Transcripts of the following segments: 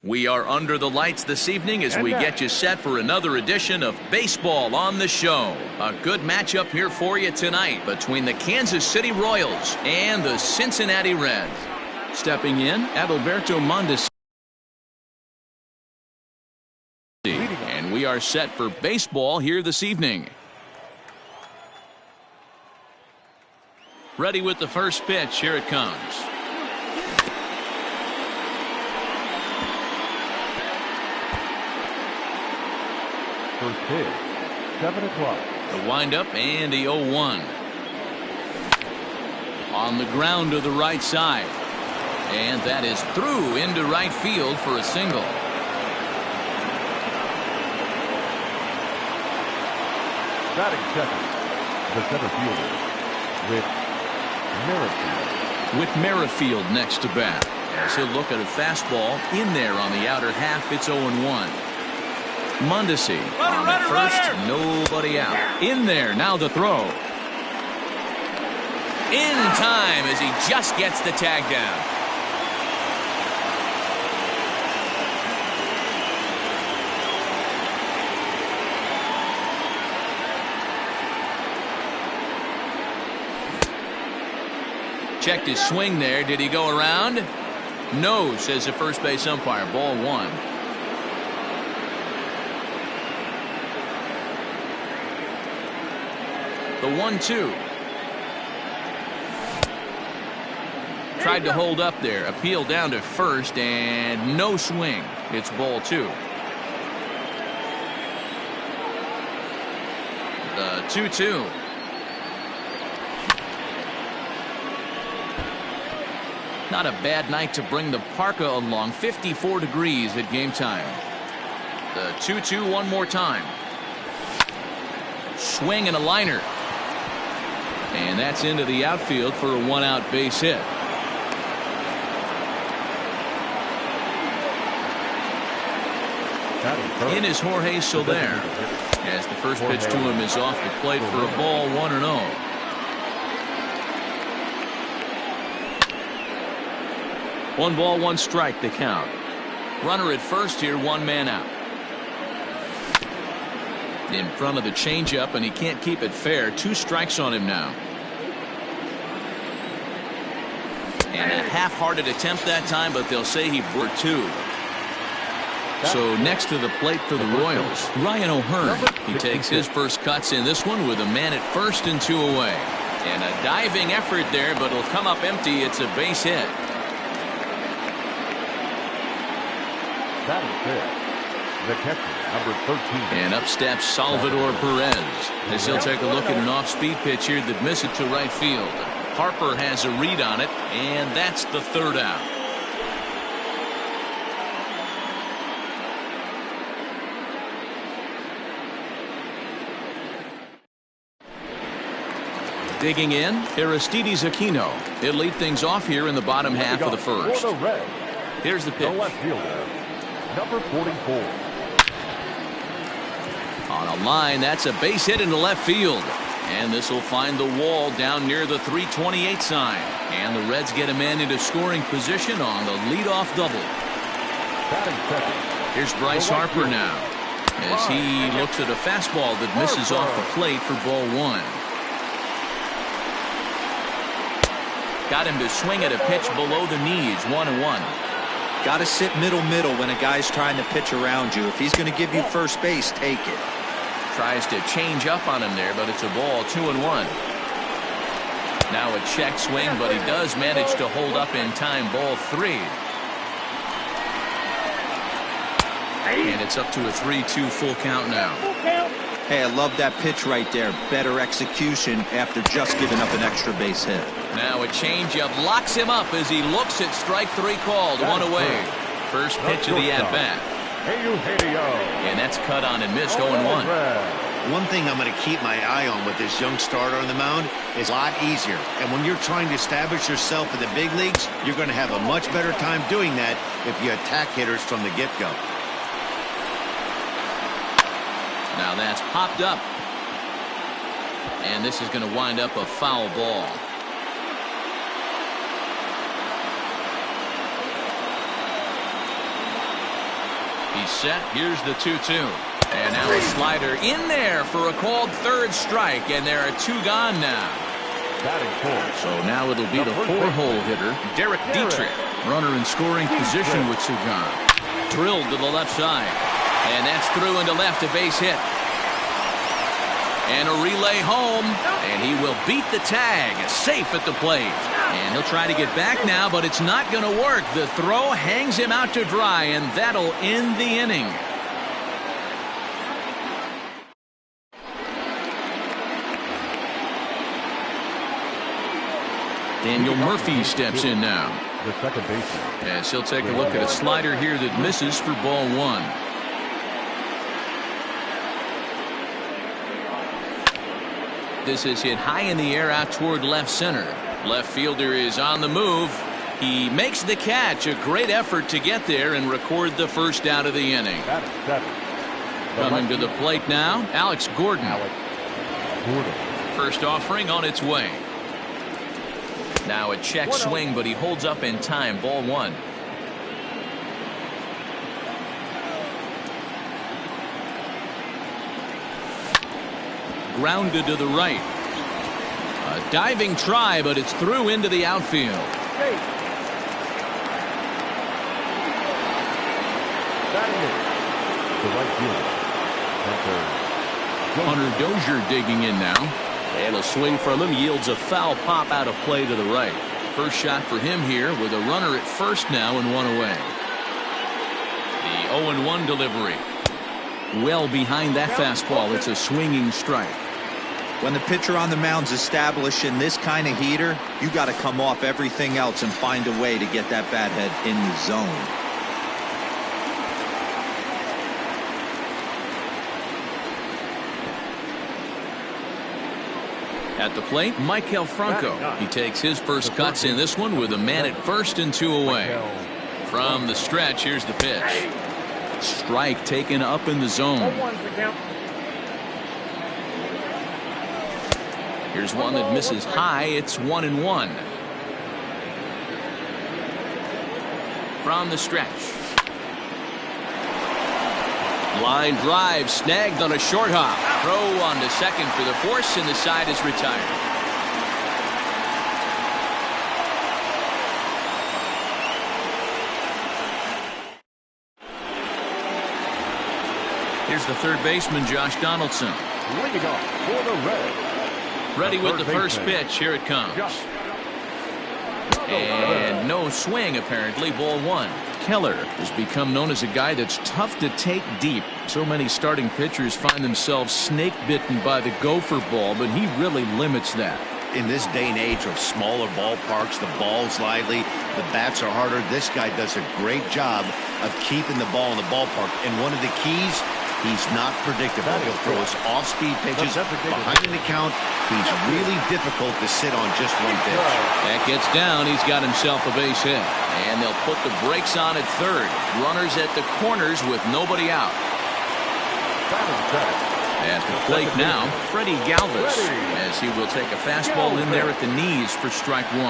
We are under the lights this evening as we get you set for another edition of Baseball on the Show. A good matchup here for you tonight between the Kansas City Royals and the Cincinnati Reds. Stepping in, Adalberto Mondesi. And we are set for baseball here this evening. Ready with the first pitch. Here it comes. First pitch, 7 o'clock. The windup and the 0-1. On the ground to the right side. And that is through into right field for a single. Batting second, the center fielder, Whit Merrifield. Next to bat. As he'll look at a fastball in there on the outer half. It's 0-1. Mondesi on the first, nobody out. In there, now the throw. In time as he just gets the tag down. Checked his swing there. Did he go around? No, says the first base umpire. Ball one. The 1-2. Tried to hold up there. Appeal down to first and no swing. It's ball two. The 2-2. Not a bad night to bring the parka along. 54 degrees at game time. The 2-2 one more time. Swing and a liner. And that's into the outfield for a one-out base hit. In is Jorge Soler. As the first pitch to him is off the plate for a ball 1-0. One ball, one strike, the count. Runner at first here, one man out. In front of the changeup, and he can't keep it fair. 2 strikes on him now. And a half-hearted attempt that time, but they'll say he brought 2. So next to the plate for the Royals, Ryan O'Hearn. He takes his first cuts in this one with a man at first and 2 away. And a diving effort there, but it'll come up empty. It's a base hit. That is it. The catcher, number 13. And up steps Salvador Perez as he'll take a look at an off-speed pitch here that misses it to right field. Harper has a read on it, and that's the third out. Digging in, Aristides Aquino. He'll lead things off here in the bottom half of the first. Here's the pitch. The left fielder, number 44. On a line, that's a base hit into left field. And this will find the wall down near the 328 sign. And the Reds get a man into scoring position on the leadoff double. Here's Bryce Harper now as he looks at a fastball that misses off the plate for ball 1. Got him to swing at a pitch below the knees. 1-1. Got to sit middle when a guy's trying to pitch around you. If he's going to give you first base, take it. Tries to change up on him there, but it's a ball. 2-1. Now a check swing, but he does manage to hold up in time. Ball 3. And it's up to a 3-2 full count now. Hey, I love that pitch right there. Better execution after just giving up an extra base hit. Now a changeup locks him up as he looks at strike 3 called. 1 away. First pitch of the at-bat. And that's cut on and missed. 0-1. One thing I'm going to keep my eye on with this young starter on the mound is a lot easier. And when you're trying to establish yourself in the big leagues, you're going to have a much better time doing that if you attack hitters from the get-go. Now that's popped up. And this is going to wind up a foul ball. He's set. Here's the 2-2. And now a slider in there for a called third strike, and there are 2 gone now. So now it'll be the 4-hole hitter, Derek Dietrich. Runner in scoring position with 2 gone. Drilled to the left side. And that's through into left, a base hit. And a relay home, and he will beat the tag, safe at the plate. And he'll try to get back now, but it's not going to work. The throw hangs him out to dry, and that'll end the inning. Daniel Murphy steps in now. The second baseman. As he'll take a look at a slider here that misses for ball 1. This is hit high in the air out toward left center. Left fielder is on the move. He makes the catch. A great effort to get there and record the first out of the inning. Coming to the plate now, Alex Gordon. First offering on its way. Now a check swing, but he holds up in time. Ball 1. Grounded to the right. A diving try, but it's through into the outfield. Hunter Dozier digging in now. And a swing from him yields a foul pop out of play to the right. First shot for him here with a runner at first now and 1 away. The 0-1 delivery. Well behind that fastball. It's a swinging strike. When the pitcher on the mound's establishing this kind of heater, you got to come off everything else and find a way to get that bat head in the zone. At the plate, Michael Franco. He takes his first cuts in this one with a man at first and 2 away. From the stretch, here's the pitch. Strike taken up in the zone. Here's one that misses high. It's 1-1. From the stretch. Line drive snagged on a short hop. Throw on to second for the force, and the side is retired. Here's the third baseman, Josh Donaldson. Leading off for the Reds. Ready with the first pitch. Here it comes. And no swing, apparently. Ball 1. Keller has become known as a guy that's tough to take deep. So many starting pitchers find themselves snake bitten by the gopher ball, but he really limits that. In this day and age of smaller ballparks, the ball's lively, the bats are harder. This guy does a great job of keeping the ball in the ballpark. And one of the keys, he's not predictable. He'll throw his off-speed pitches behind the count. He's really difficult to sit on just one pitch. That gets down. He's got himself a base hit. And they'll put the brakes on at third. Runners at the corners with nobody out. At the plate now, Freddie Galvis, as he will take a fastball in there at the knees for strike 1.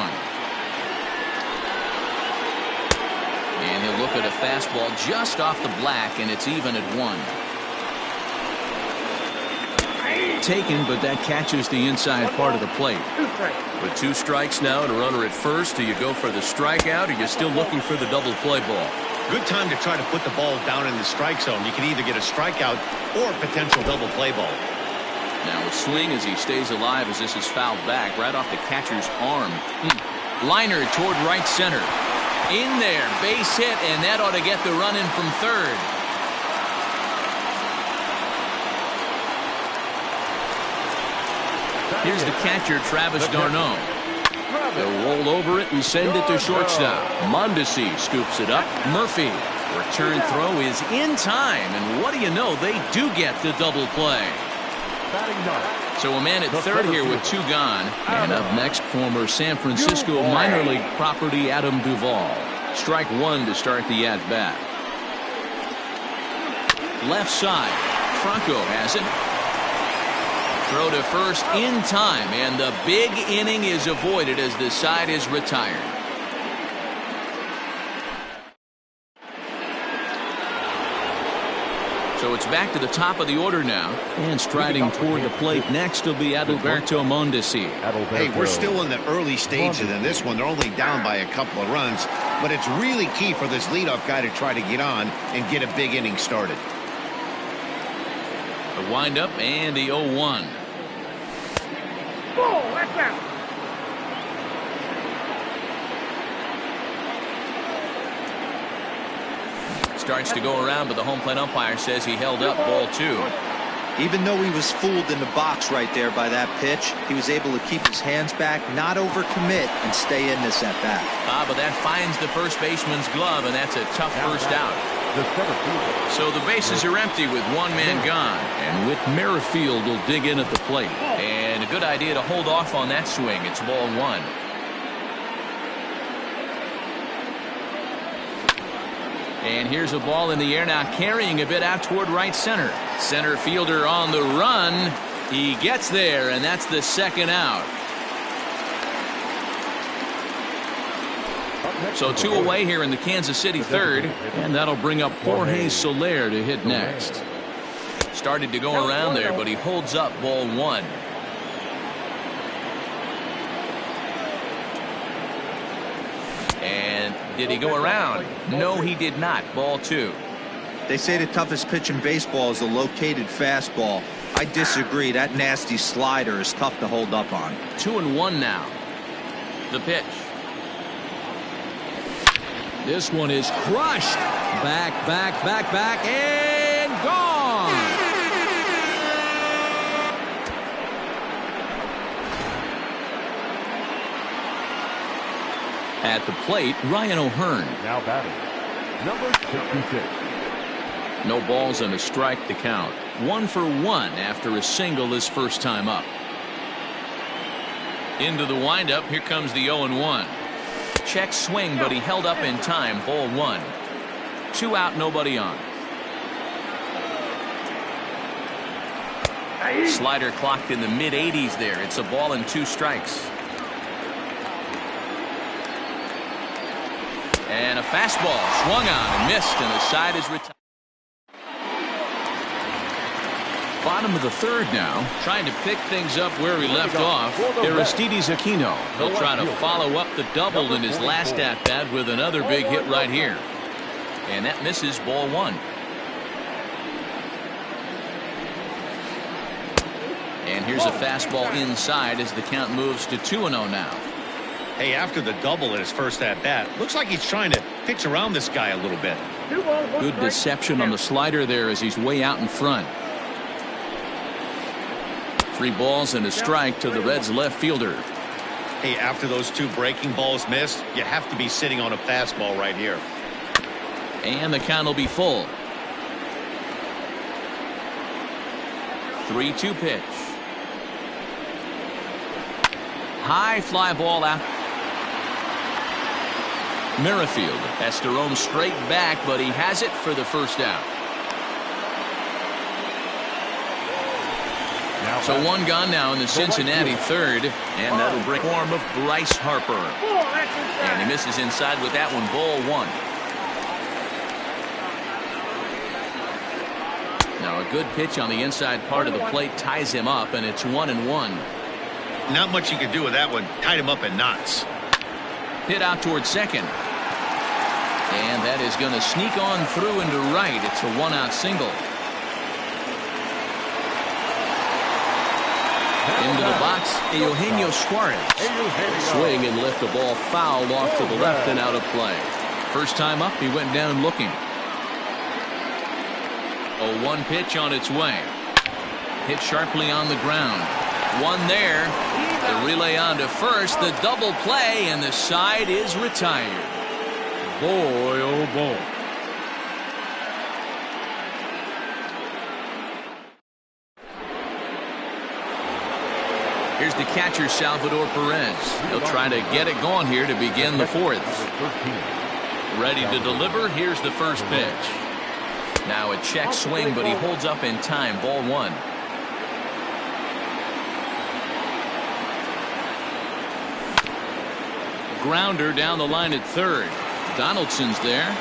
And he'll look at a fastball just off the black, and it's even at 1. Taken, but that catches the inside part of the plate. With 2 strikes now and a runner at first, do you go for the strikeout, or you're still looking for the double play ball? Good time to try to put the ball down in the strike zone. You can either get a strikeout or a potential double play ball. Now a swing as he stays alive as this is fouled back right off the catcher's arm. Liner toward right center. In there, base hit, and that ought to get the run in from third. Here's the catcher, Travis d'Arnaud. They'll roll over it and send it to shortstop. Mondesi scoops it up. Murphy. Return throw is in time, and what do you know? They do get the double play. So a man at third here with 2 gone. And up next, former San Francisco minor league property Adam Duvall. Strike 1 to start the at-bat. Left side. Franco has it. Throw to first in time, and the big inning is avoided as the side is retired. So it's back to the top of the order now. And striding toward the plate next will be Adalberto Mondesi. Hey, we're still in the early stages in this one. They're only down by a couple of runs. But it's really key for this leadoff guy to try to get on and get a big inning started. The windup and the 0-1. Oh, that's out. Starts to go around, but the home plate umpire says he held up ball 2. Even though he was fooled in the box right there by that pitch, he was able to keep his hands back, not overcommit, and stay in this at bat. But that finds the first baseman's glove, and that's a tough first out. So the bases are empty with one man gone, and Whit Merrifield will dig in at the plate. And a good idea to hold off on that swing. It's ball 1. And here's a ball in the air now, carrying a bit out toward right center. Center fielder on the run. He gets there, and that's the second out. So 2 away here in the Kansas City third, and that'll bring up Jorge Soler to hit next. Started to go around there, but he holds up ball 1. And did he go around? No, he did not. Ball 2. They say the toughest pitch in baseball is the located fastball. I disagree. That nasty slider is tough to hold up on. 2-1 now. The pitch. This one is crushed. Back, and gone. At the plate, Ryan O'Hearn. Now batting, number 66. No balls and a strike to count. 1 for 1 after a single his first time up. Into the windup. Here comes the 0-1. Check swing, but he held up in time. Ball 1. 2 out, nobody on. Slider clocked in the mid-80s there. It's a ball and 2 strikes. And a fastball swung on and missed, and the side is retired. Bottom of the third now, trying to pick things up where he left off. Aristides Aquino. He'll try to follow up the double in his last at-bat with another big hit right here. And that misses. Ball 1. And here's a fastball inside as the count moves to 2-0 now. Hey, after the double in his first at-bat, looks like he's trying to pitch around this guy a little bit. Good deception on the slider there as he's way out in front. 3 balls and a strike to the Reds left fielder. Hey, after those 2 breaking balls missed, you have to be sitting on a fastball right here. And the count will be full. 3-2 pitch. High fly ball out. Merrifield has to roam straight back, but he has it for the first out. So 1 gone now in the Cincinnati third, and that'll bring form of Bryce Harper. And he misses inside with that one. Ball 1. Now a good pitch on the inside part of the plate ties him up, and it's 1-1. Not much you can do with that one. Tied him up in knots. Hit out towards second. And that is going to sneak on through into right. It's a 1-out single. Into the box, Eugenio Suarez. Swing and lift the ball foul off to the left and out of play. First time up, he went down looking. 0-1 pitch on its way. Hit sharply on the ground. 1 there. The relay on to first. The double play, and the side is retired. Boy, oh boy. Here's the catcher, Salvador Perez. He'll try to get it going here to begin the 4th. Ready to deliver. Here's the first pitch. Now a check swing, but he holds up in time. Ball 1. Grounder down the line at third. Donaldson's there.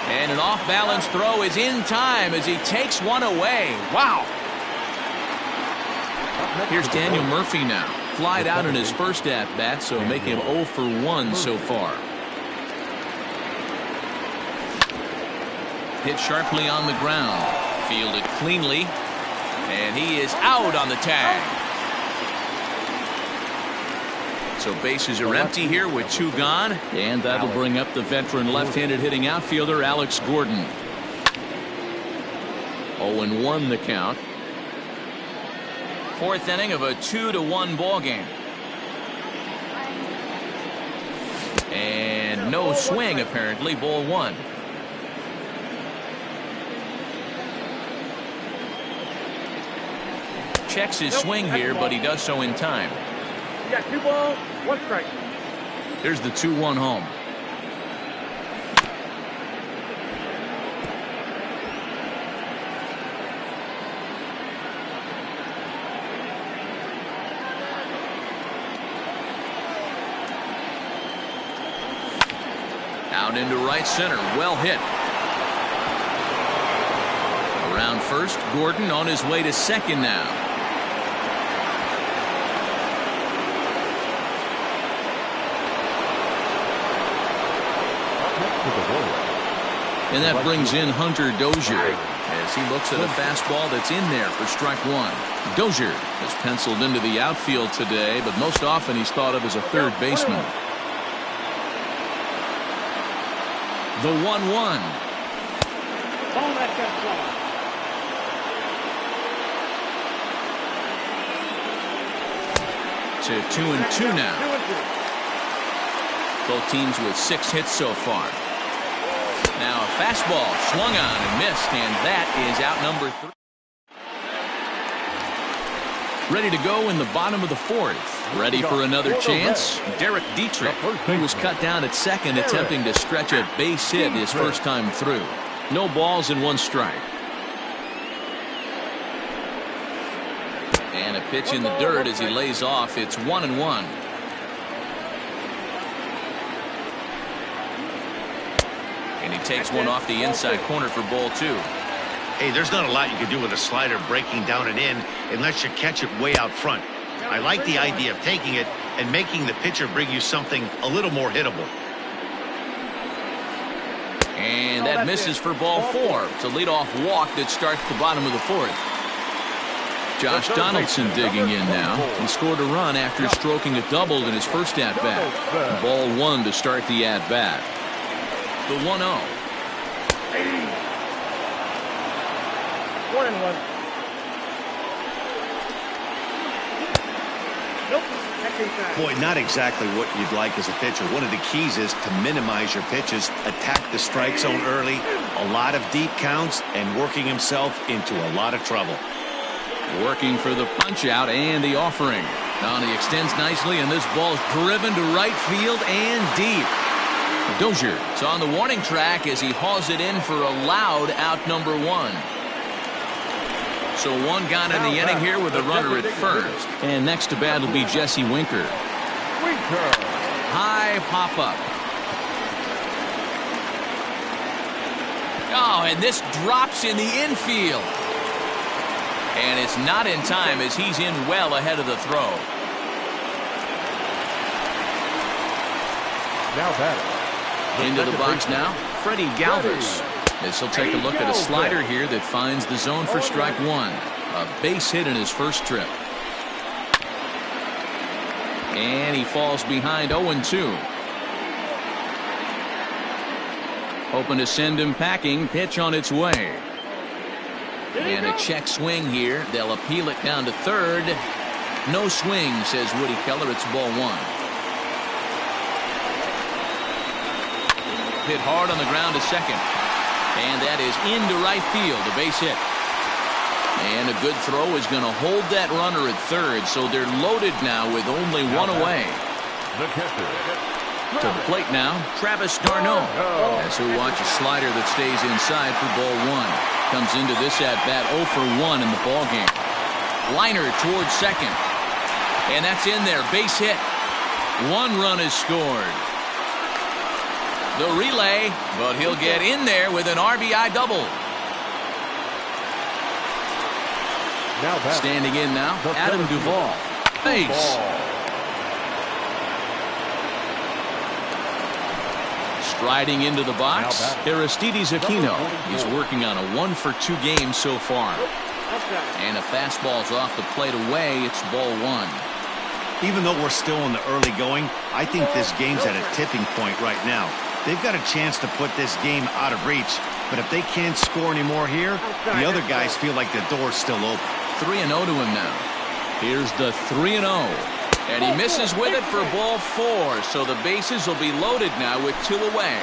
And an off-balance throw is in time as he takes one away. Wow. Here's Daniel Murphy now. Flied out in his first at-bat, so making him 0 for 1 so far. Hit sharply on the ground. Fielded cleanly. And he is out on the tag. So bases are empty here with 2 gone. And that'll bring up the veteran left-handed hitting outfielder Alex Gordon. 0-1 the count. 4th inning of a 2-1 ball game. And no swing apparently. Ball 1. Checks his swing here, but he does so in time. You got 2 balls, 1 strike. Here's the 2-1 home. Out into right center. Well hit. Around first. Gordon on his way to second now. And that brings in Hunter Dozier as he looks at a fastball that's in there for strike 1. Dozier is penciled into the outfield today, but most often he's thought of as a third baseman. The 1-1. To 2-2 now. Both teams with 6 hits so far. Now a fastball swung on and missed, and that is out number 3. Ready to go in the bottom of the 4th. Ready for another chance. Derek Dietrich, who was cut down at second, attempting to stretch a base hit his first time through. No balls and 1 strike. And a pitch in the dirt as he lays off. It's 1-1. And he takes one off the inside corner for ball 2. Hey, there's not a lot you can do with a slider breaking down and in unless you catch it way out front. I like the idea of taking it and making the pitcher bring you something a little more hittable. And that misses for ball 4. It's a leadoff walk that starts the bottom of the 4th. Josh Donaldson digging in now. He scored a run after stroking a double in his first at-bat. Ball 1 to start the at-bat. The 1-0. 1-1. Nope. Boy, not exactly what you'd like as a pitcher. One of the keys is to minimize your pitches, attack the strike zone early, a lot of deep counts, and working himself into a lot of trouble. Working for the punch out and the offering. Now he extends nicely, and this ball's driven to right field and deep. Dozier is on the warning track as he hauls it in for a loud out number 1. So 1 gone in the inning here with a runner at first. And next to bat will be Jesse Winker. High pop up. Oh, and this drops in the infield. And it's not in time as he's in well ahead of the throw. Now batting. Into the box now, Freddie Galvis. As he'll take a look at a slider here that finds the zone for strike 1. A base hit in his first trip. And he falls behind 0-2. Hoping to send him packing. Pitch on its way. And a check swing here. They'll appeal it down to third. No swing, says Woody Keller. It's ball 1. Hit hard on the ground to second. And that is into right field, a base hit. And a good throw is going to hold that runner at third, so they're loaded now with only 1 away. To the plate now, Travis d'Arnaud. As he'll watch a slider that stays inside for ball 1. Comes into this at-bat 0 for 1 in the ballgame. Liner towards second. And that's in there, base hit. 1 run is scored. The relay, but he'll get in there with an RBI double. Now back. Standing in now, The Adam Duvall. Base. Striding into the box, Aristides Aquino. He's working on a 1-for-2 game so far. And a fastball's off the plate away. It's ball 1. Even though we're still in the early going, I think this game's at a tipping point right now. They've got a chance to put this game out of reach, but if they can't score anymore here, the other guys feel like the door's still open. 3-0 to him now. Here's the 3-0. And he misses with it for ball 4. So the bases will be loaded now with 2 away.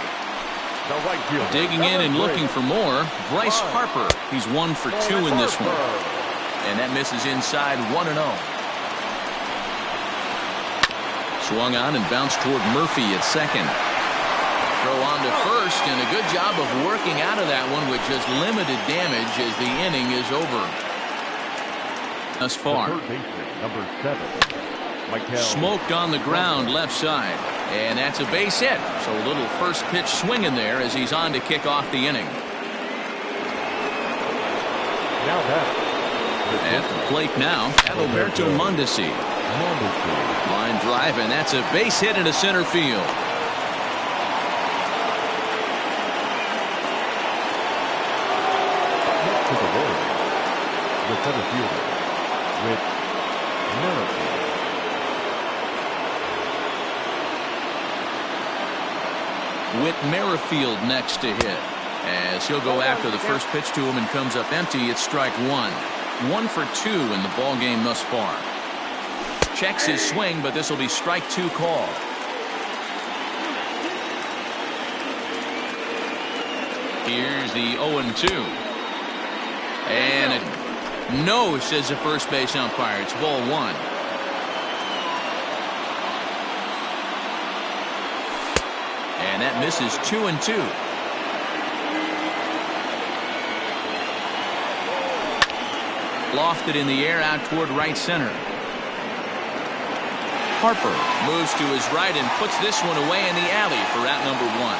The right fielder. Digging in and looking for more, Bryce Harper. He's 1 for 2 in this one. And that misses inside 1-0. Swung on and bounced toward Murphy at second. Throw on to first, and a good job of working out of that one with just limited damage as the inning is over. Thus far. Number 7. Smoked on the ground left side. And that's a base hit. So a little first pitch swing in there as he's on to kick off the inning. Now back. At the plate now, Alberto Mondesi. Line drive, and that's a base hit into center field. Next to the Royals, the center fielder, with Merrifield. Whit Merrifield next to hit. As he'll go after the first pitch to him and comes up empty, it's strike 1. 1 for 2 in the ball game thus far. Checks his swing, but this will be strike 2 call. Here's the 0-2. And no, says the first base umpire. It's ball 1. And that misses 2-2. Lofted in the air out toward right center. Harper moves to his right and puts this one away in the alley for out number 1.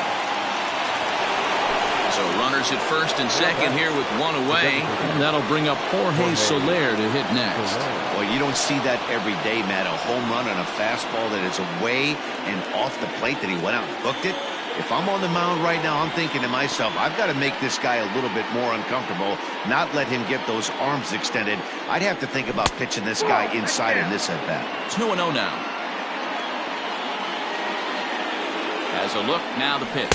So runners at first and second here with 1 away. And that'll bring up Jorge Soler to hit next. Well, you don't see that every day, Matt. A home run on a fastball that is away and off the plate that he went out and hooked it. If I'm on the mound right now, I'm thinking to myself, I've got to make this guy a little bit more uncomfortable, not let him get those arms extended. I'd have to think about pitching this guy inside in this at-bat. 2-0 now. As a look, now the pitch.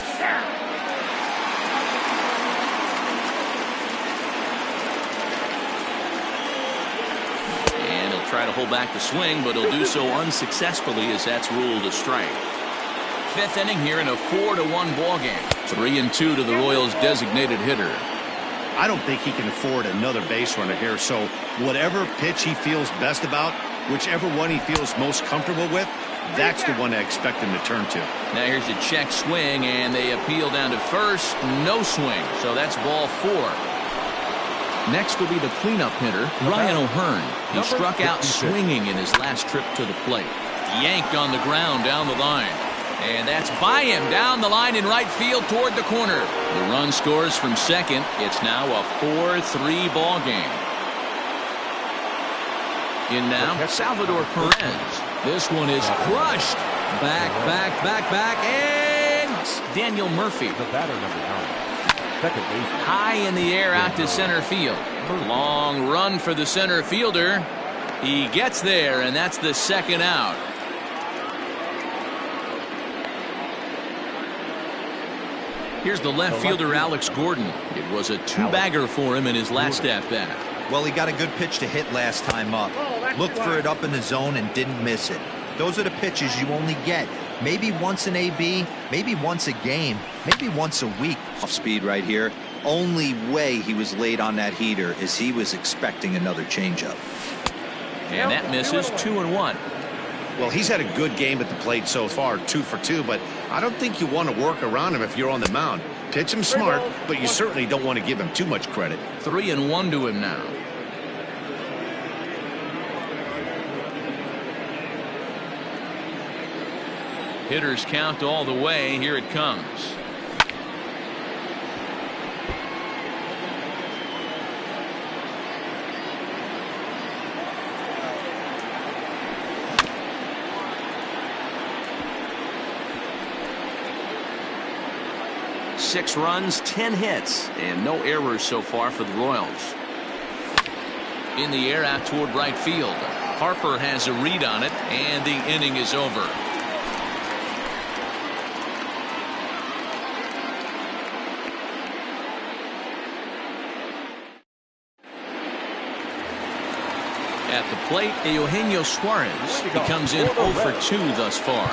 And he'll try to hold back the swing, but he'll do so unsuccessfully as that's ruled a strike. 5th inning here in a 4-1 ball game. 3-2 to the Royals' designated hitter. I don't think he can afford another base runner here, so whatever pitch he feels best about, whichever one he feels most comfortable with, that's the one I expect him to turn to. Now here's a check swing, and they appeal down to first. No swing, so that's ball 4. Next will be the cleanup hitter, Ryan O'Hearn. He struck out swinging in his last trip to the plate. Yanked on the ground down the line. And that's by him down the line in right field toward the corner. The run scores from second. It's now a 4-3 ball game. In now, Salvador Perez. This one is crushed. Back, and Daniel Murphy. The batter, number 9. Second base. High in the air out to center field. Long run for the center fielder. He gets there, and that's the second out. Here's the left fielder, Alex Gordon. It was a 2-bagger for him in his last at-bat. Well, he got a good pitch to hit last time up. Looked for it up in the zone and didn't miss it. Those are the pitches you only get. Maybe once an AB, maybe once a game, maybe once a week. Off speed right here. Only way he was late on that heater is he was expecting another changeup. And that misses 2-1. Well, he's had a good game at the plate so far, 2 for 2, but I don't think you want to work around him if you're on the mound. Pitch him smart, but you certainly don't want to give him too much credit. 3-1 to him now. Hitters count all the way. Here it comes. Six runs, 10 hits, and no errors so far for the Royals. In the air out toward right field. Harper has a read on it, and the inning is over. At the plate, Eugenio Suarez. He comes in 0 for 2 thus far.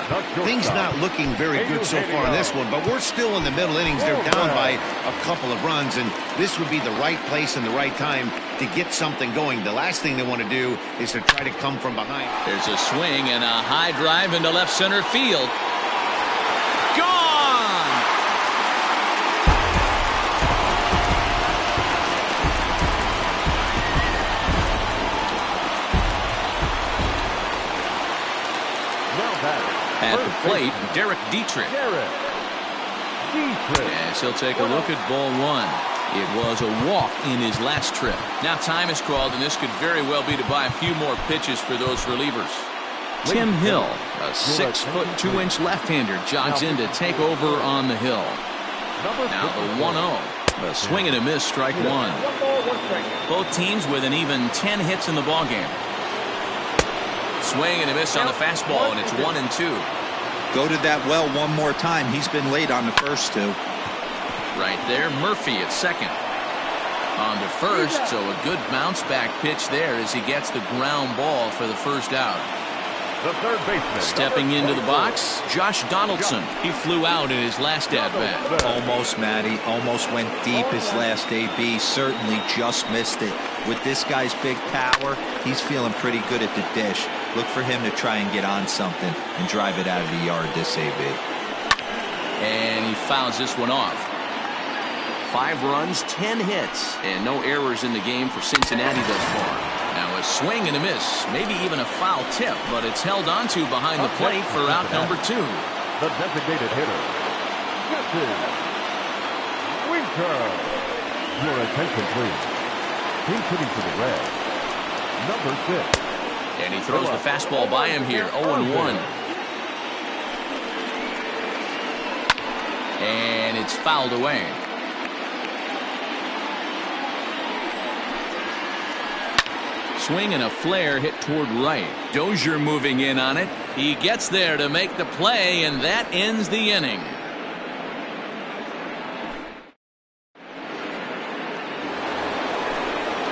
Things not looking very good so far in this one, but we're still in the middle innings. They're down by a couple of runs, and this would be the right place and the right time to get something going. The last thing they want to do is to try to come from behind. There's a swing and a high drive into left center field. Gone! At the plate, Derek Dietrich. As he'll take a look at ball one. It was a walk in his last trip. Now time is called, and this could very well be to buy a few more pitches for those relievers. Tim Hill, a 6'2" left-hander, jogs in to take over on the hill. Now the 1-0. A swing and a miss, strike one. Both teams with an even 10 hits in the ballgame. Swing and a miss on the fastball, and it's 1-2. Go to that well one more time. He's been late on the first two. Right there, Murphy at second. On to first, so a good bounce back pitch there as he gets the ground ball for the first out. The third baseman. Stepping into the box, Josh Donaldson. He flew out in his last at-bat. Almost, Matty. Almost went deep his last AB. Certainly just missed it. With this guy's big power, he's feeling pretty good at the dish. Look for him to try and get on something and drive it out of the yard this AB. And he fouls this one off. 5 runs, 10 hits, and no errors in the game for Cincinnati thus far. Now a swing and a miss, maybe even a foul tip, but it's held onto behind the plate for out number 2. The designated hitter, Justin Winker. Your attention, please. Team hitting to the red, number 6. And he throws the fastball by him here, 0-1. And it's fouled away. Swing and a flare hit toward right. Dozier moving in on it. He gets there to make the play, and that ends the inning.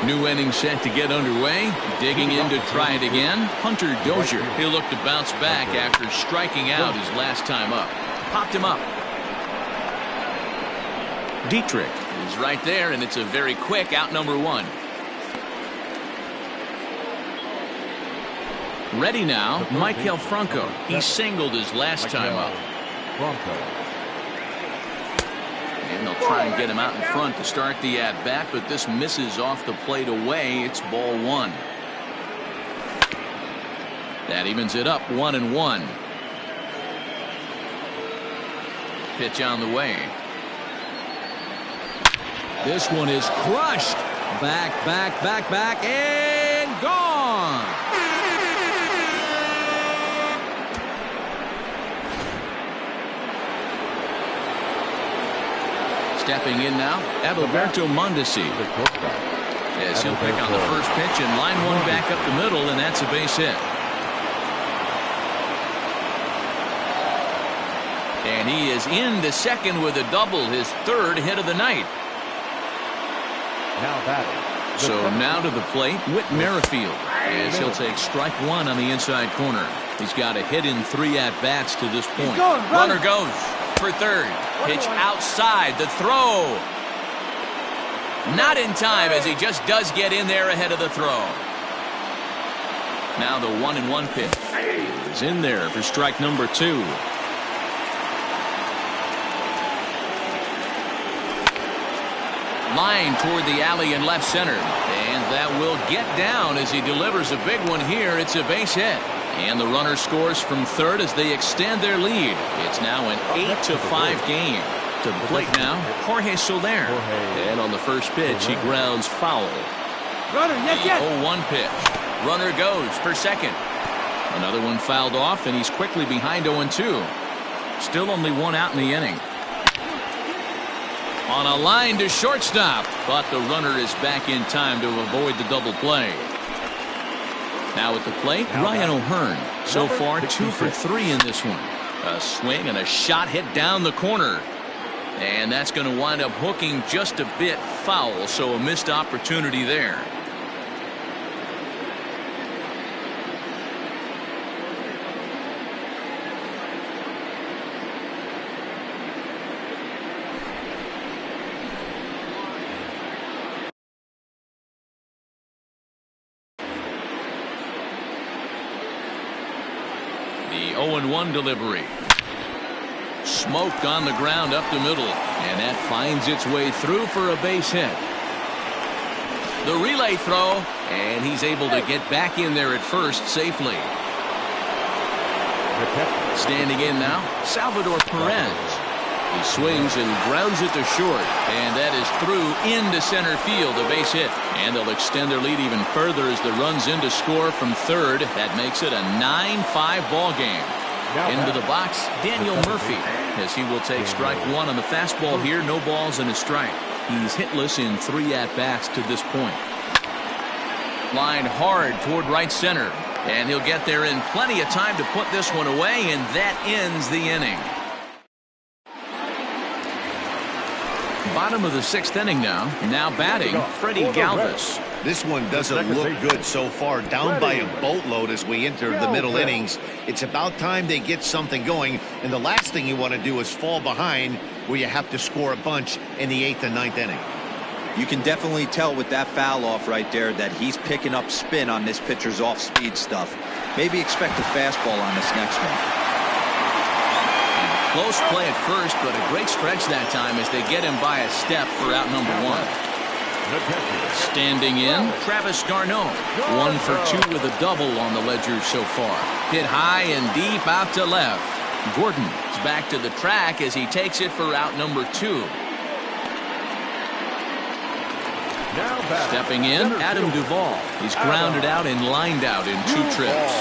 New inning set to get underway. Digging in to try it again. Hunter Dozier. He'll look to bounce back after striking out his last time up. Popped him up. Dietrich is right there, and it's a very quick out number 1. Ready now, Michael Franco. He singled his last time up. And they'll try and get him out in front to start the at-bat, but this misses off the plate away. It's ball 1. That evens it up, 1-1. Pitch on the way. This one is crushed. Back, and gone. Stepping in now, Adalberto Mondesi. As he'll pick on the first pitch and line one back up the middle, and that's a base hit. And he is in the second with a double, his 3rd hit of the night. Now batting. So now to the plate, Whit Merrifield, as he'll take strike 1 on the inside corner. He's got a hit in 3 at-bats to this point. Runner goes for 3rd. Pitch outside, the throw. Not in time, as he just does get in there ahead of the throw. Now the 1-1 pitch is in there for strike number 2. Line toward the alley in left center, and that will get down as he delivers a big one here. It's a base hit. And the runner scores from third as they extend their lead. It's now an 8-5 game. To the plate now, Jorge Soler. And on the first pitch, he grounds foul. Runner, yes, yes. 0-1 pitch. Runner goes for second. Another one fouled off, and he's quickly behind 0-2. Still only one out in the inning. On a line to shortstop, but the runner is back in time to avoid the double play. Now at the plate, Ryan O'Hearn. So far, 2 for 3 in this one. A swing and a shot hit down the corner. And that's going to wind up hooking just a bit foul, so a missed opportunity there. The 0-1 delivery. Smoke on the ground up the middle, and that finds its way through for a base hit. The relay throw, and he's able to get back in there at first safely. Standing in now, Salvador Perez. He swings and grounds it to short, and that is through into center field, a base hit. And they'll extend their lead even further as the runs in to score from third. That makes it a 9-5 ball game. Into the box, Daniel Murphy, as he will take strike one on the fastball here. No balls and a strike. He's hitless in 3 at-bats to this point. Line hard toward right center, and he'll get there in plenty of time to put this one away, and that ends the inning. Bottom of the 6th inning now. Now batting, Freddie Galvis. This one doesn't look good so far. Down by a boatload as we enter the middle innings. It's about time they get something going. And the last thing you want to do is fall behind where you have to score a bunch in the 8th and 9th inning. You can definitely tell with that foul off right there that he's picking up spin on this pitcher's off-speed stuff. Maybe expect a fastball on this next one. Close play at first, but a great stretch that time as they get him by a step for out number 1. Standing in, Travis d'Arnaud. 1 for 2 with a double on the ledger so far. Hit high and deep out to left. Gordon is back to the track as he takes it for out number 2. Stepping in, Adam Duvall. He's grounded out and lined out in 2 trips.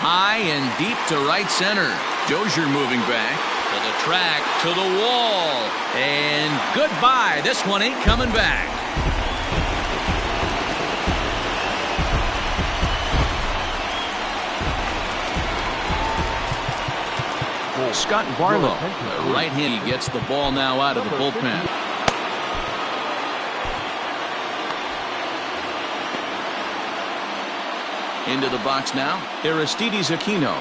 High and deep to right center. Dozier moving back to the track, to the wall, and goodbye. This one ain't coming back. Scott Barlow, the right hand, he gets the ball now out of the bullpen. Into the box now, Aristides Aquino.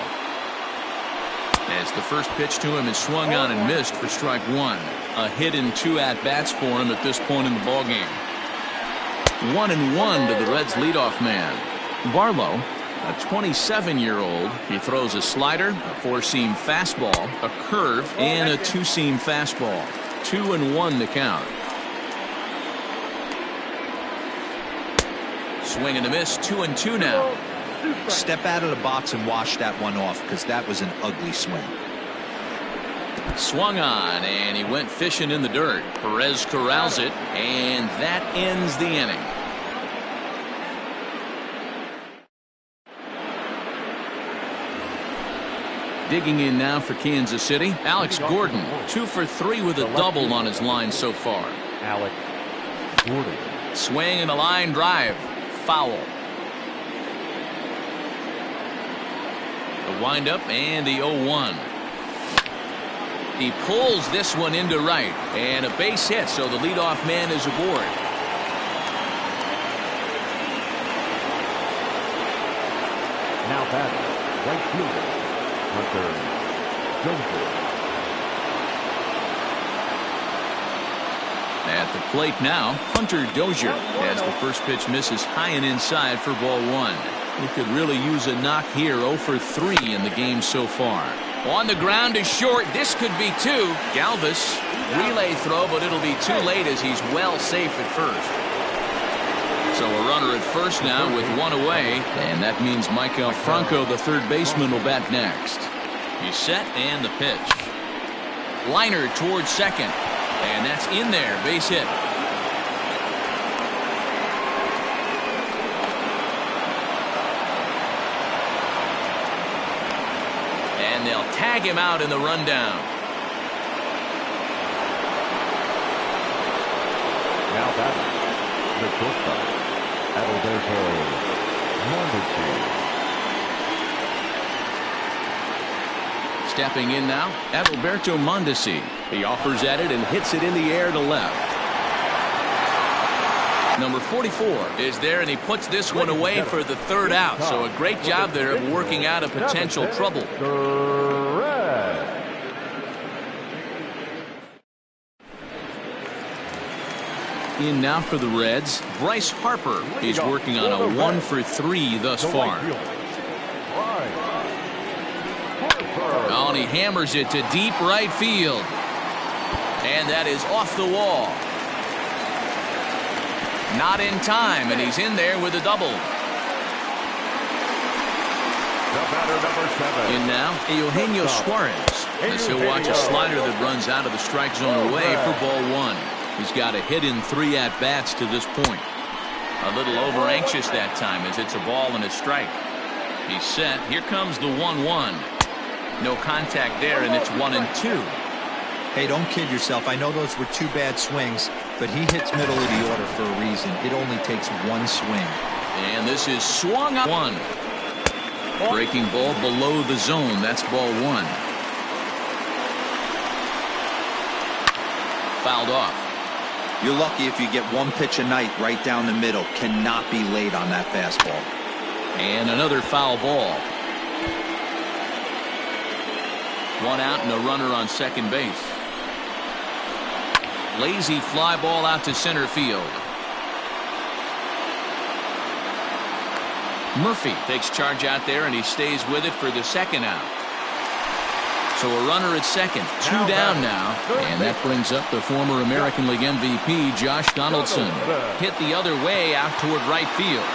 As the first pitch to him is swung on and missed for strike 1. A hit in 2 at-bats for him at this point in the ballgame. 1-1 to the Reds' leadoff man. Barlow, a 27-year-old. He throws a slider, a 4-seam fastball, a curve, and a 2-seam fastball. 2-1 to count. Swing and a miss, 2-2 now. Step out of the box and wash that one off, because that was an ugly swing. Swung on, and he went fishing in the dirt. Perez corrals it, and that ends the inning. Digging in now for Kansas City, Alex Gordon. 2 for 3 with a double on his line so far. Alex Gordon. Swing and a line drive. Foul. The windup and the 0-1. He pulls this one into right, and a base hit, so the leadoff man is aboard. Now batting, right fielder, Hunter Dozier. At the plate now, Hunter Dozier, as the first pitch misses high and inside for ball 1. He could really use a knock here. 0 for 3 in the game so far. On the ground is short. This could be 2. Galvis, relay throw, but it'll be too late as he's well safe at first. So a runner at first now with one away, and that means Michael Franco, the third baseman, will bat next. He's set, and the pitch. Liner towards second, and that's in there, base hit. And they'll tag him out in the rundown. Now batting, the shortstop, Stepping in now, Adalberto Mondesi. He offers at it and hits it in the air to left. Number 44 is there, and he puts this one away for the third out. So a great job there of working out a potential trouble. In now for the Reds, Bryce Harper. He's working on a 1-for-3 thus far. Oh, and he hammers it to deep right field. And that is off the wall. Not in time, and he's in there with a double. In now, Eugenio Suarez. As he'll watch a slider that runs out of the strike zone away for ball one. He's got a hit in 3 at-bats to this point. A little over-anxious that time as it's a ball and a strike. He's set. Here comes the 1-1. No contact there, and it's 1-2. Hey, don't kid yourself. I know those were 2 bad swings, but he hits middle of the order for a reason. It only takes 1 swing. And this is swung up 1. Breaking ball below the zone. That's ball 1. Fouled off. You're lucky if you get 1 pitch a night right down the middle. Cannot be late on that fastball. And another foul ball. 1 out and a runner on second base. Lazy fly ball out to center field. Murphy takes charge out there, and he stays with it for the second out. So a runner at second, 2 down now, and that brings up the former American League MVP Josh Donaldson. Hit the other way out toward right field.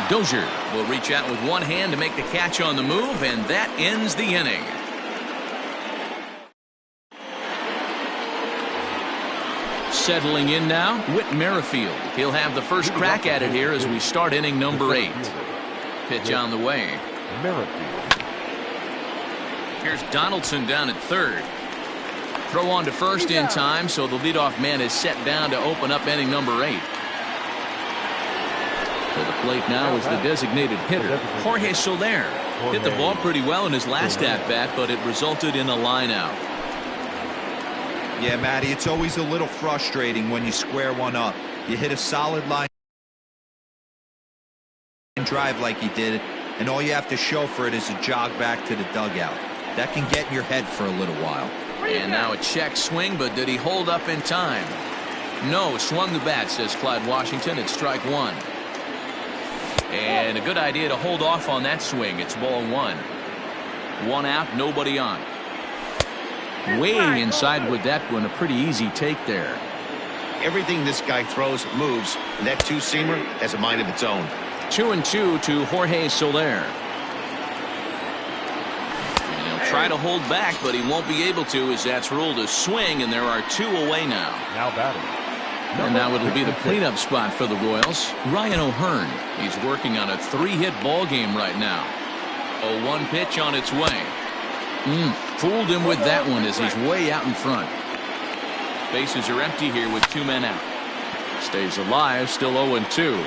Dozier will reach out with one hand to make the catch on the move, and that ends the inning. Settling in now, Whit Merrifield. He'll have the first crack at it here as we start inning number 8. Pitch on the way. Here's Donaldson down at third. Throw on to first in time, so the leadoff man is set down to open up inning number 8. To the plate now is the designated hitter, Jorge Soler. Hit the ball pretty well in his last at-bat, but it resulted in a line out. Yeah, Matty, it's always a little frustrating when you square one up. You hit a solid line drive like he did, and all you have to show for it is a jog back to the dugout. That can get in your head for a little while. And now a check swing, but did he hold up in time? No, swung the bat, says Clyde Washington. It's strike 1. And a good idea to hold off on that swing. It's ball 1. 1 out, nobody on. Way inside with that one, a pretty easy take there. Everything this guy throws moves, and that 2-seamer has a mind of its own. 2-2 to Jorge Soler. And he'll try to hold back, but he won't be able to, as that's ruled a swing, and there are 2 away now. Now batting. And now it'll be the cleanup spot for the Royals. Ryan O'Hearn. He's working on a 3-hit ball game right now. A 1 pitch on its way. Fooled him with that one as he's way out in front. Bases are empty here with 2 men out. Stays alive, still 0-2.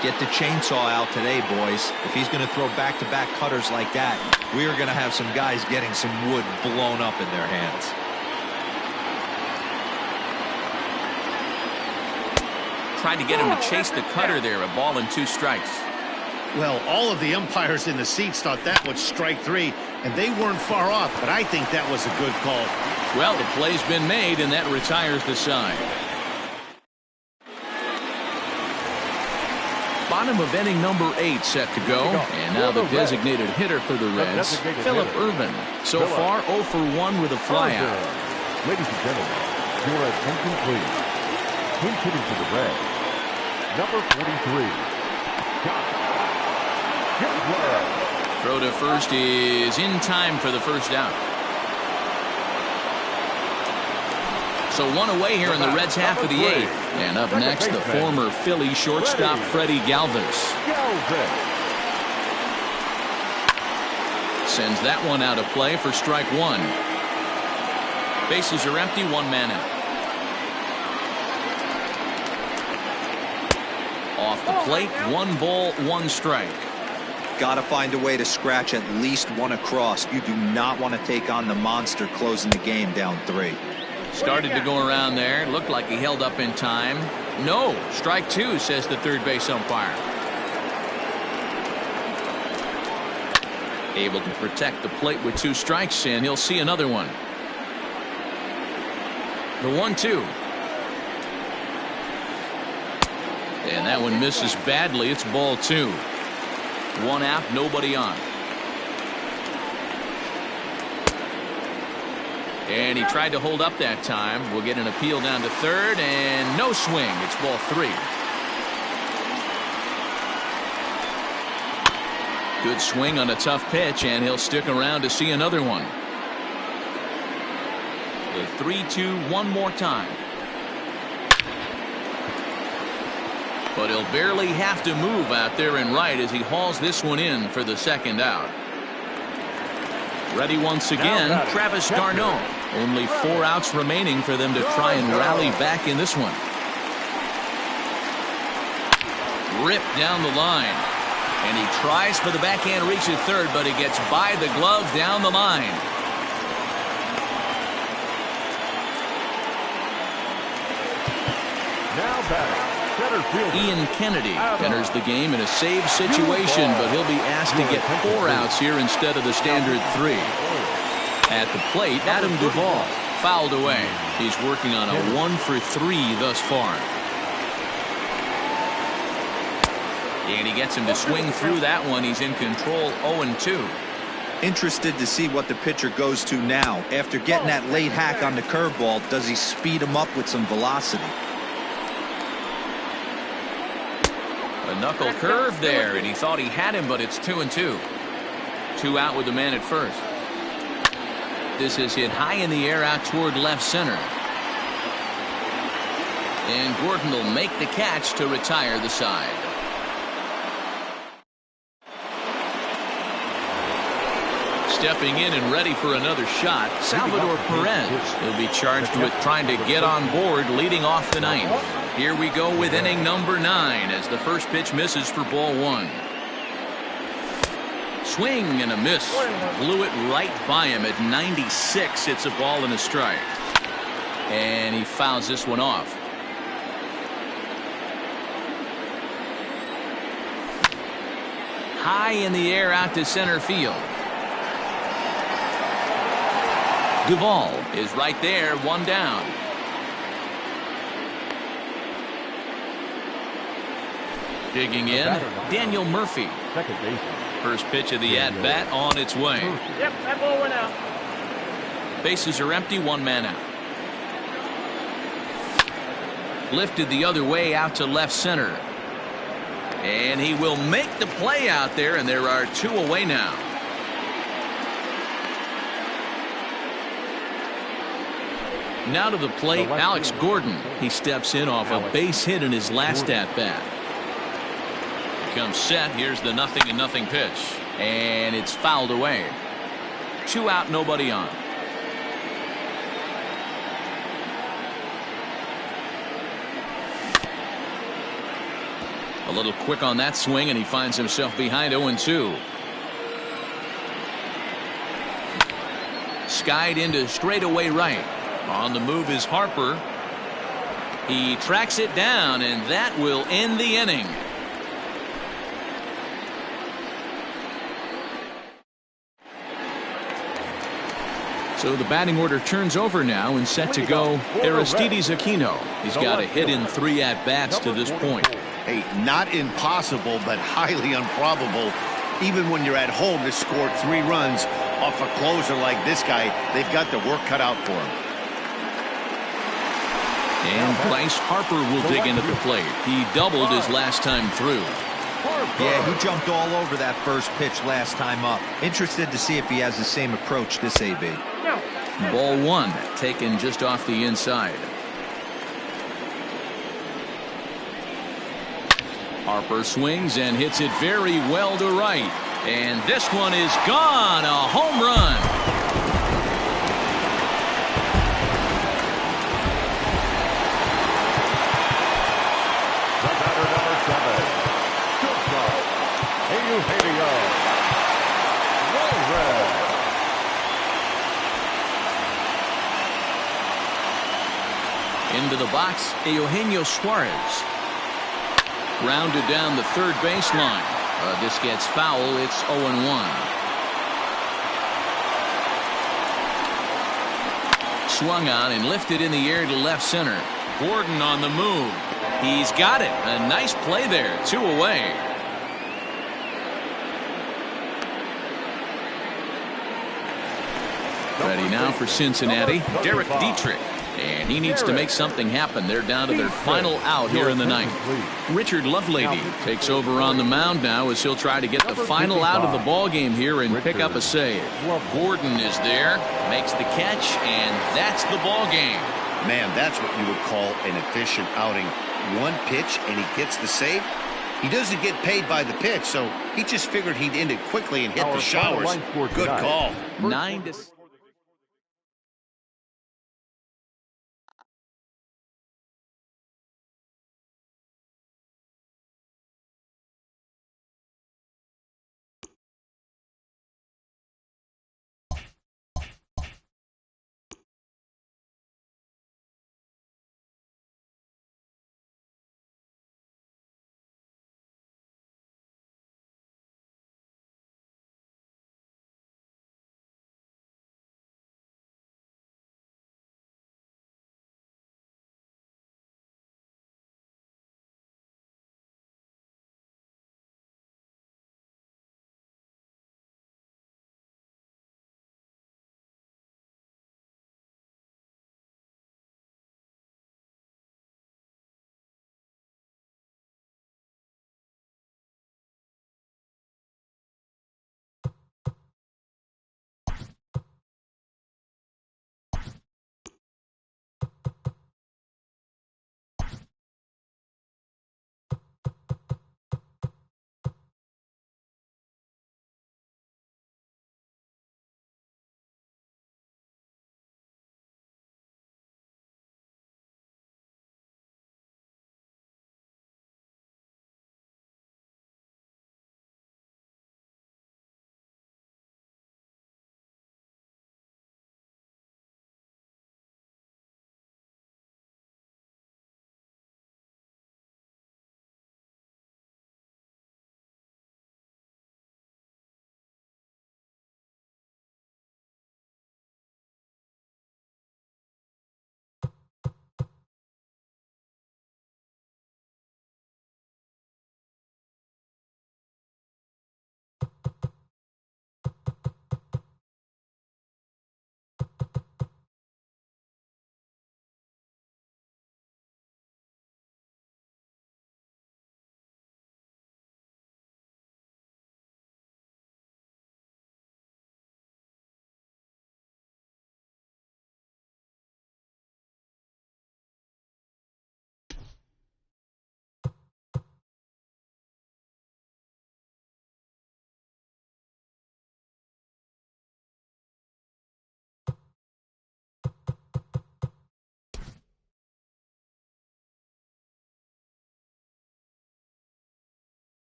Get the chainsaw out today, boys. If he's going to throw back-to-back cutters like that, we are going to have some guys getting some wood blown up in their hands. Tried to get him to chase the cutter there. A ball and 2 strikes. Well, all of the umpires in the seats thought that was strike 3, and they weren't far off, but I think that was a good call. Well, the play's been made, and that retires the side. Bottom of inning number 8 set to go. And now the designated hitter for the Reds, Phillip Ervin. So far 0 for 1 with a flyout. Ladies and gentlemen, your attention please. Pinch hitting for the Reds, Number 43. Throw to first is in time for the first down. So one away here in the Reds' half of the 8th. And up next, the former Philly shortstop Freddie Galvis. Sends that one out of play for strike one. Bases are empty, one man out. Off the plate, 1 ball, 1 strike. Got to find a way to scratch at least one across. You do not want to take on the monster closing the game down 3. Started to go around there. Looked like he held up in time. No, strike 2, says the third base umpire. Able to protect the plate with 2 strikes, and he'll see another one. The 1-2. And that one misses badly. It's ball 2. 1 out, nobody on. And he tried to hold up that time. We'll get an appeal down to third, and no swing. It's ball 3. Good swing on a tough pitch, and he'll stick around to see another one. The 3-2 one more time. But he'll barely have to move out there in right as he hauls this one in for the second out. Ready once again, Travis d'Arnaud. Only 4 outs remaining for them to try and rally back in this one. Ripped down the line. And he tries for the backhand reach at third, but he gets by the glove down the line. Now batting, center fielder Ian Kennedy enters the game in a save situation, but he'll be asked to get 4 outs here instead of the standard 3. At the plate, Adam Duvall fouled away. He's working on a 1 for 3 thus far. And he gets him to swing through that one. He's in control, 0-2. Interested to see what the pitcher goes to now. After getting that late hack on the curveball, does he speed him up with some velocity? A knuckle curve there, and he thought he had him, but it's 2-2. 2 out with the man at first. This is hit high in the air out toward left center. And Gordon will make the catch to retire the side. Stepping in and ready for another shot, Salvador Perez. He'll be charged with trying to get on board leading off the 9th. Here we go with inning number 9 as the first pitch misses for ball 1. Swing and a miss. Blew it right by him at 96. It's a ball and a strike. And he fouls this one off. High in the air out to center field. Duvall is right there, 1 down. Digging in, Daniel Murphy. second base. First pitch of the at-bat on its way. Yep, that ball went out. Bases are empty, 1 man out. Lifted the other way out to left center. And he will make the play out there, and there are 2 away now. Now to the plate, Alex Gordon. He steps in off a base hit in his last at-bat. Comes set. Here's the 0-0 pitch. And it's fouled away. 2 out, nobody on. A little quick on that swing, and he finds himself behind 0-2. Skied into straightaway right. On the move is Harper. He tracks it down, and that will end the inning. So the batting order turns over now and set to go Aristides Aquino. He's got a hit in 3 at-bats to this point. Hey, not impossible, but highly improbable. Even when you're at home to score 3 runs off a closer like this guy, they've got the work cut out for him. And Bryce Harper will dig into the plate. He doubled his last time through. Yeah, he jumped all over that first pitch last time up. Interested to see if he has the same approach this AB. Ball one, taken just off the inside. Harper swings and hits it very well to right. And this one is gone. A home run. The batter, number 7. Shortstop, Eugenio. Into the box, Eugenio Suarez. Grounded down the third baseline. This gets foul. It's 0-1. Swung on and lifted in the air to left center. Gordon on the move. He's got it. A nice play there. 2 away. Ready now for Cincinnati, Derek Dietrich. And he needs to make something happen. They're down to their final out here in the ninth. Richard Lovelady takes over on the mound now as he'll try to get the final out of the ball game here and pick up a save. Gordon is there, makes the catch, and that's the ball game. Man, that's what you would call an efficient outing. One pitch and he gets the save. He doesn't get paid by the pitch, so he just figured he'd end it quickly and hit the showers. Good call. 9-6.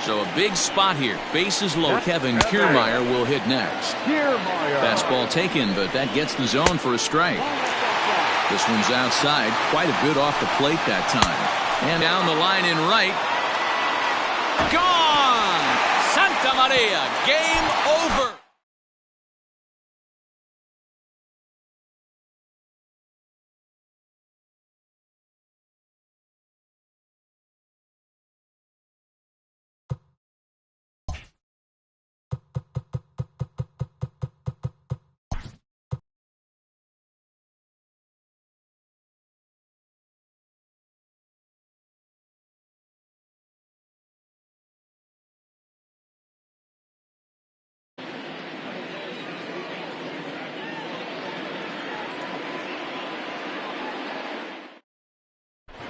So a big spot here. Bases low. Kevin Kiermaier will hit next. Fastball taken, but that gets the zone for a strike. This one's outside. Quite a bit off the plate that time. And down the line in right. Gone! Santa Maria. Game over.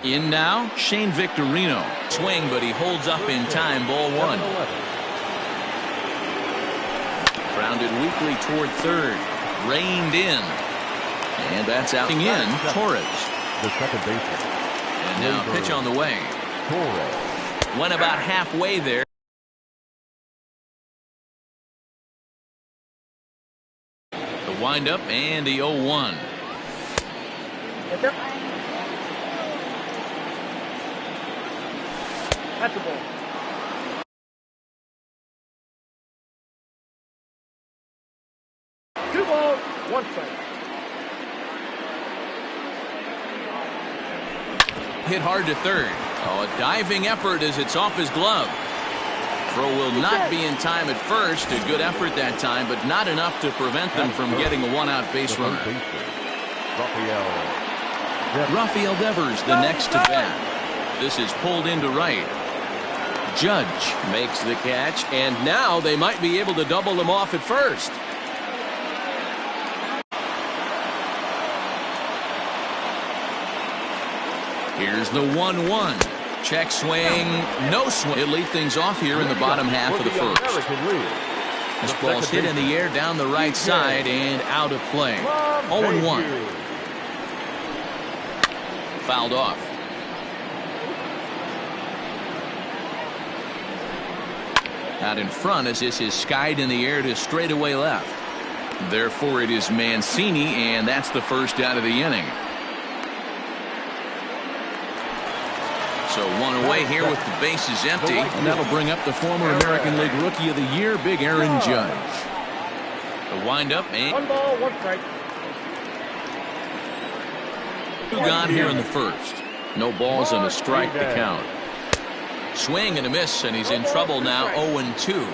In now, Shane Victorino. Swing, but he holds up in time. Ball one. Grounded weakly toward third. Reined in. And that's out in. Torres. The second baseman. And now pitch on the way. Torres. Went about halfway there. The windup and the 0-1. That's the ball. Two balls, one strike. Hit hard to third. Oh, a diving effort as it's off his glove. Throw will not be in time at first. A good effort that time, but not enough to prevent them from getting a one-out base runner. Rafael Devers, the next to bat. This is pulled into right. Judge makes the catch, and now they might be able to double them off at first. Here's the 1-1. Check swing, no swing. He'll lead things off here in the bottom half of the first. This ball's hit in the air down the right side and out of play. 0-1. Fouled off. Out in front as this is skied in the air to straightaway left. Therefore it is Mancini, and that's the first out of the inning. So one away here with the bases empty. And that'll bring up the former American League Rookie of the Year, Big Aaron Judge. The windup and 1 ball, 1 strike. Two gone here in the first. No balls and a strike to count. Swing and a miss, and he's in trouble now. 0-2.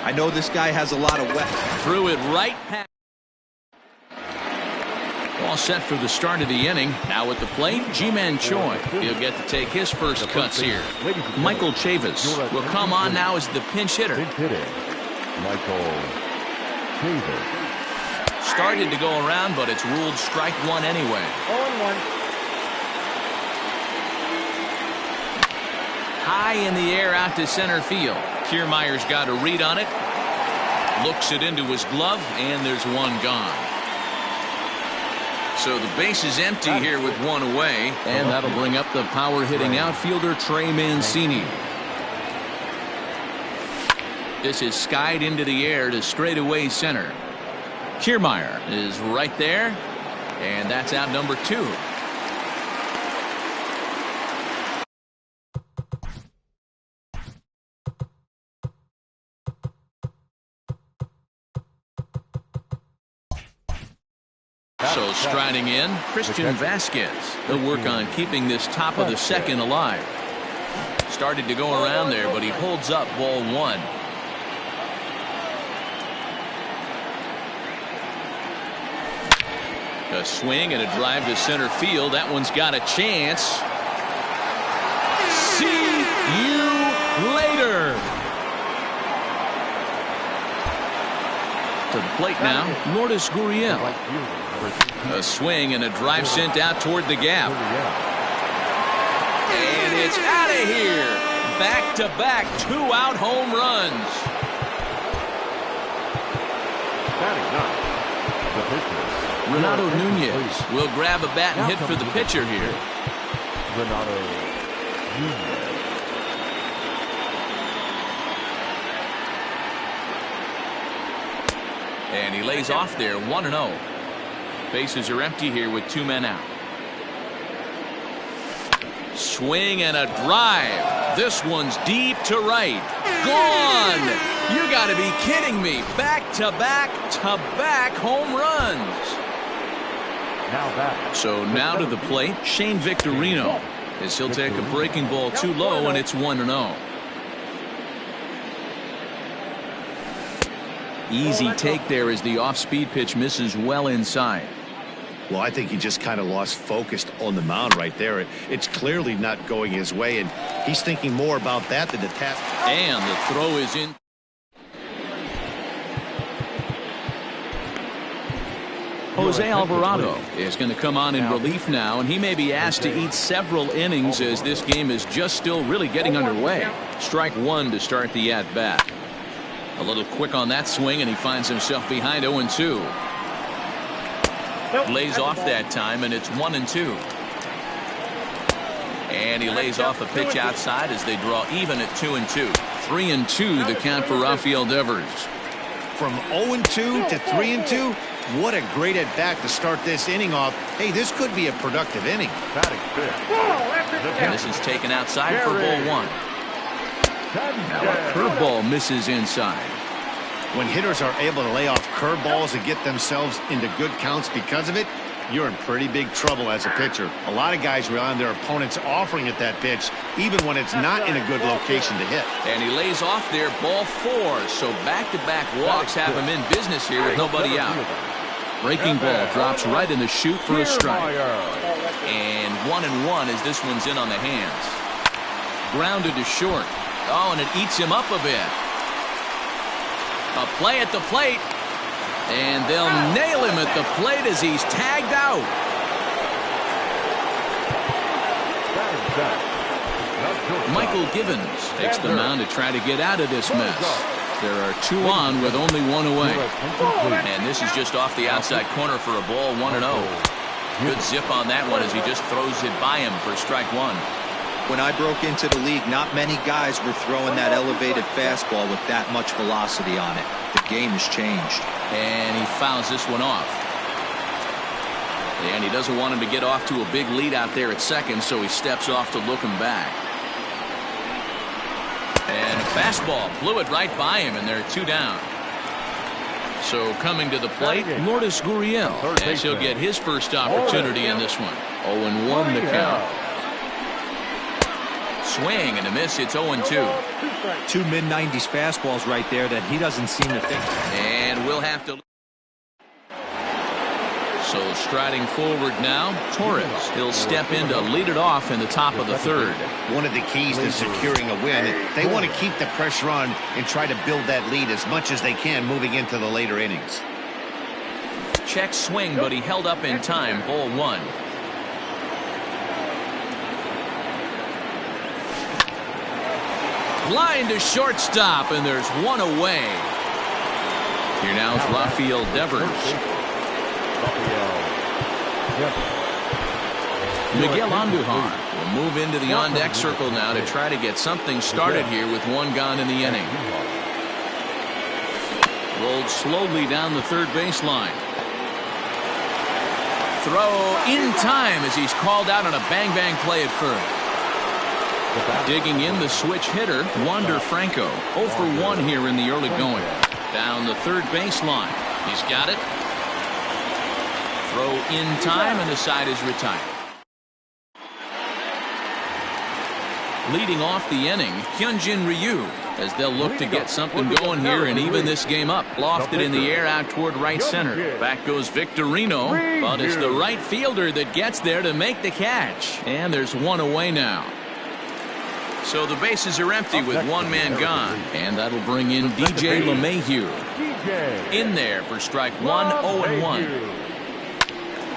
I know this guy has a lot of weapons. Threw it right past. All set for the start of the inning. Now at the plate, Ji-Man Choi. He'll get to take his first cuts here. Michael Chavis will come on now as the pinch hitter. Michael Chavis. Started to go around, but it's ruled strike one anyway. 0-1. High in the air out to center field. Kiermaier's got a read on it. Looks it into his glove, and there's one gone. So the base is empty here with one away, and that'll bring up the power-hitting outfielder Trey Mancini. This is skied into the air to straightaway center. Kiermaier is right there, and that's out number 2. So striding in, Christian Vasquez. He'll work on keeping this top of the second alive. Started to go around there, but he holds up ball 1. A swing and a drive to center field. That one's got a chance. See you later. To the plate now, Lourdes Gurriel. A swing and a drive sent out toward the gap. And it's out of here. Back-to-back 2-out home runs. Renato Nunez will grab a bat and hit for the pitcher here. Renato Nunez. And he lays off there, 1-0. Bases are empty here with 2 men out. Swing and a drive. This one's deep to right. Gone. You got to be kidding me. Back-to-back home runs. So now to the plate, Shane Victorino, as he'll take a breaking ball too low, and it's 1-0. Easy take there as the off-speed pitch misses well inside. Well, I think he just kind of lost focus on the mound right there. It's clearly not going his way, and he's thinking more about that than the task. And the throw is in. Jose Alvarado is going to come on in relief now, and he may be asked to eat several innings as this game is just still really getting underway. Strike 1 to start the at-bat. A little quick on that swing, and he finds himself behind 0-2. Lays off that time, and it's 1-2. And he lays off a pitch outside as they draw even at 2-2. 3-2 the count for Rafael Devers. From 0-2 to 3-2, what a great at bat to start this inning off. Hey, this could be a productive inning. And this is taken outside for ball 1. Now a curveball misses inside. When hitters are able to lay off curveballs and get themselves into good counts because of it, you're in pretty big trouble as a pitcher. A lot of guys rely on their opponents offering at that pitch, even when it's not in a good location to hit. And he lays off there, ball 4. So back-to-back walks have him in business here with nobody out. Breaking ball drops right in the chute for a strike. And 1-1 as this one's in on the hands. Grounded to short. Oh, and it eats him up a bit. A play at the plate. And they'll nail him at the plate as he's tagged out. Michael Givens takes the mound to try to get out of this mess. There are 2 on with only 1 away. And this is just off the outside corner for a ball, 1-0. Good zip on that one as he just throws it by him for strike 1. When I broke into the league, not many guys were throwing that elevated fastball with that much velocity on it. The game has changed. And he fouls this one off. And he doesn't want him to get off to a big lead out there at second, so he steps off to look him back. And a fastball blew it right by him, and there are 2 down. So coming to the plate, Lourdes Gurriel, as he'll get his first opportunity in this one. 0-1 the count. Swing and a miss. It's 0-2. 2 mid-90s fastballs right there that he doesn't seem to think. And we'll have to. So striding forward now, Torres. He'll step in to lead it off in the top of the 3rd. One of the keys to securing a win, they want to keep the pressure on and try to build that lead as much as they can moving into the later innings. Check swing, but he held up in time. Ball 1. Line to shortstop, and there's 1 away. Here now is Rafael Devers. Miguel Andujar will move into the on-deck circle now to try to get something started here with 1 gone in the inning. Rolled slowly down the 3rd baseline. Throw in time as he's called out on a bang-bang play at first. Digging in the switch hitter, Wander Franco. 0 for 1 here in the early going. Down the 3rd baseline. He's got it. Throw in time, and the side is retired. Leading off the inning, Hyunjin Ryu, as they'll look to get something going here and even this game up. Lofted in the air out toward right center. Back goes Victorino, but it's the right fielder that gets there to make the catch. And there's 1 away now. So the bases are empty with 1 man gone. And that'll bring in DJ LeMahieu. In there for strike 1, 0-1.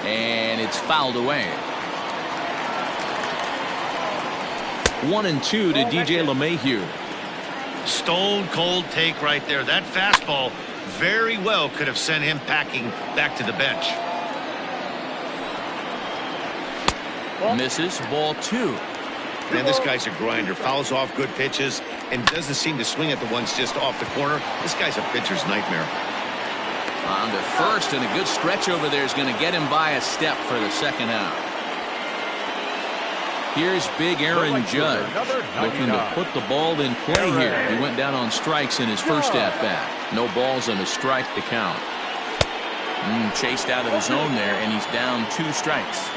And it's fouled away. 1-2 to DJ LeMahieu. Stone cold take right there. That fastball very well could have sent him packing back to the bench. Misses. Ball 2. Man, this guy's a grinder. Fouls off good pitches and doesn't seem to swing at the ones just off the corner. This guy's a pitcher's nightmare. On to first, and a good stretch over there is going to get him by a step for the second out. Here's big Aaron Judge looking to put the ball in play here. He went down on strikes in his first at-bat. No balls and a strike to count. Chased out of the zone there, and he's down 2 strikes.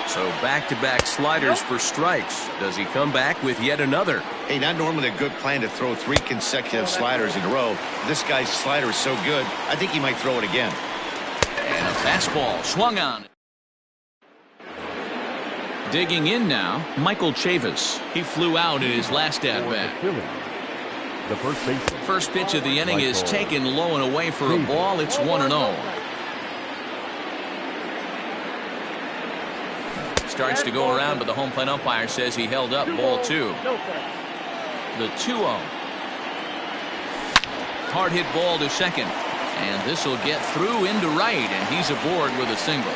So back-to-back sliders for strikes. Does he come back with yet another? Hey, not normally a good plan to throw 3 consecutive sliders in a row. This guy's slider is so good, I think he might throw it again. And a fastball swung on. Digging in now, Michael Chavis. He flew out in his last at-bat. The first baseman. First pitch of the inning is taken low and away for a ball. It's 1-0. Starts to go around, but the home plate umpire says he held up ball 2. The 2-0. Hard hit ball to second. And this will get through into right, and he's aboard with a single.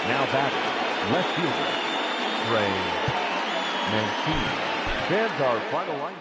Now batting, left fielder, Trey Mancini. Fans our final line.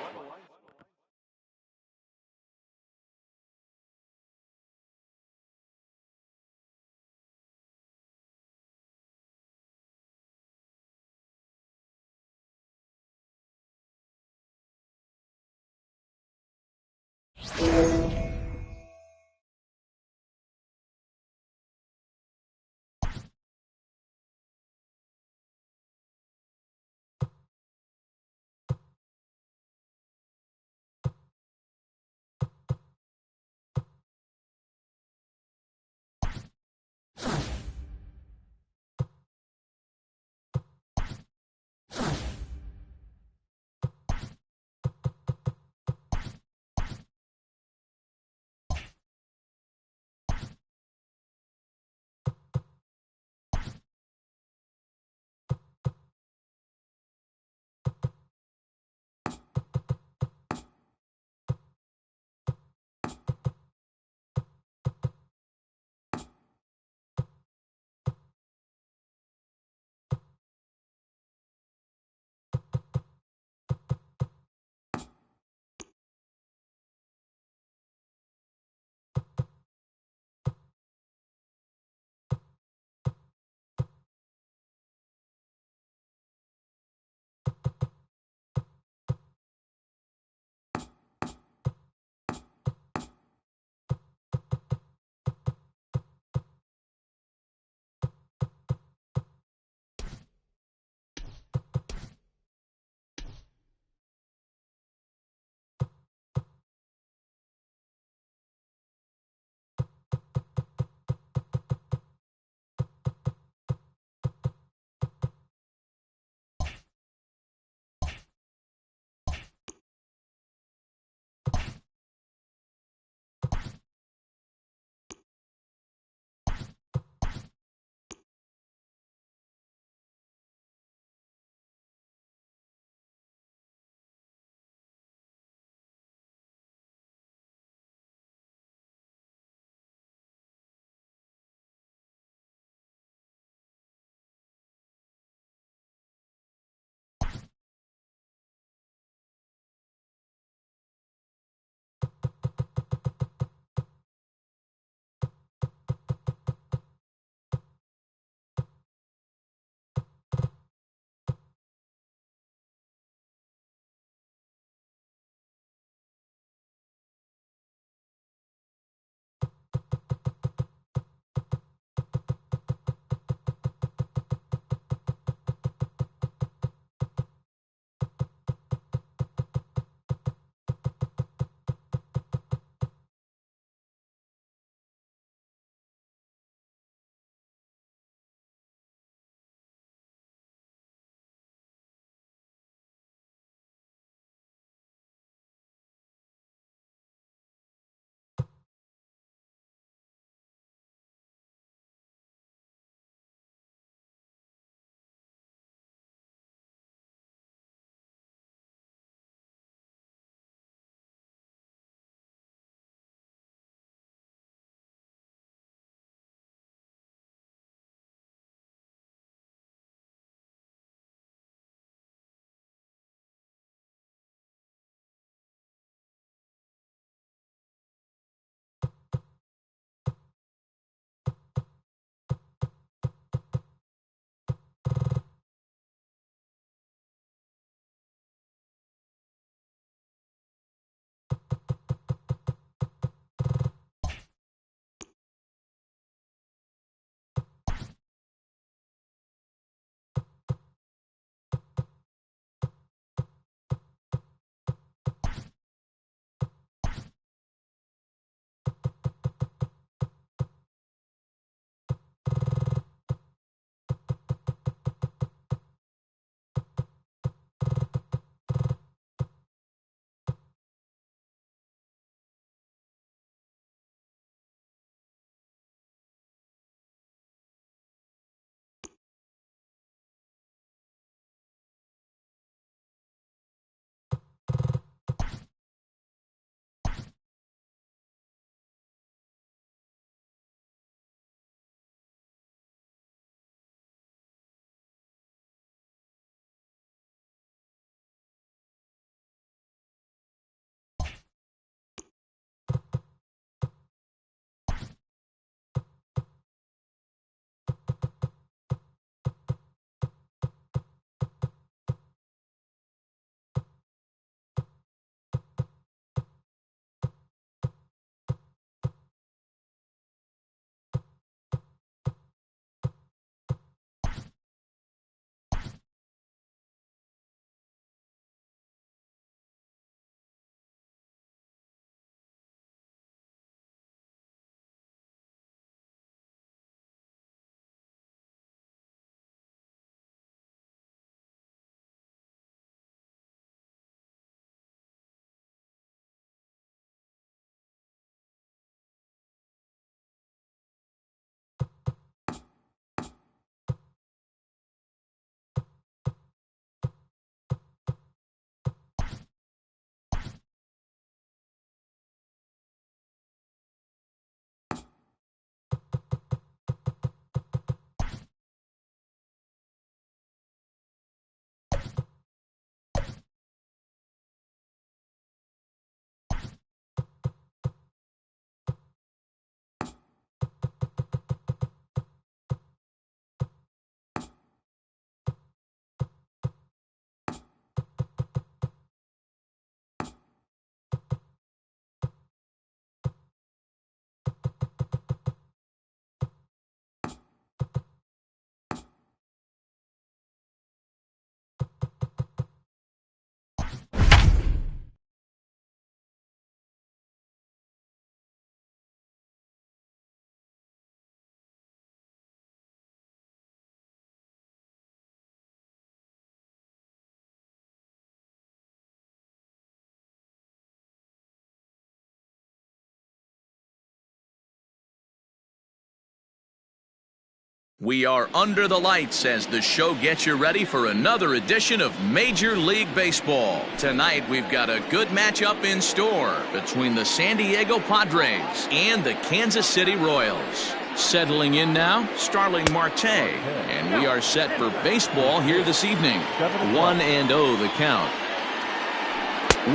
We are under the lights as the show gets you ready for another edition of Major League Baseball. Tonight, we've got a good matchup in store between the San Diego Padres and the Kansas City Royals. Settling in now, Starling Marte. And we are set for baseball here this evening. 1-0 the count.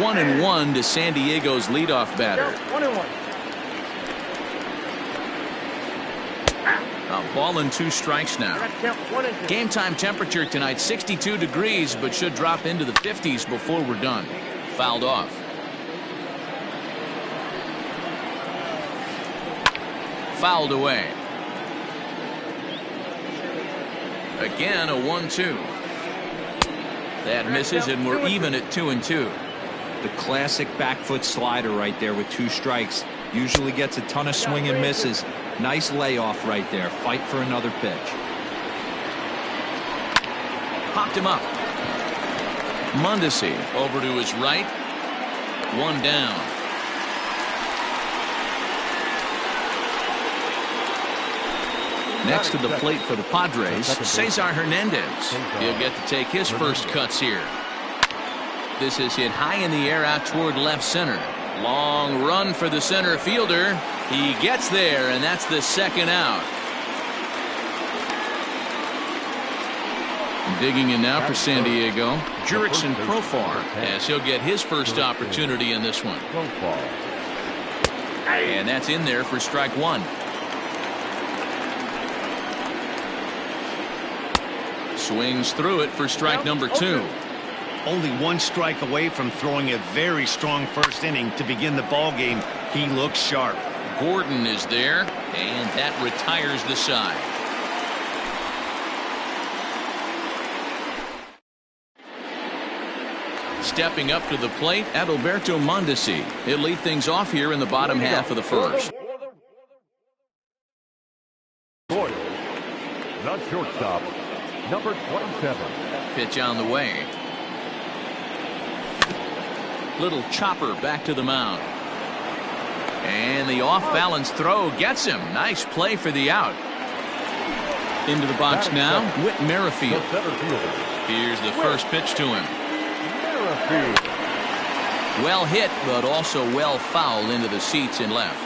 1-1 to San Diego's leadoff batter. 1-1. A ball and 2 strikes now. Game time temperature tonight 62 degrees, but should drop into the 50s before we're done. Fouled off. Fouled away. Again a 1-2. That misses, and we're even at 2-2. The classic back foot slider right there with 2 strikes. Usually gets a ton of swing and misses. Nice layoff right there. Fight for another pitch. Popped him up. Mondesi over to his right. 1 down. Next to the plate for the Padres, Cesar Hernandez. He'll get to take his first cuts here. This is hit high in the air out toward left center. Long run for the center fielder. He gets there, and that's the second out. Digging in now for San Diego, Jurickson Profar, as he'll get his first opportunity in this one. And that's in there for strike 1. Swings through it for strike number 2. Only 1 strike away from throwing a very strong first inning to begin the ball game. He looks sharp. Gordon is there, and that retires the side. Stepping up to the plate, Adalberto Mondesi. He'll lead things off here in the bottom half of the first. Royals, the shortstop, number 27. Pitch on the way. Little chopper back to the mound. And the off-balance throw gets him. Nice play for the out. Into the box now, Whit Merrifield. Here's the first pitch to him. Well hit, but also well fouled into the seats and left.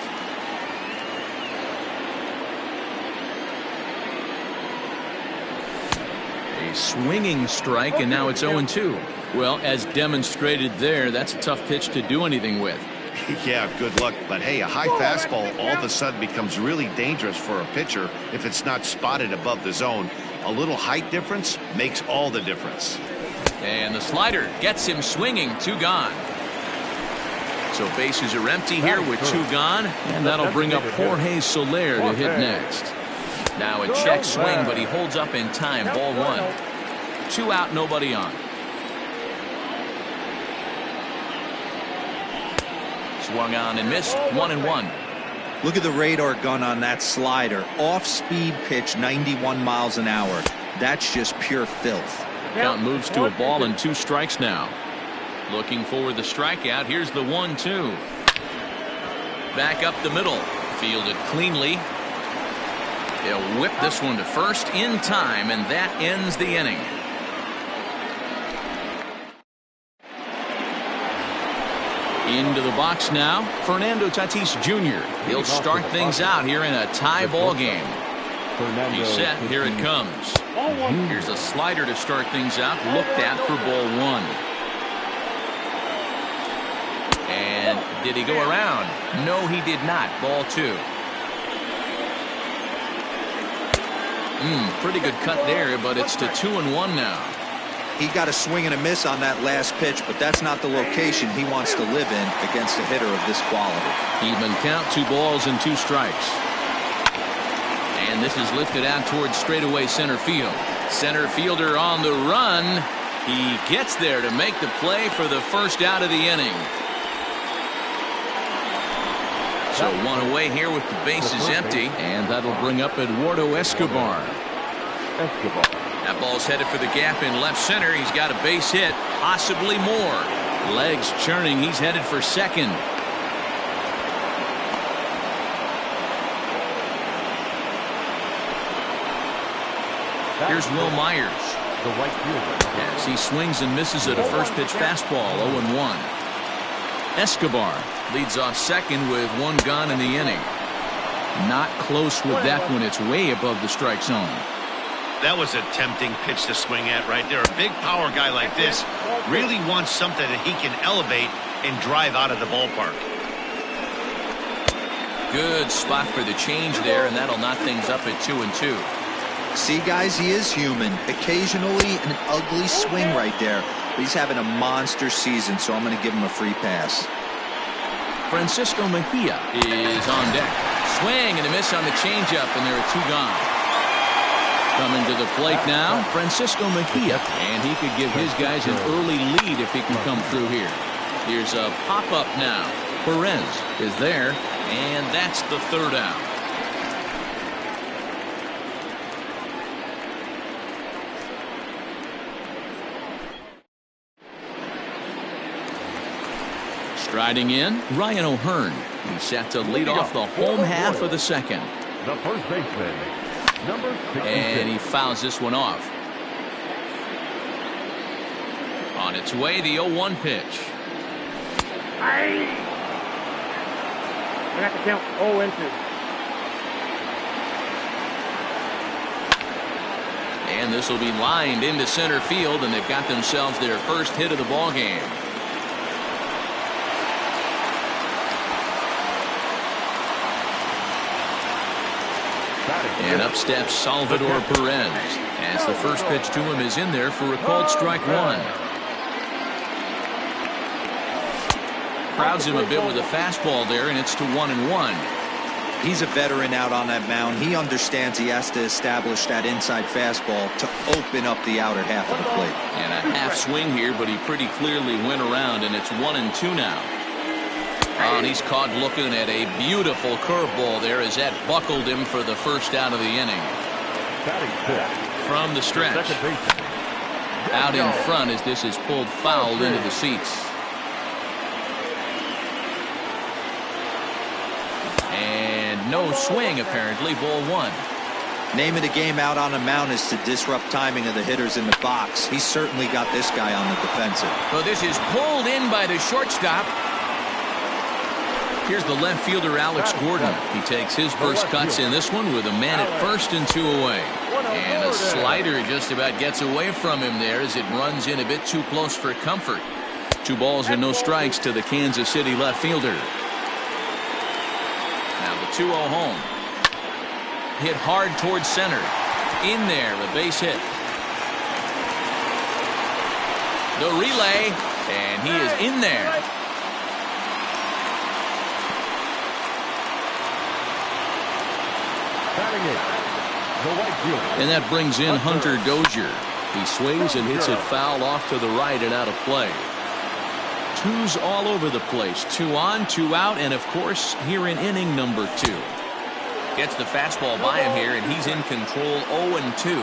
A swinging strike, and now it's 0-2. Well, as demonstrated there, that's a tough pitch to do anything with. Yeah, good luck. But hey, a high fastball all of a sudden becomes really dangerous for a pitcher if it's not spotted above the zone. A little height difference makes all the difference. And the slider gets him swinging. 2 gone. So bases are empty here with 2 gone, and that'll bring up Jorge Soler to hit next. Now a check swing, but he holds up in time. Ball 1. 2 out, nobody on. Swung on and missed. 1-1. Look at the radar gun on that slider. Off-speed pitch, 91 miles an hour. That's just pure filth. Count moves to a ball and 2 strikes now. Looking for the strikeout. Here's the 1-2. Back up the middle. Fielded cleanly. He'll whip this one to first in time, and that ends the inning. Into the box now, Fernando Tatis Jr. He'll start things out here in a tie ball game. He's set. Here it comes. Here's a slider to start things out. Looked at for ball 1. And did he go around? No, he did not. Ball 2. Pretty good cut there, but it's to 2-1 now. He got a swing and a miss on that last pitch, but that's not the location he wants to live in against a hitter of this quality. Even count, 2 balls and 2 strikes. And this is lifted out towards straightaway center field. Center fielder on the run. He gets there to make the play for the first out of the inning. So 1 away here with the bases empty, and that'll bring up Eduardo Escobar. That ball's headed for the gap in left center. He's got a base hit, possibly more. Legs churning. He's headed for second. Here's Will Myers. The right fielder. As he swings and misses at a first pitch fastball, 0-1. Escobar leads off second with one gone in the inning. Not close with that one. It's way above the strike zone. That was a tempting pitch to swing at right there. A big power guy like this really wants something that he can elevate and drive out of the ballpark. Good spot for the change there, and that'll knock things up at 2-2. See, guys, he is human. Occasionally an ugly swing right there. But he's having a monster season, so I'm going to give him a free pass. Francisco Mejia is on deck. Swing and a miss on the changeup, and there are two gone. Coming to the plate now, Francisco Mejia, and he could give his guys an early lead if he can come through here. Here's a pop-up now. Perez is there, and that's the third out. Striding in, Ryan O'Hearn. He's set to lead off the home half of the second. The first baseman, number 66. And he fouls this one off. On its way, the 0-1 pitch. I got to count 0-2. And this will be lined into center field, and they've got themselves their first hit of the ball game. And up steps Salvador Perez as the first pitch to him is in there for a called strike one. Crowds him a bit with a fastball there, and it's to 1-1. He's a veteran out on that mound. He understands he has to establish that inside fastball to open up the outer half of the plate. And a half swing here, but he pretty clearly went around, and it's 1-2 now. Oh, and he's caught looking at a beautiful curveball there as that buckled him for the first out of the inning. From the stretch. Out in front as this is pulled foul into the seats. And no swing apparently, ball one. Name of the game out on the mound is to disrupt timing of the hitters in the box. He's certainly got this guy on the defensive. Well, this is pulled in by the shortstop. Here's the left fielder, Alex Gordon. He takes his first cuts in this one with a man at first and two away. And a slider just about gets away from him there as it runs in a bit too close for comfort. 2 balls and no strikes to the Kansas City left fielder. Now the 2-0 home. Hit hard towards center. In there, a base hit. The relay, and he is in there. And that brings in Hunter Dozier. He swings and hits it foul off to the right and out of play. 2s all over the place. 2 on, 2 out, and of course here in inning number 2. Gets the fastball by him here, and he's in control. 0-2.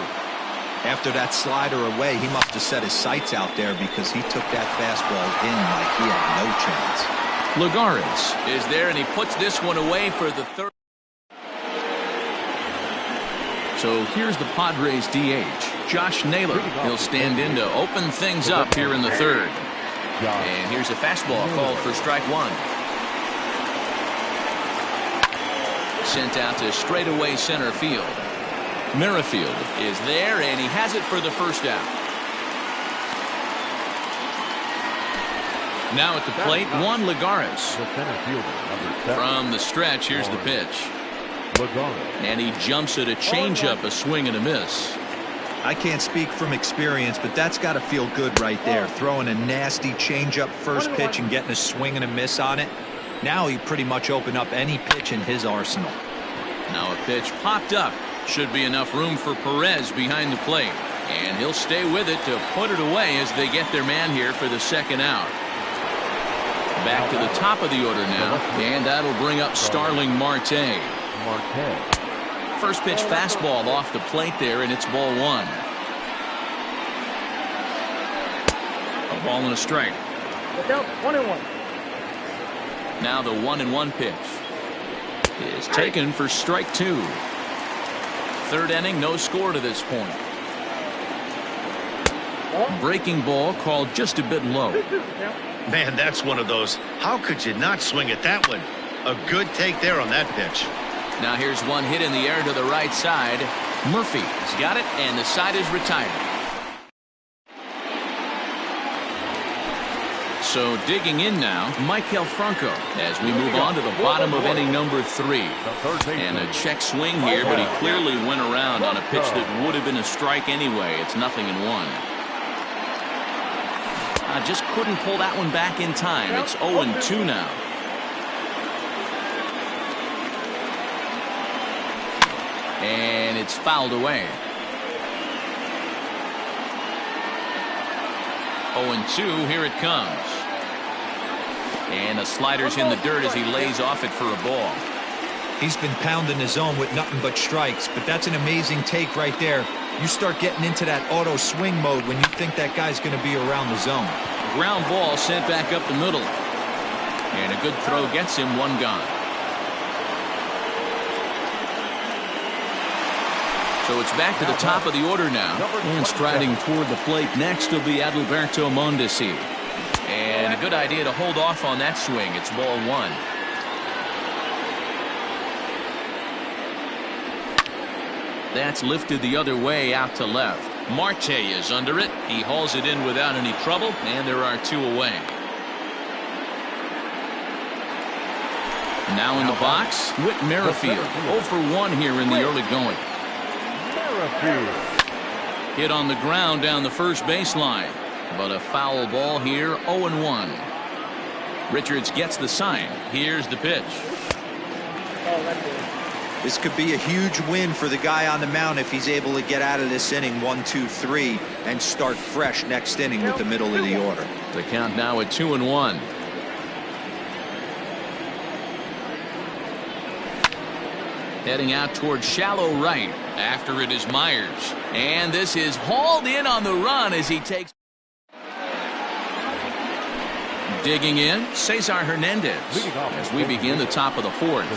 After that slider away, he must have set his sights out there because he took that fastball in like he had no chance. Lagares is there, and he puts this one away for the third. So here's the Padres DH, Josh Naylor. He'll stand in to open things up here in the third. And here's a fastball called for strike one. Sent out to straightaway center field. Merrifield is there, and he has it for the first out. Now at the plate, Juan Lagares. From the stretch, here's the pitch. And he jumps at a changeup, a swing and a miss. I can't speak from experience, but that's got to feel good right there. Throwing a nasty changeup first pitch and getting a swing and a miss on it. Now he pretty much opened up any pitch in his arsenal. Now a pitch popped up. Should be enough room for Perez behind the plate. And he'll stay with it to put it away as they get their man here for the second out. Back to the top of the order now. And that'll bring up Starling Marte. First pitch fastball off the plate there, and it's ball one. A ball and a strike. Look out, 1-1. Now the 1-1 pitch is taken for strike two. Third inning, no score to this point. Breaking ball called just a bit low. Man, that's one of those. How could you not swing at that one? A good take there on that pitch. Now here's one hit in the air to the right side. Murphy's got it, and the side is retired. So digging in now, Michael Franco as we move on to the bottom of inning number 3. And a check swing here, but he clearly went around on a pitch that would have been a strike anyway. It's 0-1. Just couldn't pull that one back in time. It's 0-2 now. And it's fouled away. 0-2, here it comes. And the slider's in the dirt as he lays off it for a ball. He's been pounding his zone with nothing but strikes, but that's an amazing take right there. You start getting into that auto swing mode when you think that guy's going to be around the zone. Ground ball sent back up the middle. And a good throw gets him one gone. So it's back to the top of the order now. And striding toward the plate next will be Adalberto Mondesi. And a good idea to hold off on that swing. It's ball 1. That's lifted the other way out to left. Marte is under it. He hauls it in without any trouble, and there are 2 away. Now in the box, Whit Merrifield. 0 for 1 here in the early going. Hit on the ground down the first baseline, but a foul ball here. 0-1. Richards gets the sign. Here's the pitch. This could be a huge win for the guy on the mound if he's able to get out of this inning 1, 2, 3 and start fresh next inning with the middle of the order. The count now at 2-1. Heading out towards shallow right. After it is Myers. And this is hauled in on the run as he takes. Digging in, Cesar Hernandez as we begin the top of the 4th.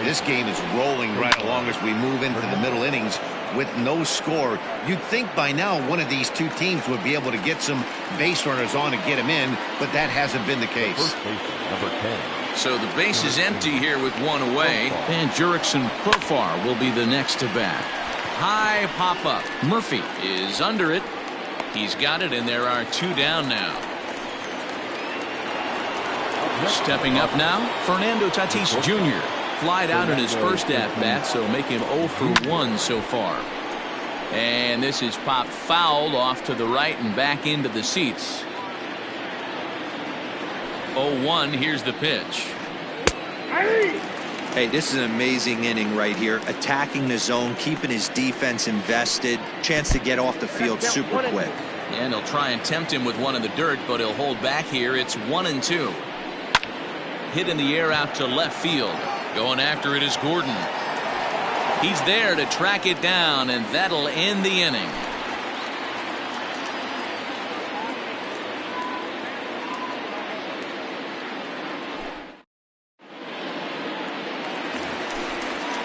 This game is rolling right along as we move into the middle innings with no score. You'd think by now one of these 2 teams would be able to get some base runners on and get them in, but that hasn't been the case. So the base is empty here with 1 away, and Jurickson Profar will be the next to bat. High pop up. Murphy is under it. He's got it, and there are 2 down now. Stepping up now, Fernando Tatis Jr. Flied out in his first at-bat, so make him 0 for 1 so far. And this is popped foul off to the right and back into the seats. 0-1, here's the pitch. Hey, this is an amazing inning right here. Attacking the zone, keeping his defense invested. Chance to get off the field super quick. And he'll try and tempt him with one in the dirt, but he'll hold back here. It's 1-2. Hit in the air out to left field. Going after it is Gordon. He's there to track it down, and that'll end the inning.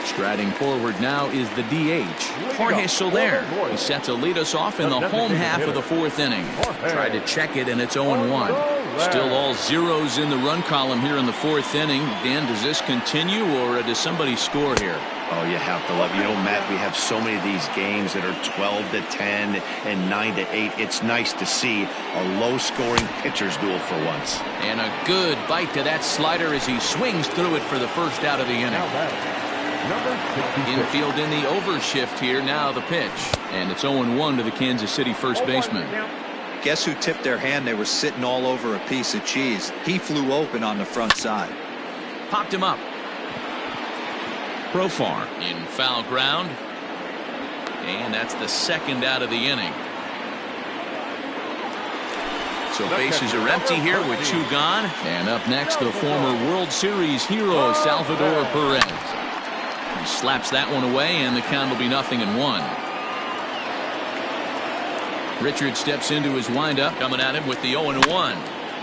Striding forward now is the DH, Jorge Soler. He's set to lead us off in the home half of the 4th inning. Tried to check it, and it's 0-1. Still all zeros in the run column here in the 4th inning. Dan, does this continue, or does somebody score here? Oh, you have to love. You know, Matt, we have so many of these games that are 12-10 and 9-8. It's nice to see a low-scoring pitcher's duel for once. And a good bite to that slider as he swings through it for the first out of the inning. Infield in the overshift here. Now the pitch. And it's 0-1 to the Kansas City first baseman. Guess who tipped their hand? They were sitting all over a piece of cheese. He flew open on the front side. Popped him up. Profar in foul ground. And that's the 2nd out of the inning. So bases are empty here with 2 gone. And up next, the former World Series hero, Salvador Perez. He slaps that one away, and the count will be 0-1. Richard steps into his windup, coming at him with the 0-1.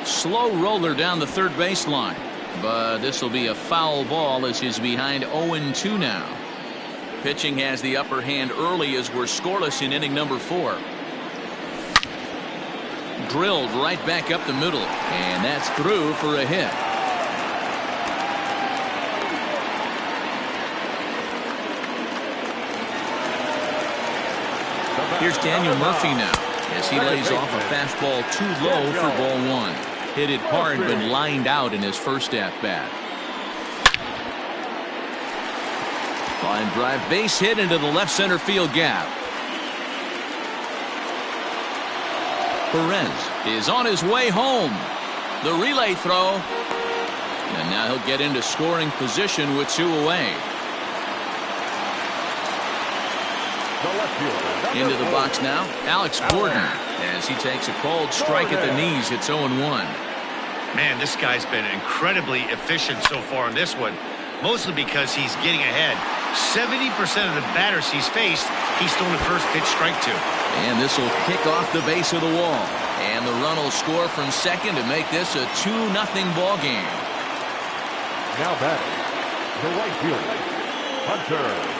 Slow roller down the third baseline. But this will be a foul ball as he's behind 0-2 now. Pitching has the upper hand early as we're scoreless in inning number 4. Drilled right back up the middle, and that's through for a hit. Here's Daniel Murphy now as he lays off a fastball too low for ball one. Hit it hard but lined out in his first at bat. Line drive base hit into the left center field gap. Perez is on his way home. The relay throw. And now he'll get into scoring position with 2 away. Into the box now, Alex Gordon, as he takes a called strike at the knees. It's 0-1. Man, this guy's been incredibly efficient so far in this one, mostly because he's getting ahead. 70% of the batters he's faced, he's thrown the first pitch strike to. And this will kick off the base of the wall. And the run will score from second to make this a 2-0 ball game. Now batting, the right fielder, Hunter.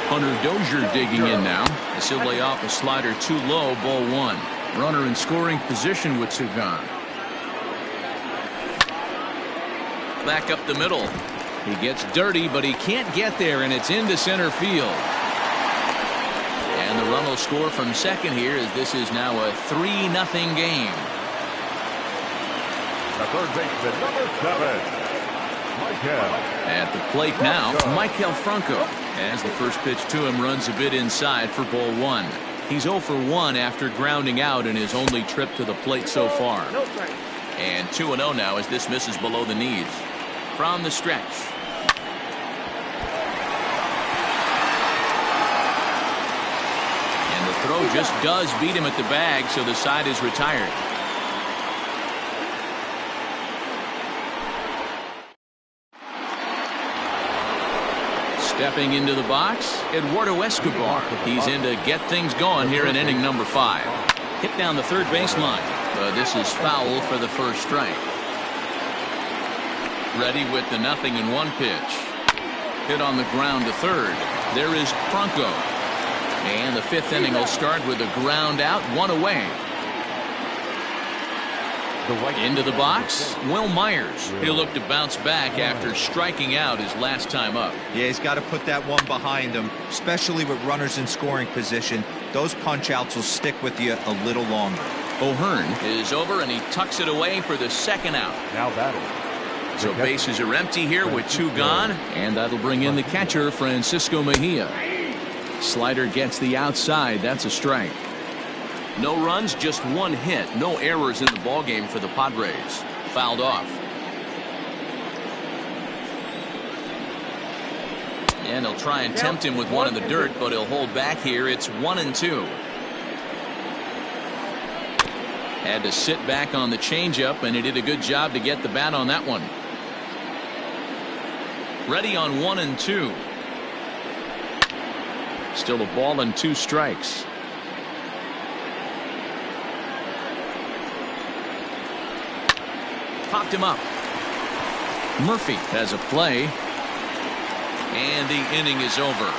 Hunter Dozier digging in now as he'll lay off a slider too low, ball one. Runner in scoring position with 2 gone. Back up the middle. He gets dirty, but he can't get there, and it's into center field. And the run will score from second here as this is now a 3-0 game. The third baseman, number 7. At the plate now, Michael Franco, as the first pitch to him runs a bit inside for ball one. He's 0 for 1 after grounding out in his only trip to the plate so far. And 2-0 now as this misses below the knees. From the stretch. And the throw just does beat him at the bag, so the side is retired. Stepping into the box, Eduardo Escobar. He's in to get things going here in inning number 5. Hit down the third baseline, but this is foul for the first strike. Ready with the 0-1 pitch. Hit on the ground to third. There is Franco. And the 5th inning will start with a ground out, 1 away. Into the box, Will Myers. He'll look to bounce back after striking out his last time up. Yeah, he's got to put that one behind him, especially with runners in scoring position. Those punch-outs will stick with you a little longer. O'Hearn is over, and he tucks it away for the second out. Now batting. So bases are empty here with 2 gone, and that'll bring in the catcher, Francisco Mejia. Slider gets the outside. That's a strike. No runs, just 1 hit. No errors in the ballgame for the Padres. Fouled off. And he'll try and tempt him with one in the dirt, but he'll hold back here. It's 1-2. Had to sit back on the changeup, and he did a good job to get the bat on that one. Ready on 1-2. Still a ball and 2 strikes. Popped him up. Murphy has a play. And the inning is over.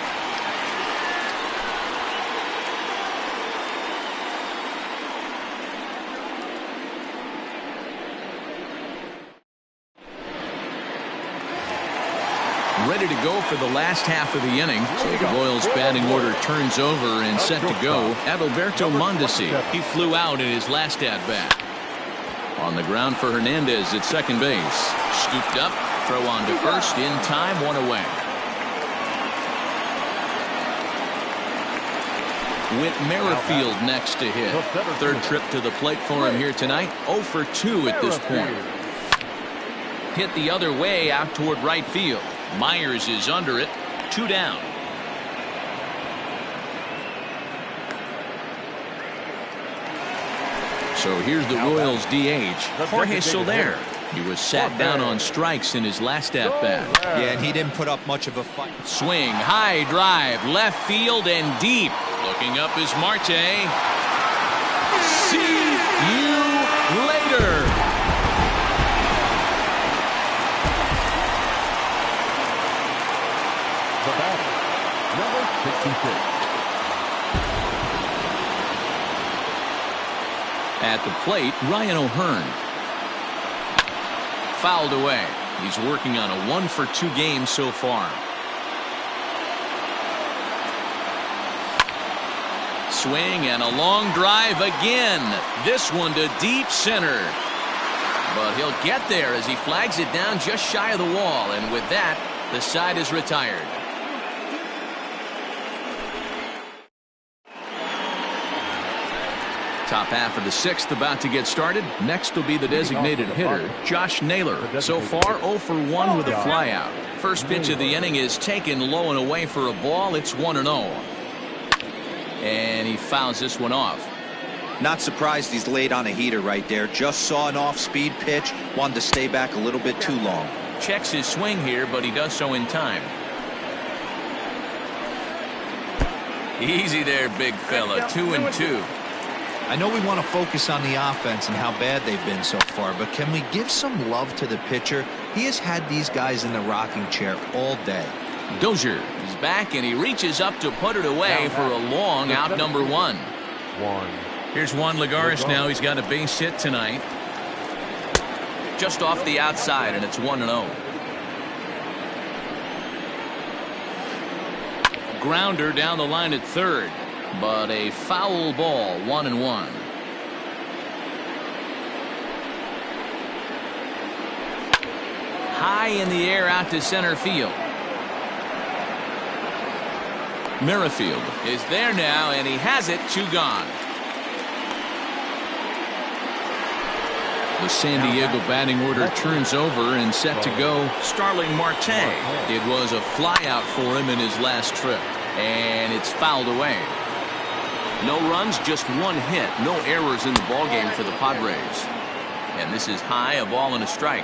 Ready to go for the last half of the inning. So the Royals batting order turns over and set to go. Adalberto Mondesi. He flew out in his last at-bat. On the ground for Hernandez at second base. Scooped up, throw on to first, in time, 1 away. Whit Merrifield next to hit. 3rd trip to the plate for him here tonight. 0 for 2 at this point. Hit the other way out toward right field. Myers is under it. 2 down. So here's the Royals DH, Jorge Soler. He was sat down on strikes in his last at-bat. Yeah, and he didn't put up much of a fight. Swing, high drive, left field and deep. Looking up is Marte. See you later. The batter, number 66. At the plate, Ryan O'Hearn. Fouled away. He's working on a 1-for-2 game so far. Swing and a long drive again. This one to deep center. But he'll get there as he flags it down just shy of the wall. And with that, the side is retired. Top half of the 6th about to get started. Next will be the designated hitter, Josh Naylor. So far, 0 for 1 with a flyout. First pitch of the inning is taken low and away for a ball. It's 1-0. And he fouls this one off. Not surprised he's laid on a heater right there. Just saw an off-speed pitch. Wanted to stay back a little bit too long. Checks his swing here, but he does so in time. Easy there, big fella. 2-2. I know we want to focus on the offense and how bad they've been so far, but can we give some love to the pitcher? He has had these guys in the rocking chair all day. Dozier is back, and he reaches up to put it away for a long out number 1. Here's Juan Lagares now. He's got a base hit tonight. Just off the outside, and it's 1-0. Grounder down the line at third. But a foul ball, 1-1. High in the air out to center field. Merrifield is there now, and he has it. 2 gone. The San Diego batting order turns over and set to go. Starling Marte. It was a flyout for him in his last trip, and it's fouled away. No runs, just 1 hit. No errors in the ballgame for the Padres. And this is high, a ball and a strike.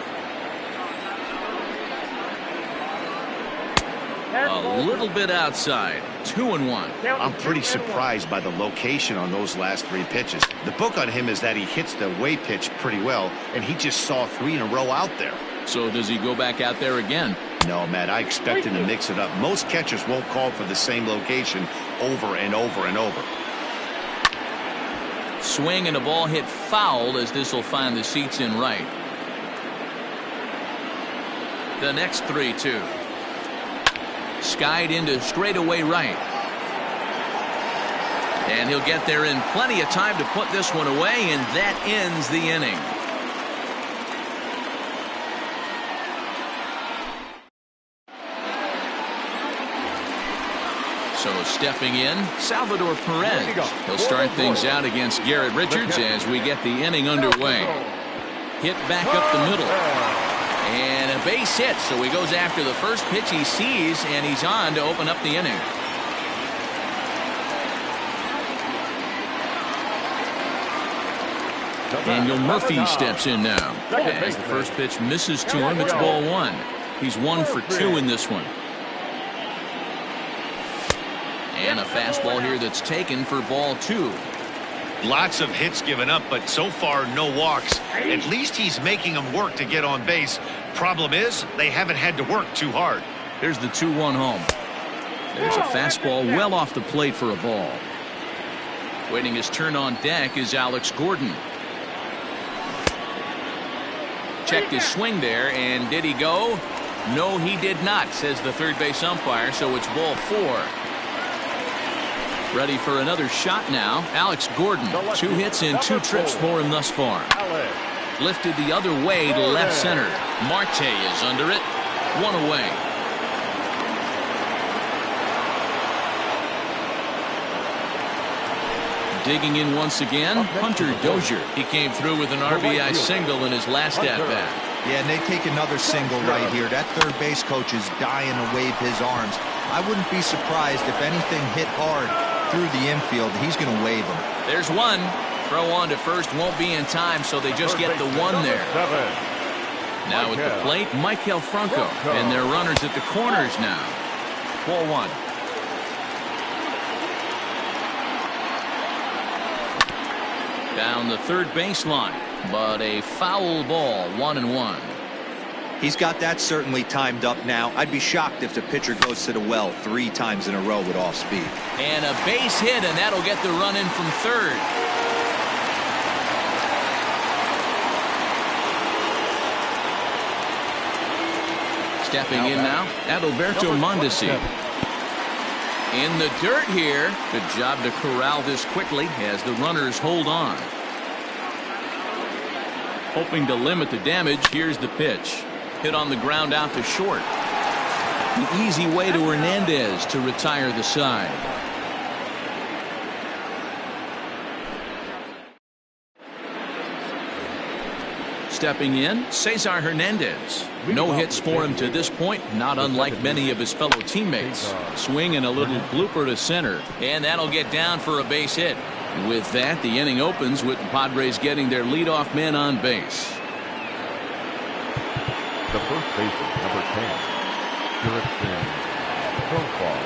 A little bit outside. 2-1. I'm pretty surprised by the location on those last 3 pitches. The book on him is that he hits the way pitch pretty well, and he just saw 3 in a row out there. So does he go back out there again? No, Matt, I expect him to mix it up. Most catchers won't call for the same location over and over and over. Swing and a ball hit foul as this will find the seats in right. The next 3-2. Skied into straightaway right. And he'll get there in plenty of time to put this one away, and that ends the inning. So stepping in, Salvador Perez. He'll start things out against Garrett Richards as we get the inning underway. Hit back up the middle. And a base hit, so he goes after the first pitch he sees, and he's on to open up the inning. Daniel Murphy steps in now. As the first pitch misses to him, it's ball 1. He's 1 for 2 in this one. And a fastball here that's taken for ball 2. Lots of hits given up, but so far no walks. At least he's making them work to get on base. Problem is, they haven't had to work too hard. Here's the 2-1 home. There's a fastball well off the plate for a ball. Waiting his turn on deck is Alex Gordon. Checked his swing there, and did he go? No, he did not, says the third base umpire, so it's ball 4. Ready for another shot now. Alex Gordon, 2 hits and 2 trips for him thus far. Lifted the other way to left center. Marte is under it. 1 away. Digging in once again, Hunter Dozier. He came through with an RBI single in his last at-bat. Yeah, and they take another single right here. That third base coach is dying to wave his arms. I wouldn't be surprised if anything hit hard through the infield. He's going to wave them. There's one. Throw on to first won't be in time, so they just get the 1 there. Now at the plate, Michael Franco. And their runners at the corners now. Ball 1. Down the third baseline, but a foul ball, 1-1. He's got that certainly timed up now. I'd be shocked if the pitcher goes to the well 3 times in a row with off speed. And a base hit, and that'll get the run in from third. Stepping in now, Adalberto Mondesi. In the dirt here. Good job to corral this quickly as the runners hold on. Hoping to limit the damage, here's the pitch. Hit on the ground out to short. The easy way to Hernandez to retire the side. Stepping in, Cesar Hernandez. No hits for him to this point, not unlike many of his fellow teammates. Swing and a little blooper to center, and that'll get down for a base hit. With that, the inning opens with the Padres getting their leadoff man on base. The first baseman, number 10, Jurickson Profar.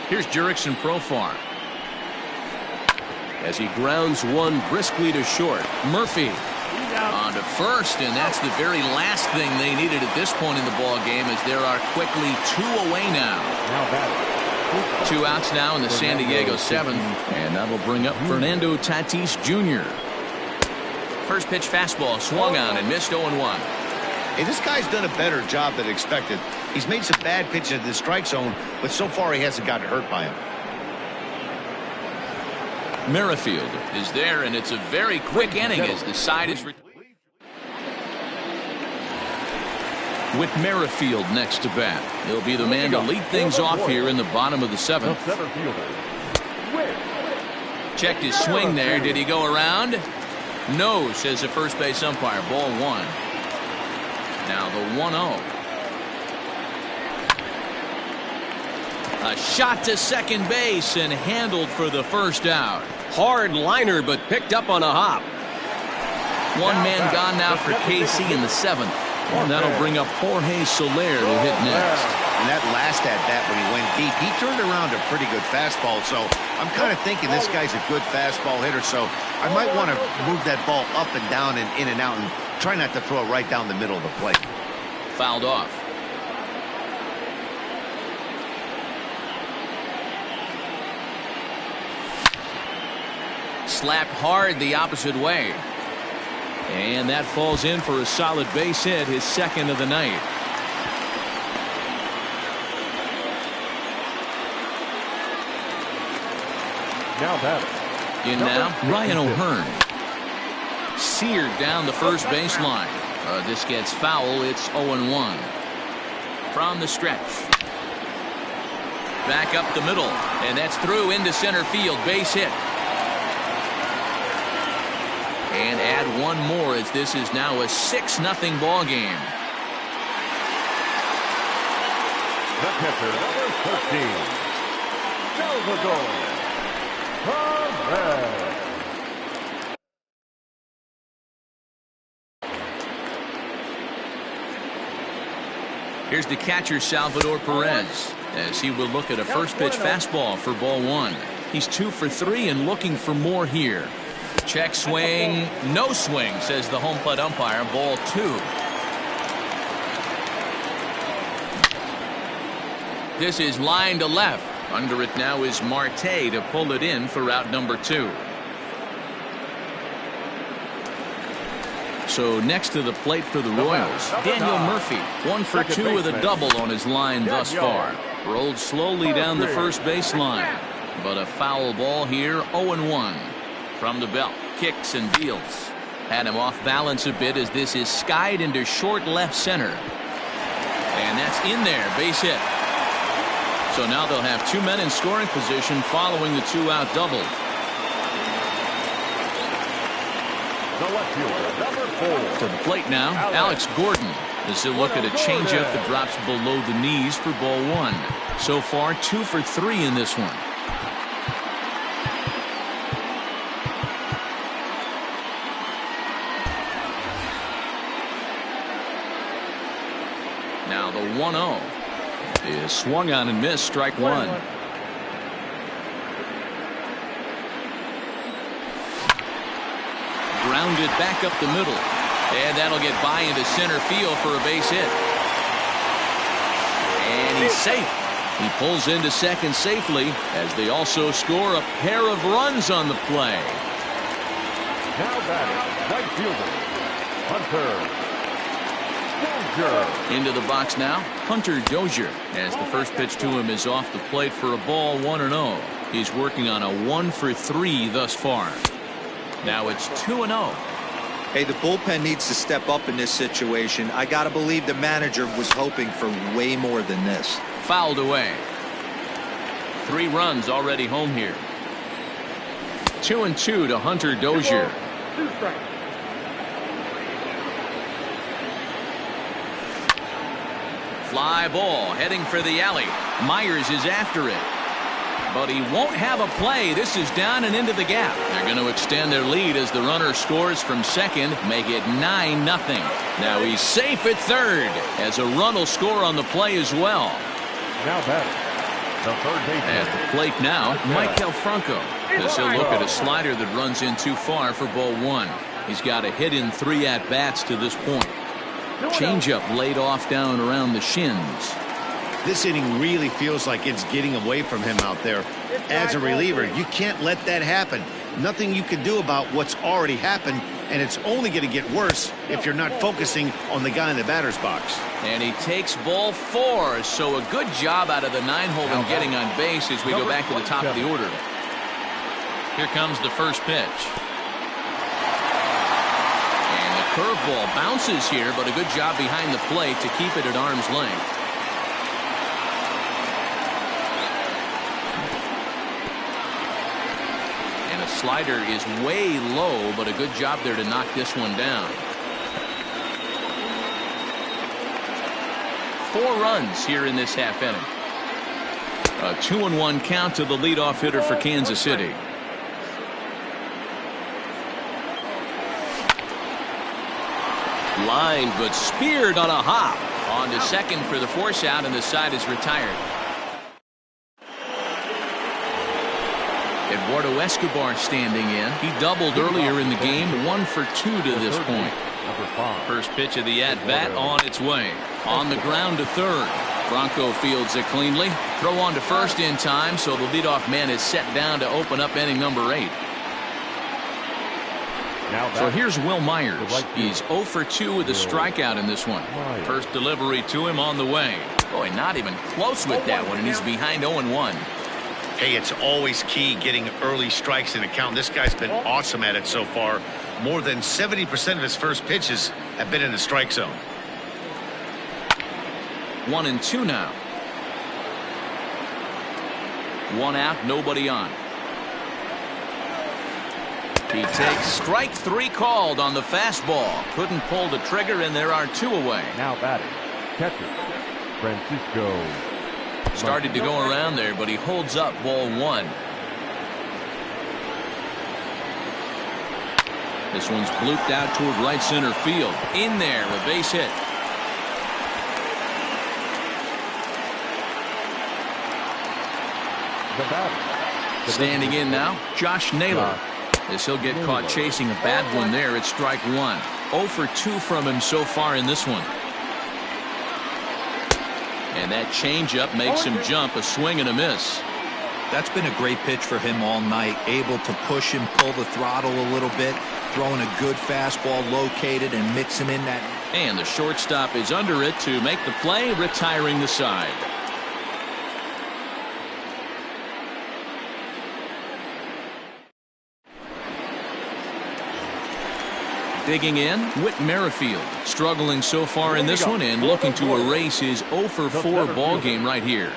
Here's Jurickson Profar. As he grounds one briskly to short. Murphy on to first, and that's the very last thing they needed at this point in the ball game, as there are quickly 2 away now. 2 outs now in the San Diego 7th, and that'll bring up Fernando Tatis Jr. First pitch fastball swung on and missed 0-1. Hey, this guy's done a better job than expected. He's made some bad pitches in the strike zone, but so far he hasn't gotten hurt by him. Merrifield is there, and it's a very quick inning as the side is with Merrifield next to bat. He'll be the man to lead things off here in the bottom of the 7th. Checked his swing there. Did he go around? No, says the first base umpire. Ball 1. Now the 1-0. A shot to second base and handled for the first out. Hard liner, but picked up on a hop. One man gone now for KC in the 7th. And that'll bring up Jorge Soler to hit next. And that last at bat when he went deep, he turned around a pretty good fastball. So I'm kind of thinking this guy's a good fastball hitter. So I might want to move that ball up and down and in and out and try not to throw it right down the middle of the plate. Fouled off. Slapped hard the opposite way. And that falls in for a solid base hit, his second of the night. Now batting. In now, Ryan O'Hearn. Seared down the first baseline. This gets foul. It's 0-1. From the stretch. Back up the middle. And that's through into center field. Base hit. And add one more as this is now a 6-0 ball game. The pitcher, number 13, Salvador Perez. Here's the catcher, Salvador Perez, as he will look at a first pitch fastball for ball 1. He's 2 for 3 and looking for more here. Check swing, no swing, says the home plate umpire. Ball 2. This is line to left. Under it now is Marte to pull it in for out number 2. So next to the plate for the Royals, Daniel Murphy, 1 for 2 with a double on his line thus far. Rolled slowly down the first baseline, but a foul ball here, 0-1. From the belt, kicks and deals. Had him off balance a bit as this is skied into short left center. And that's in there, base hit. So now they'll have 2 men in scoring position following the 2-out double. The left fielder, number 4. To the plate now, Alex Gordon. As he'll look at a changeup that drops below the knees for ball 1. So far, 2 for 3 in this one. Now the 1-0 is swung on and missed, strike 1. Grounded back up the middle, and that'll get by into center field for a base hit. And he's safe. He pulls into second safely as they also score a pair of runs on the play. Now batting, right fielder, Hunter Dozier. Into the box now, Hunter Dozier, as the first pitch to him is off the plate for a ball, 1-0. He's working on a 1-for-3 thus far. Now it's 2-0. Hey, the bullpen needs to step up in this situation. I got to believe the manager was hoping for way more than this. Fouled away. 3 runs already home here. 2-2 to Hunter Dozier. 2 strikes. Fly ball heading for the alley. Myers is after it, but he won't have a play. This is down and into the gap. They're going to extend their lead as the runner scores from second, make it 9-0. Now he's safe at third as a run will score on the play as well. Now batting, the third baseman. At the plate now, Mike Franco, as he'll look at a slider that runs in too far for ball 1. He's got a hit in 3 at-bats to this point. Changeup laid off down around the shins. This inning really feels like it's getting away from him out there. As a reliever, you can't let that happen. Nothing you can do about what's already happened, and it's only going to get worse if you're not focusing on the guy in the batter's box. And he takes ball 4, so a good job out of the 9-hole in getting on base as we go back to the top of the order. Here comes the first pitch. And the curveball bounces here, but a good job behind the plate to keep it at arm's length. Slider is way low, but a good job there to knock this one down. 4 runs here in this half inning. A 2-1 count to the leadoff hitter for Kansas City. Line, but speared on a hop. On to second for the force out, and the side is retired. Eduardo Escobar standing in. He doubled earlier in the game, 1 for 2 to this point. First pitch of the at-bat on its way. On the ground to third. Franco fields it cleanly. Throw on to first in time, so the leadoff man is set down to open up inning number 8. So here's Will Myers. He's 0 for 2 with a strikeout in this one. First delivery to him on the way. Boy, not even close with that one, and he's behind 0-1. Hey, it's always key getting early strikes in a count. This guy's been awesome at it so far. More than 70% of his first pitches have been in the strike zone. 1-2 now. 1 out, nobody on. He takes strike 3 called on the fastball. Couldn't pull the trigger, and there are 2 away. Now batting, catcher, Francisco. Started to go around there, but he holds up ball 1. This one's blooped out toward right center field. In there, a base hit. Standing in now, Josh Naylor. As he'll get caught chasing a bad one there at strike 1. 0 for 2 from him so far in this one. And that changeup makes him jump, a swing and a miss. That's been a great pitch for him all night. Able to push him, pull the throttle a little bit, throwing a good fastball located and mixing in that. And the shortstop is under it to make the play, retiring the side. Digging in, Whit Merrifield, struggling so far in this one and looking to erase his 0 for 4 ball game right here.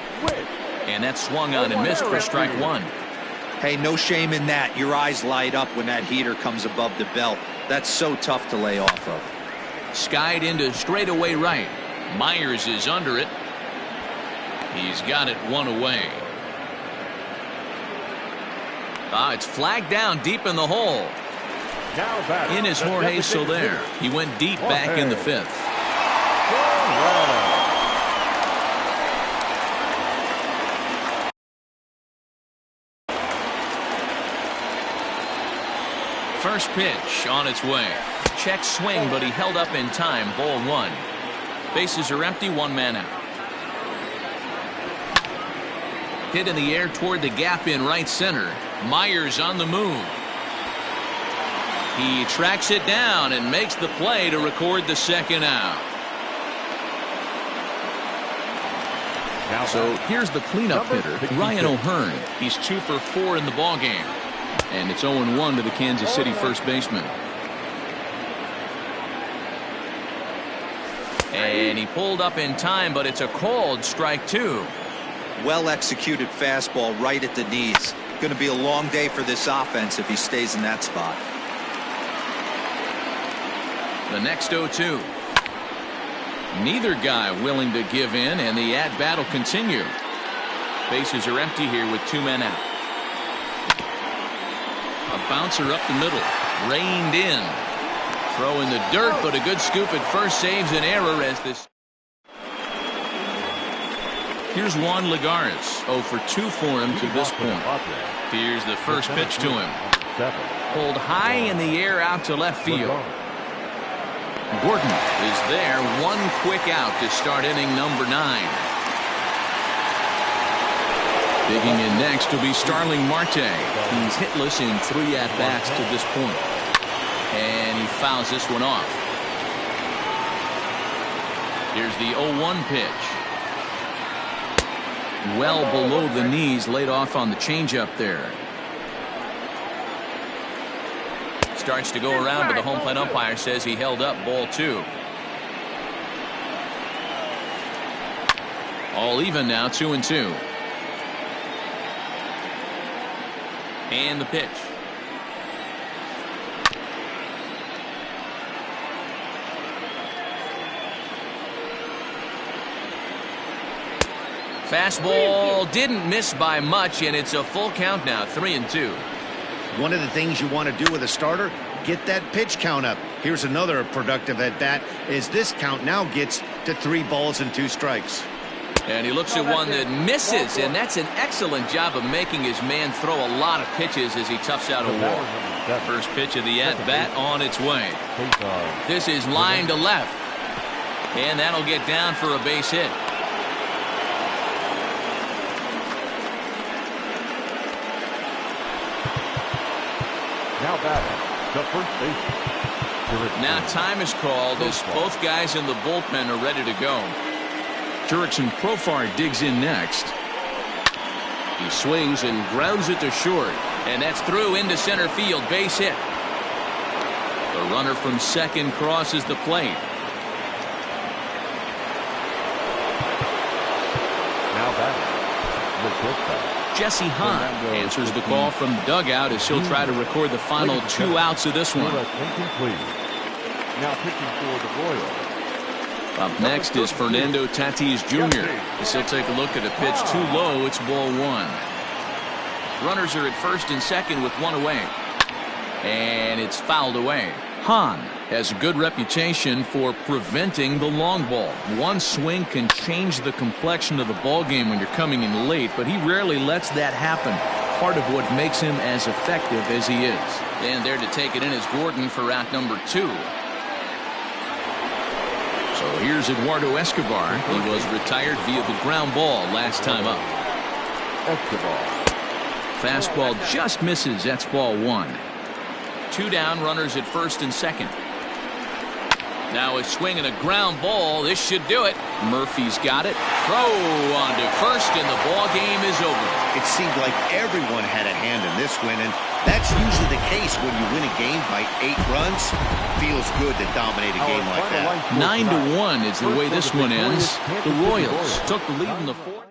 And that swung on and missed for strike 1. Hey, no shame in that. Your eyes light up when that heater comes above the belt. That's so tough to lay off of. Skied into straightaway right. Myers is under it. He's got it 1 away. It's flagged down deep in the hole. In is Jorge Soler. He went deep back in the 5th. First pitch on its way. Check swing, but he held up in time. Ball 1. Bases are empty, 1 man out. Hit in the air toward the gap in right center. Myers on the move. He tracks it down and makes the play to record the second out. So here's the cleanup hitter, Ryan O'Hearn. He's 2 for 4 in the ballgame. And it's 0-1 to the Kansas City first baseman. And he pulled up in time, but it's a called strike 2. Well executed fastball right at the knees. Going to be a long day for this offense if he stays in that spot. The next 0-2. Neither guy willing to give in, and the at-bat will continue. Bases are empty here with 2 men out. A bouncer up the middle. Reined in. Throw in the dirt, but a good scoop at first saves an error as this. Here's Juan Lagares. 0 for 2 for him to this point. Here's the first pitch to him. Pulled high in the air out to left field. Gordon is there. 1 quick out to start inning number 9. Digging in next will be Starling Marte. He's hitless in 3 at-bats to this point. And he fouls this one off. Here's the 0-1 pitch. Well below the knees, laid off on the changeup there. Starts to go around, but the home plate umpire says he held up ball 2. All even now, 2-2. And the pitch. Fastball didn't miss by much, and it's a full count now, 3-2. One of the things you want to do with a starter, get that pitch count up. Here's another productive at bat, is this count now gets to 3 balls and 2 strikes. And he looks at one that misses, and that's an excellent job of making his man throw a lot of pitches as he toughs out a walk. First pitch of the at-bat on its way. This is line to left, and that'll get down for a base hit. Now batting, the first baseman. Now time is called as both guys in the bullpen are ready to go. Jurickson Profar digs in next. He swings and grounds it to short. And that's through into center field. Base hit. The runner from second crosses the plate. Now batting, the shortstop. Jesse Hahn answers the call from the dugout as he'll try to record the final 2 outs of this one. Now pitching for the Royals. Up next is Fernando Tatis Jr. as he'll take a look at a pitch too low. It's ball 1. Runners are at first and second with 1 away. And it's fouled away. Hahn has a good reputation for preventing the long ball. One swing can change the complexion of the ball game when you're coming in late, but he rarely lets that happen. Part of what makes him as effective as he is. And there to take it in is Gordon for out number 2. So here's Eduardo Escobar. He was retired via the ground ball last time up. Escobar. Fastball just misses. That's ball 1. 2 down, runners at first and second. Now a swing and a ground ball. This should do it. Murphy's got it. Throw on to first, and the ball game is over. It seemed like everyone had a hand in this win, and that's usually the case when you win a game by 8 runs. Feels good to dominate a game like that. 9-1 is the way this one ends. The Royals took the lead in the 4th.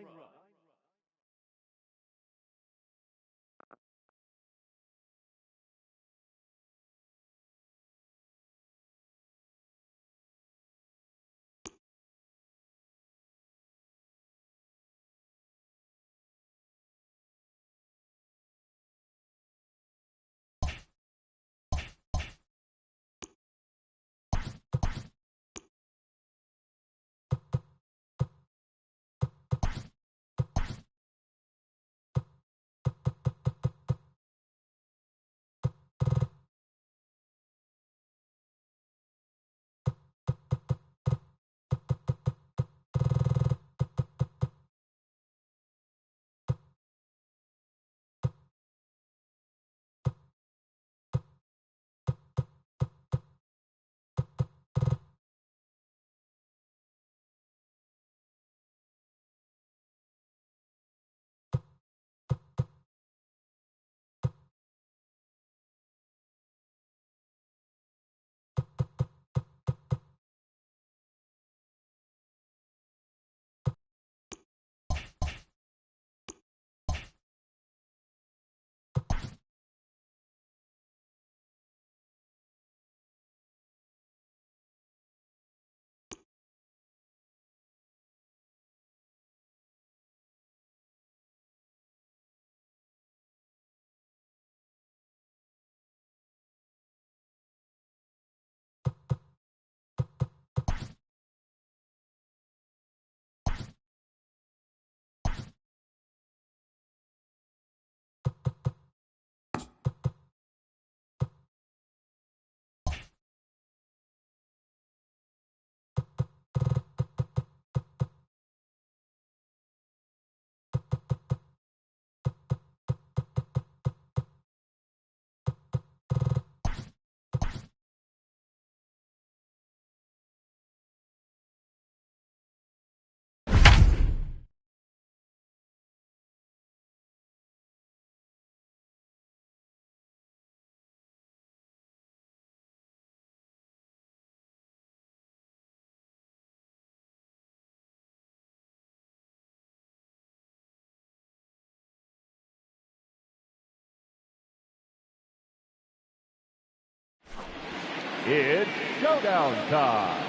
It's showdown time.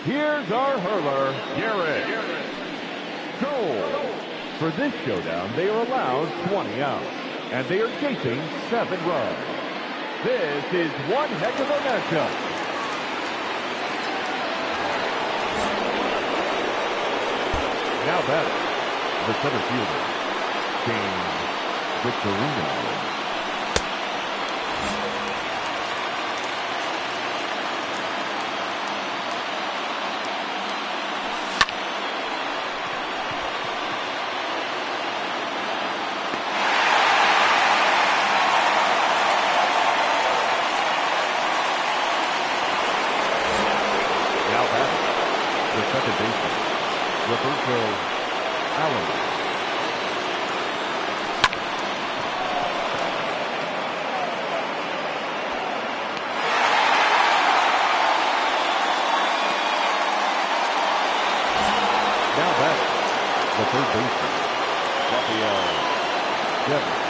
Here's our hurler, Garrett Cole. For this showdown, they are allowed 20 outs, and they are chasing 7 runs. This is one heck of a matchup. Now batting, the center fielder, James Victorino. The second baseman, Roberto Allen. Now back, the third baseman, Rafael Devers.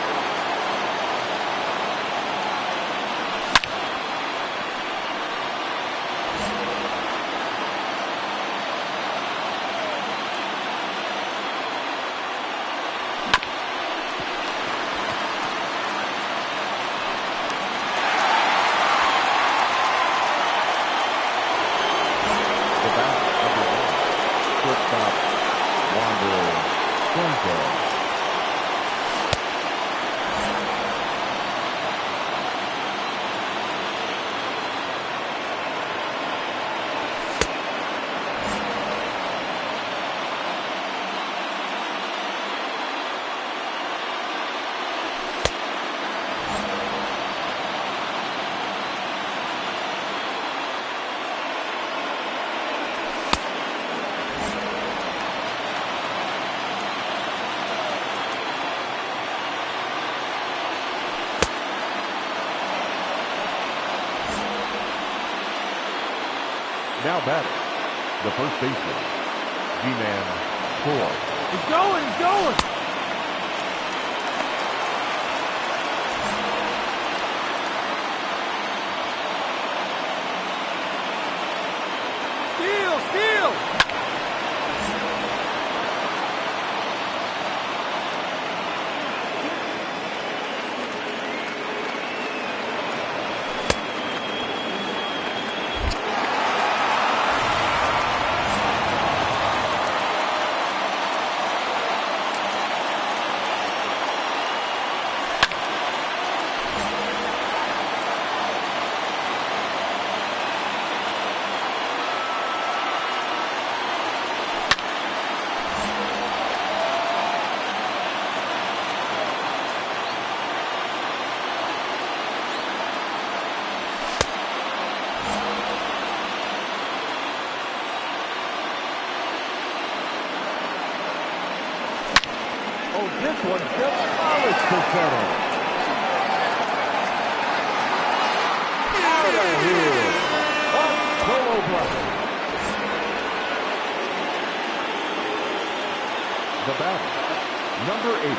Now batting, the first baseman, G-Man Ford. He's going, he's going. Steal, steal. This one just polished to center. Out of here. A solo block. The batter, number 8.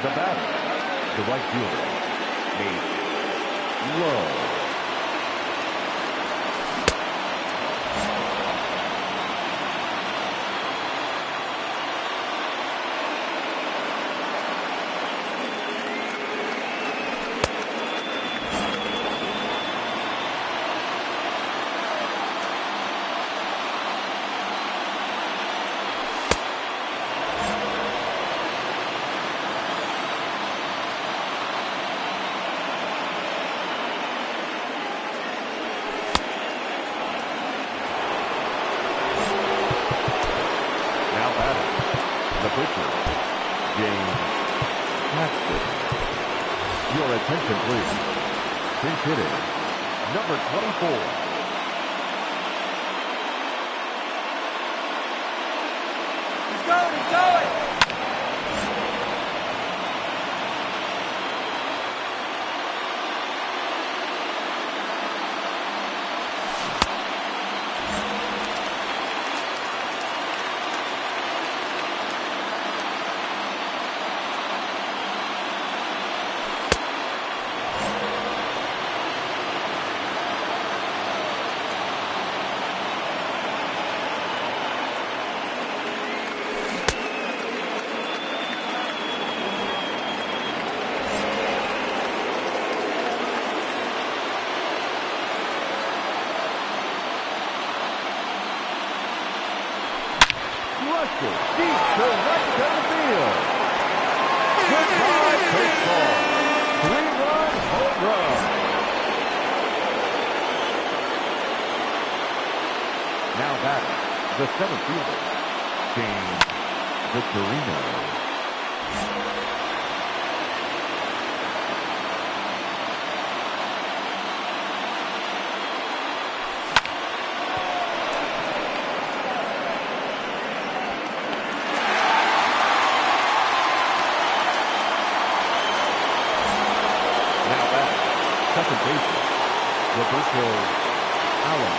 The batter, the right fielder, Nate Lowe. pitcher, James Paxton. Your attention, please. Pinch hitting, number 24. He's going, he's going! Deep to right center field. Goodbye, baseball. 3-run home run. Now batting, the center fielder, James Victorino. Second baseman, Roberto Allen.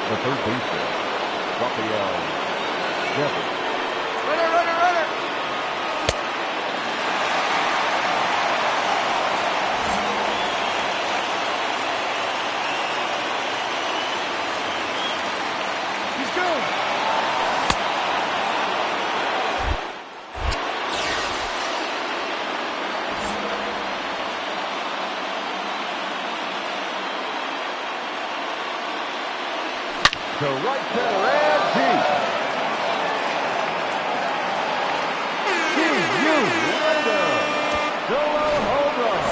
The third baseman, Rafael Devers. Runner, runner, runner! He's going! To right center and deep. Solo home run.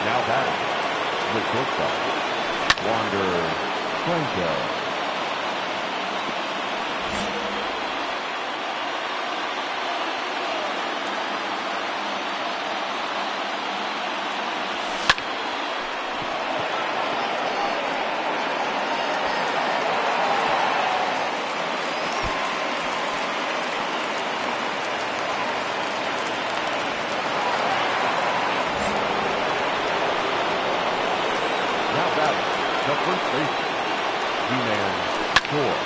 Now batting, the shortstop, Wander Franco. The first baseman, D-Man Shore.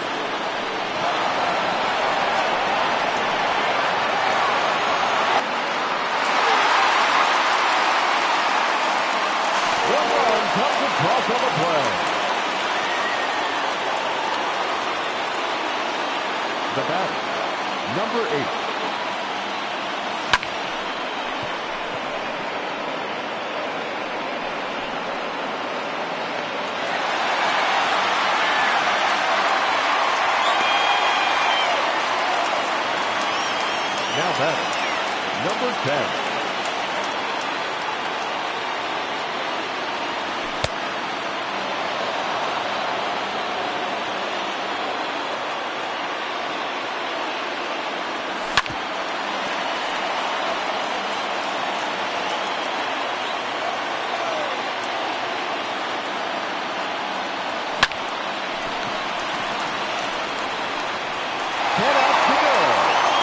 One run comes across on the play. The batter, number 8. Now batting, number 10.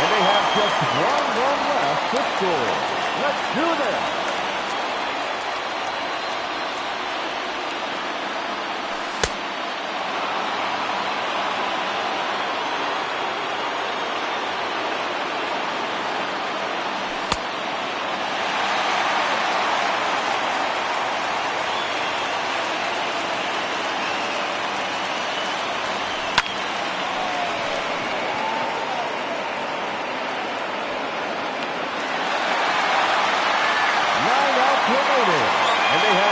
And they have just one run left to score. Let's do this.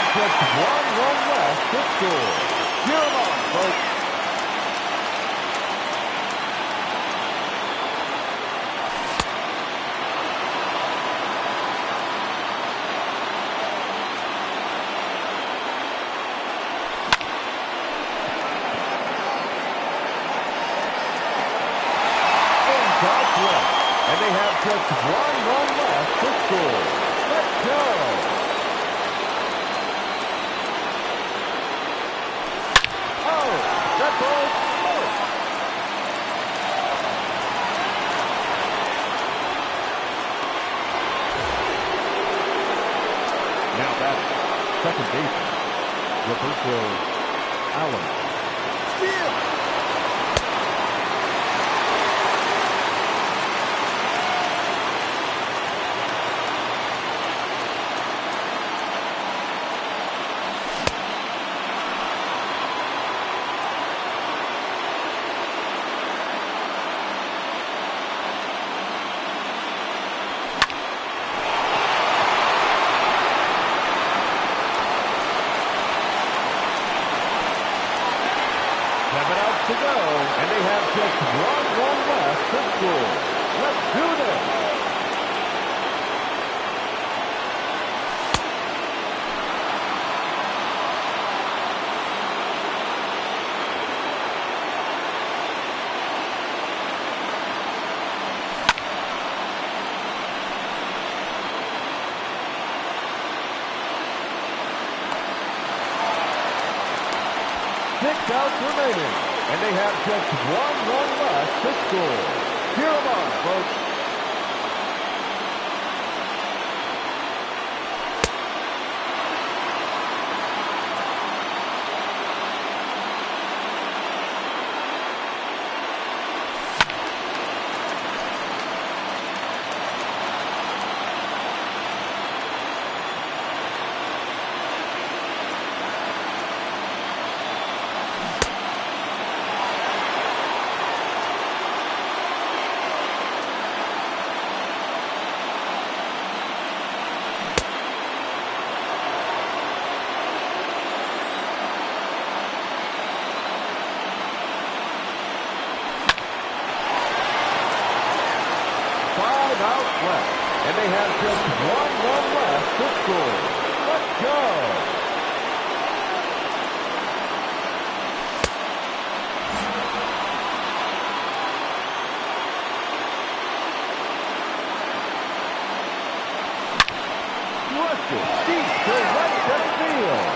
Just one run left to score. Cheer 'em on, folks. Inside left, and they have just one run left to score. Let's go. Now back, second baseman, Roberto Allen. Steal! To go, and they have just one run left to score. Let's do this. Six outs remaining. And they have just one run left to score. Cheer 'em on, folks. Out left, and they have just one run left to score. Let's go. Rushes deep to right center field.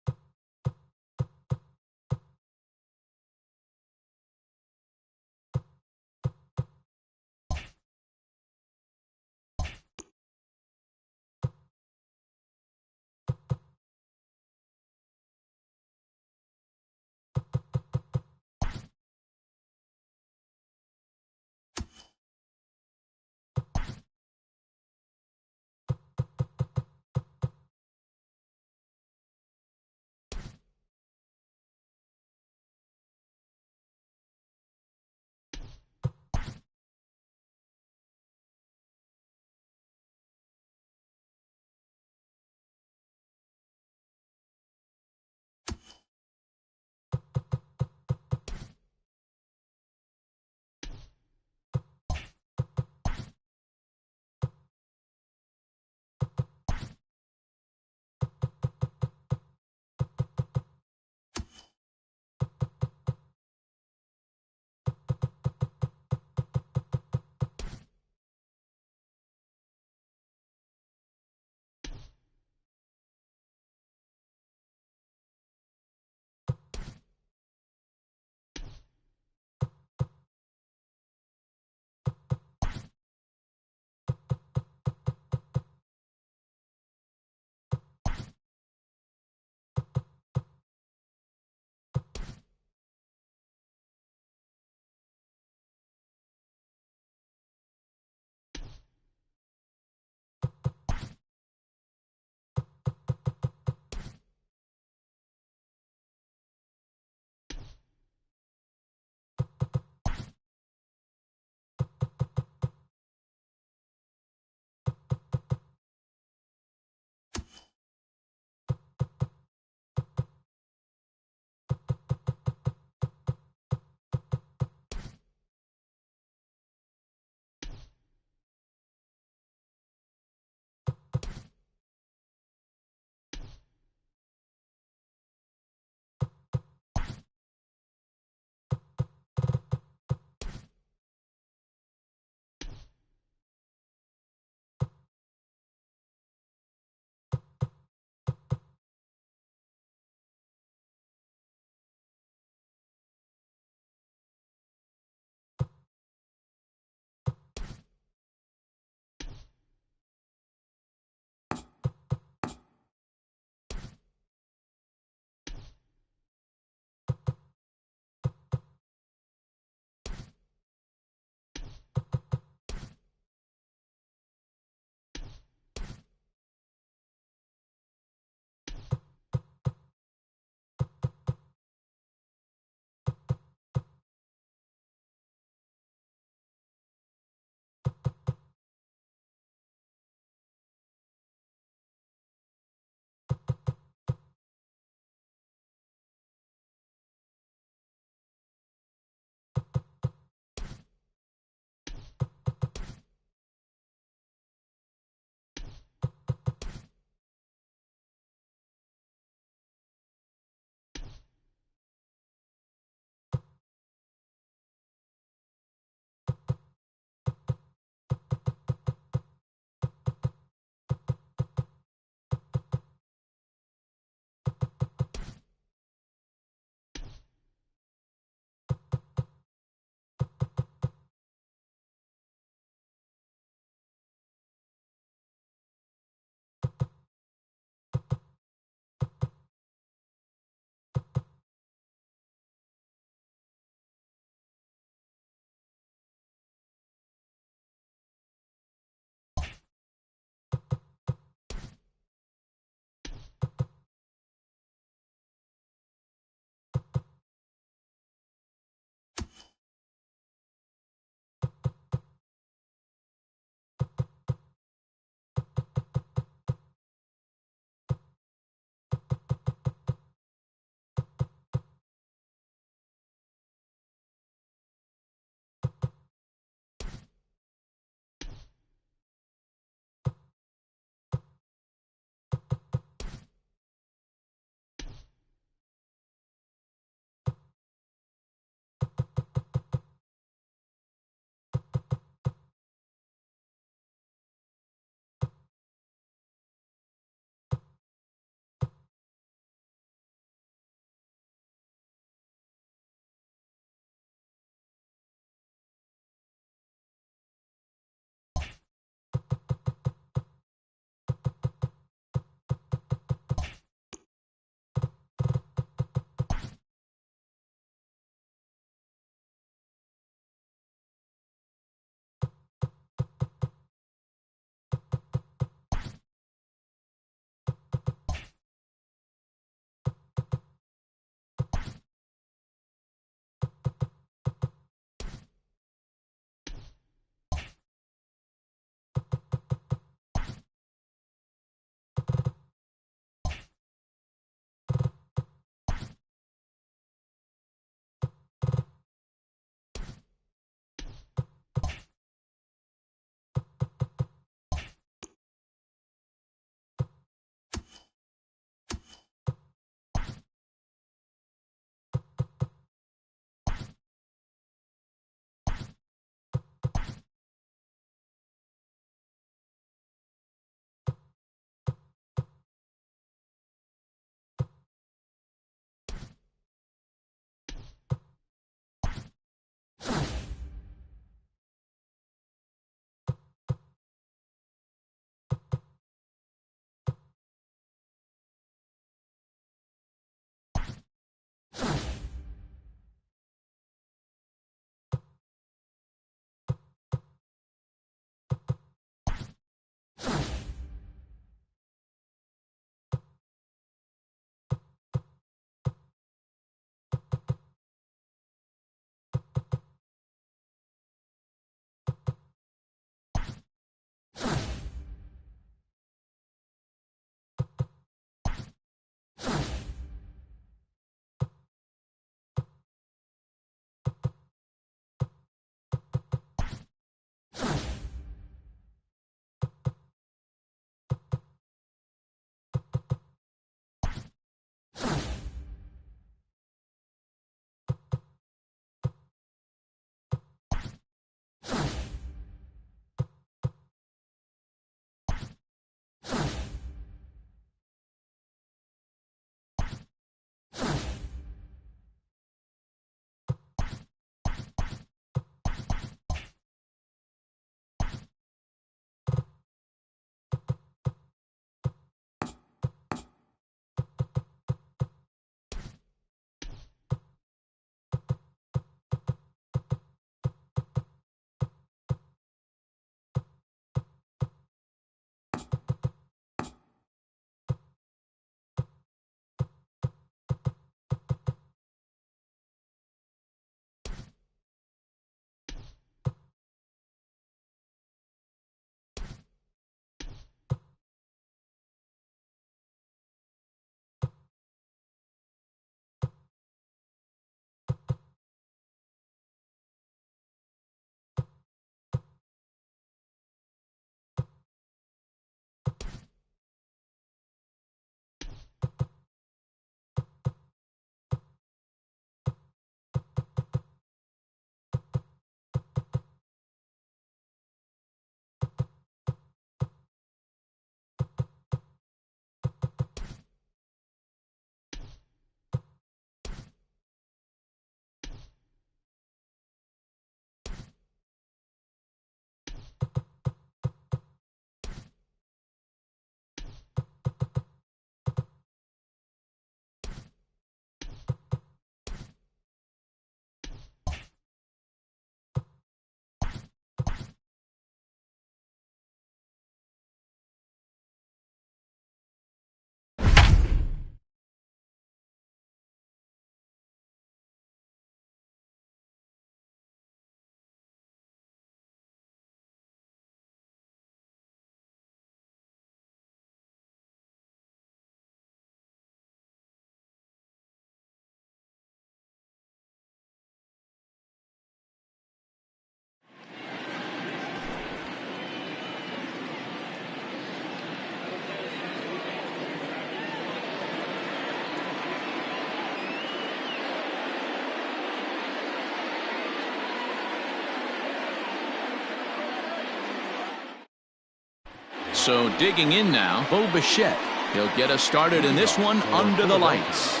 So digging in now, Bo Bichette. He'll get us started in this one under the lights.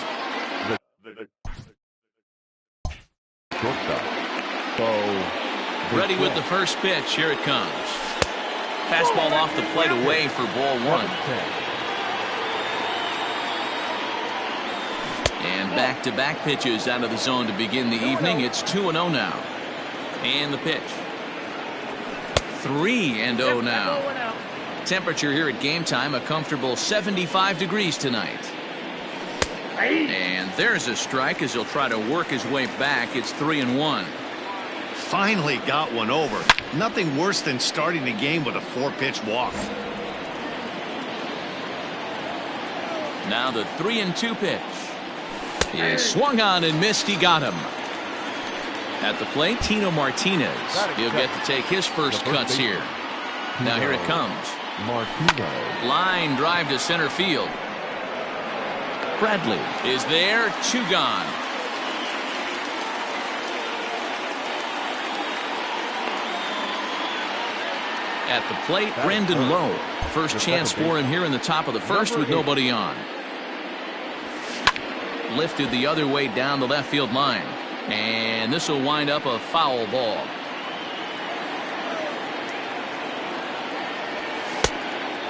Ready with the first pitch. Here it comes. Fastball off the plate away for ball one. And back-to-back pitches out of the zone to begin the evening. It's 2-0 now. And the pitch. 3-0 now. Temperature here at game time, a comfortable 75 degrees tonight. And there's a strike as he'll try to work his way back. It's 3-1. Finally got one over. Nothing worse than starting the game with a 4-pitch walk. Now the 3-2 pitch. He swung on and missed. He got him. At the plate, Tino Martinez. He'll get to take his first cuts here. Now here it comes. Line drive to center field. Bradley is there. 2 gone. At the plate, Brandon Lowe. First chance for him here in the top of the first with nobody on. Lifted the other way down the left field line. And this will wind up a foul ball.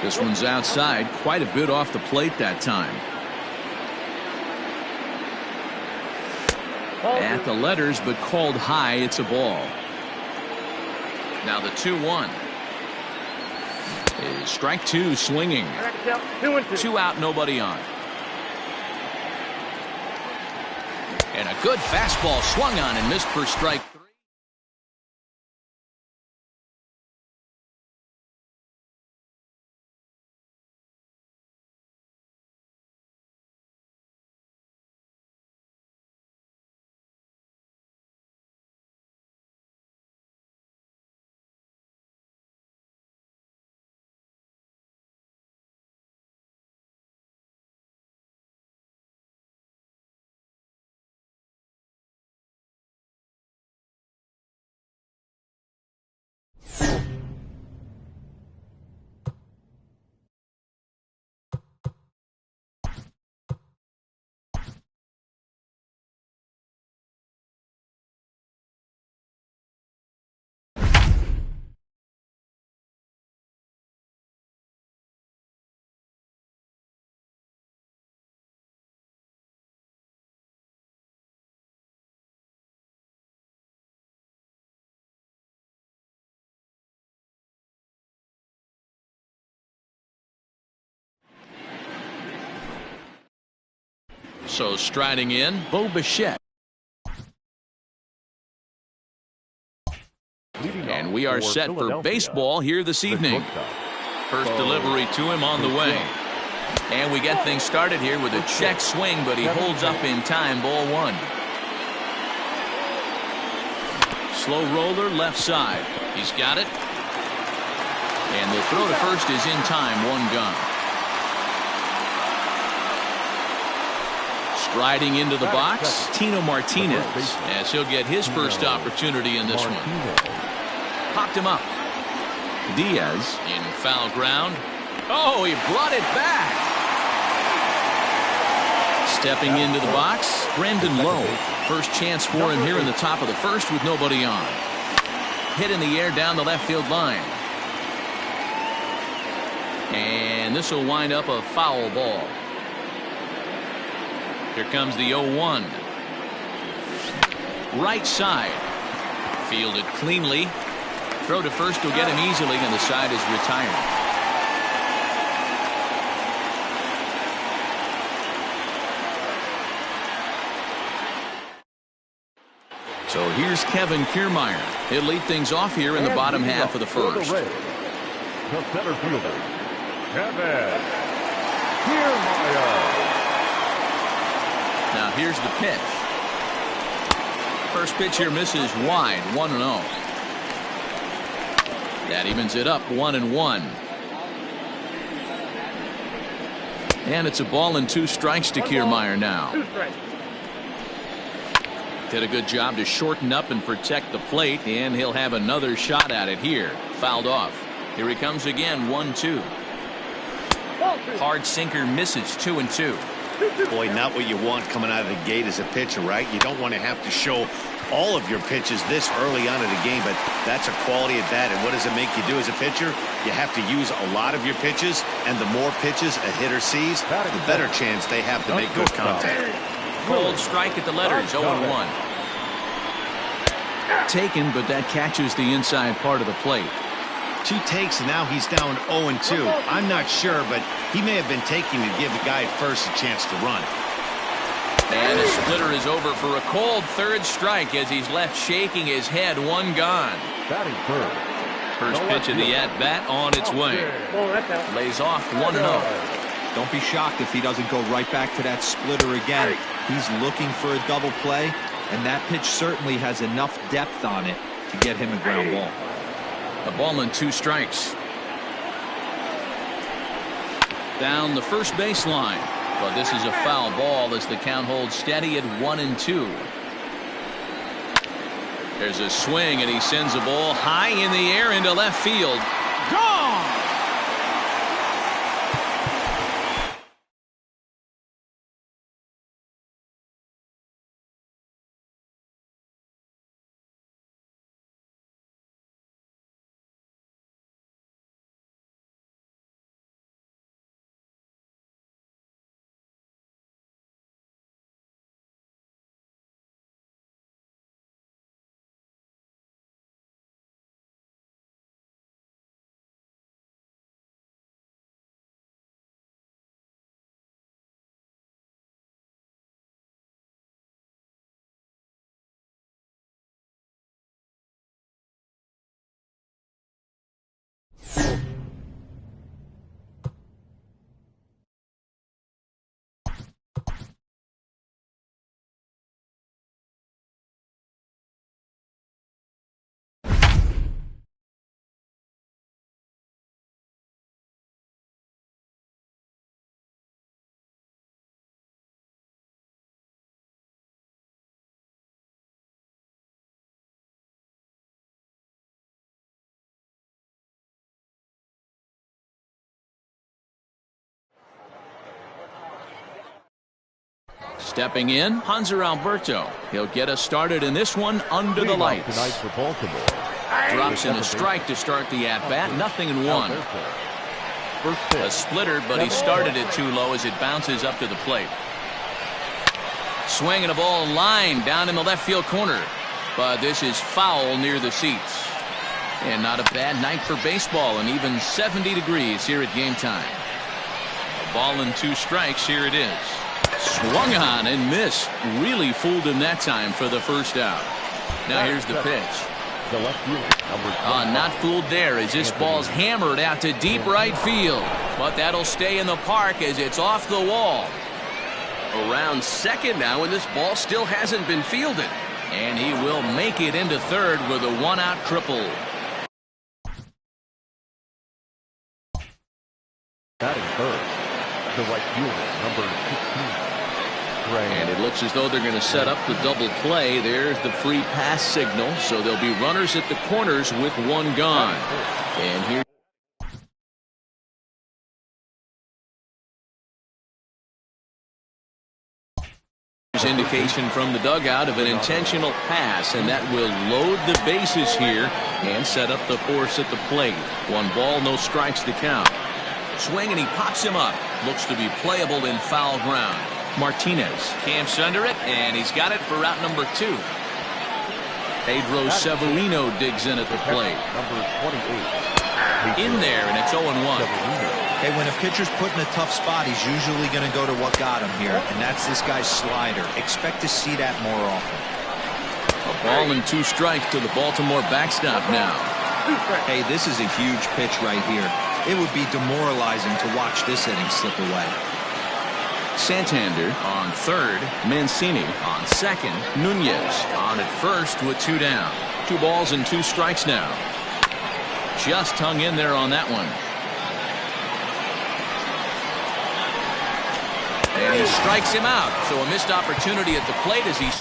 This one's outside, quite a bit off the plate that time. At the letters, but called high. It's a ball. Now the 2-1. Is strike 2 swinging. 2 out, nobody on. And a good fastball swung on and missed for strike 3. So striding in, Bo Bichette. And we are set for baseball here this evening. First delivery to him on the way. And we get things started here with a check swing, but he holds up in time. Ball 1. Slow roller left side. He's got it. And the throw to first is in time. 1 gone. Striding into the box, Tino Martinez, as he'll get his first opportunity in this one. Popped him up. Diaz in foul ground. Oh, he brought it back. Stepping into the box, Brandon Lowe. First chance for him here in the top of the first with nobody on. Hit in the air down the left field line. And this will wind up a foul ball. Here comes the 0-1. Right side. Fielded cleanly. Throw to first will get him easily, and the side is retired. So here's Kevin Kiermaier. He'll lead things off here in the bottom half of the first. The center fielder, Kevin Kiermaier. Now here's the pitch. First pitch here misses wide. 1-0. That evens it up. 1-1. And it's a ball and 2 strikes to Kiermaier now. Did a good job to shorten up and protect the plate, and he'll have another shot at it here. Fouled off. Here he comes again. 1-2. Hard sinker misses 2-2. Boy, not what you want coming out of the gate as a pitcher, right? You don't want to have to show all of your pitches this early on in the game, but that's a quality at bat. And what does it make you do as a pitcher? You have to use a lot of your pitches, and the more pitches a hitter sees, the better chance they have to make good contact. Cold strike at the letters, 0-1. Taken, but that catches the inside part of the plate. 2 takes, and now he's down 0-2. I'm not sure, but he may have been taking to give the guy at first a chance to run. And the splitter is over for a cold third strike as he's left shaking his head. 1 gone. Batting first. First pitch of the at-bat on its way. Lays off 1-0. Don't be shocked if he doesn't go right back to that splitter again. He's looking for a double play, and that pitch certainly has enough depth on it to get him a ground ball. A ball and 2 strikes. Down the first baseline. But this is a foul ball as the count holds steady at 1-2. There's a swing, and he sends a ball high in the air into left field. Gone! Stepping in, Hanser Alberto. He'll get us started in this one under the lights. Tonight for Baltimore. Drops in a strike to start the at-bat. 0-1. A splitter, but he started it too low as it bounces up to the plate. Swinging a ball line down in the left field corner. But this is foul near the seats. And not a bad night for baseball, and even 70 degrees here at game time. A ball and 2 strikes. Here it is. Swung on and missed. Really fooled him that time for the first out. Now here's the pitch. The left fielder, Not fooled there as this ball's hammered out to deep right field. But that'll stay in the park as it's off the wall. Around second now, and this ball still hasn't been fielded. And he will make it into third with a 1-out triple. batting third, the right fielder, number 16. And it looks as though they're going to set up the double play. There's the free pass signal. So there'll be runners at the corners with 1 gone. And here. Indication from the dugout of an intentional pass, and that will load the bases here and set up the force at the plate. 1 ball, no strikes to count. Swing, and he pops him up. Looks to be playable in foul ground. Martinez camps under it, and he's got it for route number 2. Pedro Severino digs in at the plate. Number 28. In there, and it's 0-1. Hey, when a pitcher's put in a tough spot, he's usually going to go to what got him here, and that's this guy's slider. Expect to see that more often. A ball and 2 strikes to the Baltimore backstop now. Hey, this is a huge pitch right here. It would be demoralizing to watch this inning slip away. Santander on third, Mancini on second, Nunez on at first with 2 down. 2 balls and 2 strikes now. Just hung in there on that one. And he strikes him out. So a missed opportunity at the plate as he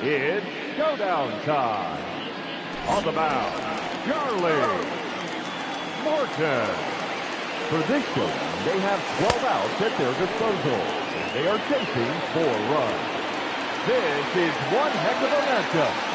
It's showdown time. On the mound, Charlie Morton. For this showdown, they have 12 outs at their disposal, and they are chasing 4 runs. This is one heck of a matchup.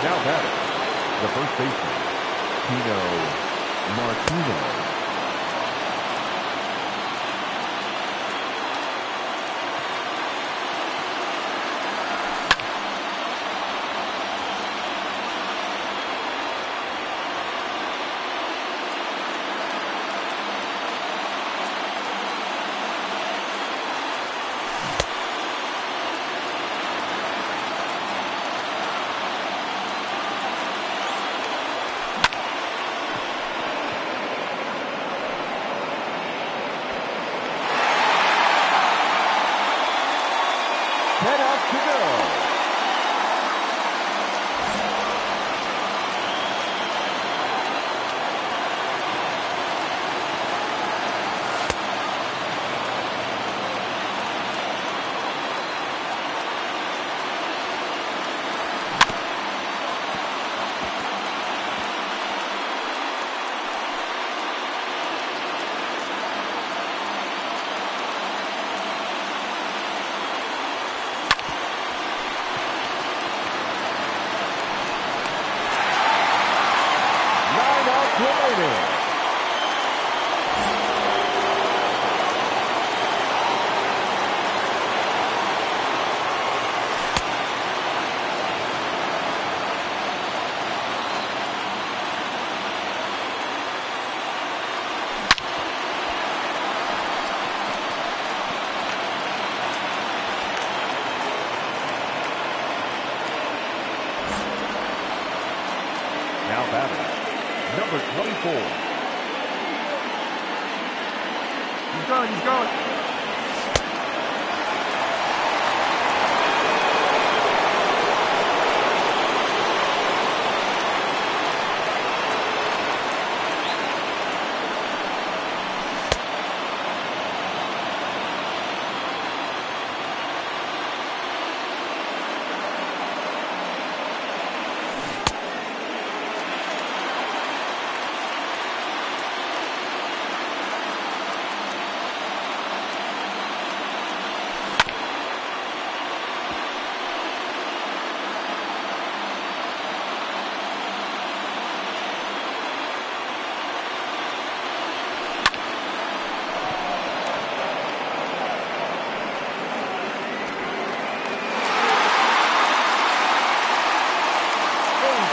Now batting, the first baseman, Tino Martino. Head out to go. Remaining. Now batting, number 24. He's going, he's going.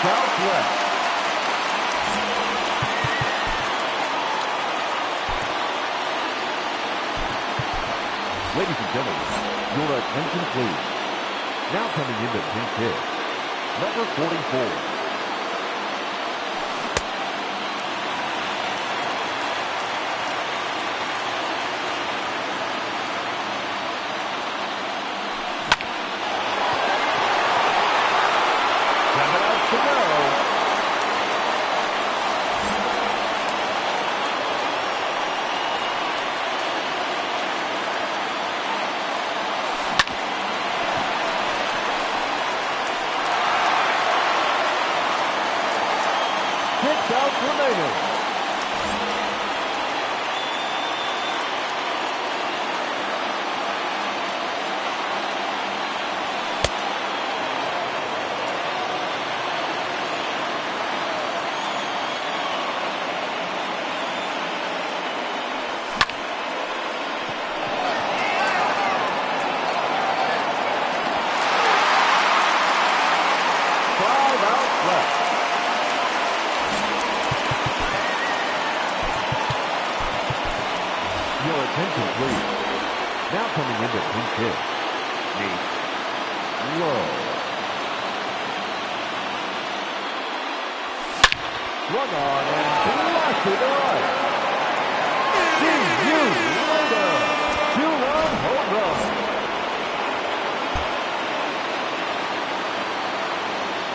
Southwest. Ladies and gentlemen, your attention please. Now coming into pinch hit, number 44. To go. Your attention, please. Now coming into pinch hit, Nate Lowe. Swung on and blasted to right. C.U. Loader, 2-run home run.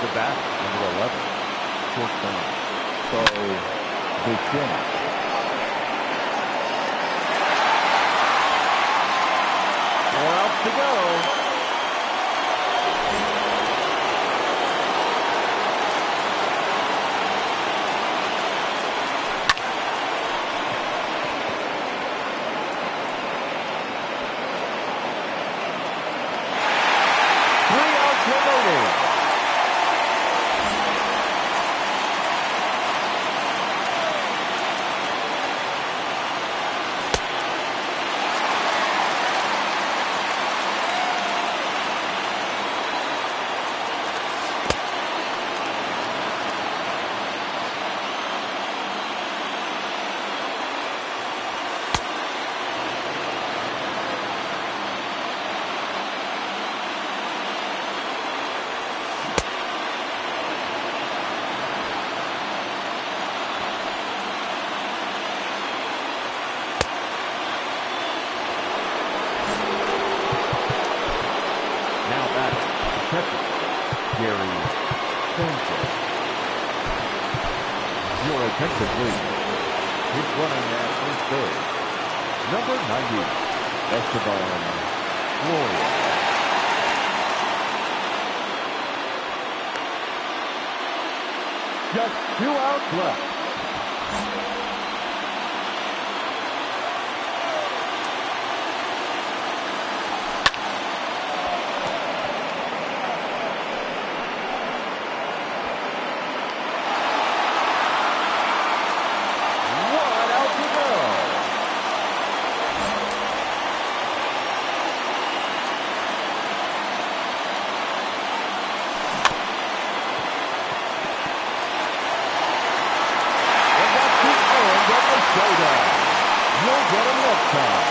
The bat, number 11, shortstop, Bo Bichette. 4 outs to go. Your attention, please. He's running at first base. Number 90, Esteban Flores. Just 2 outs left. You'll get him next time.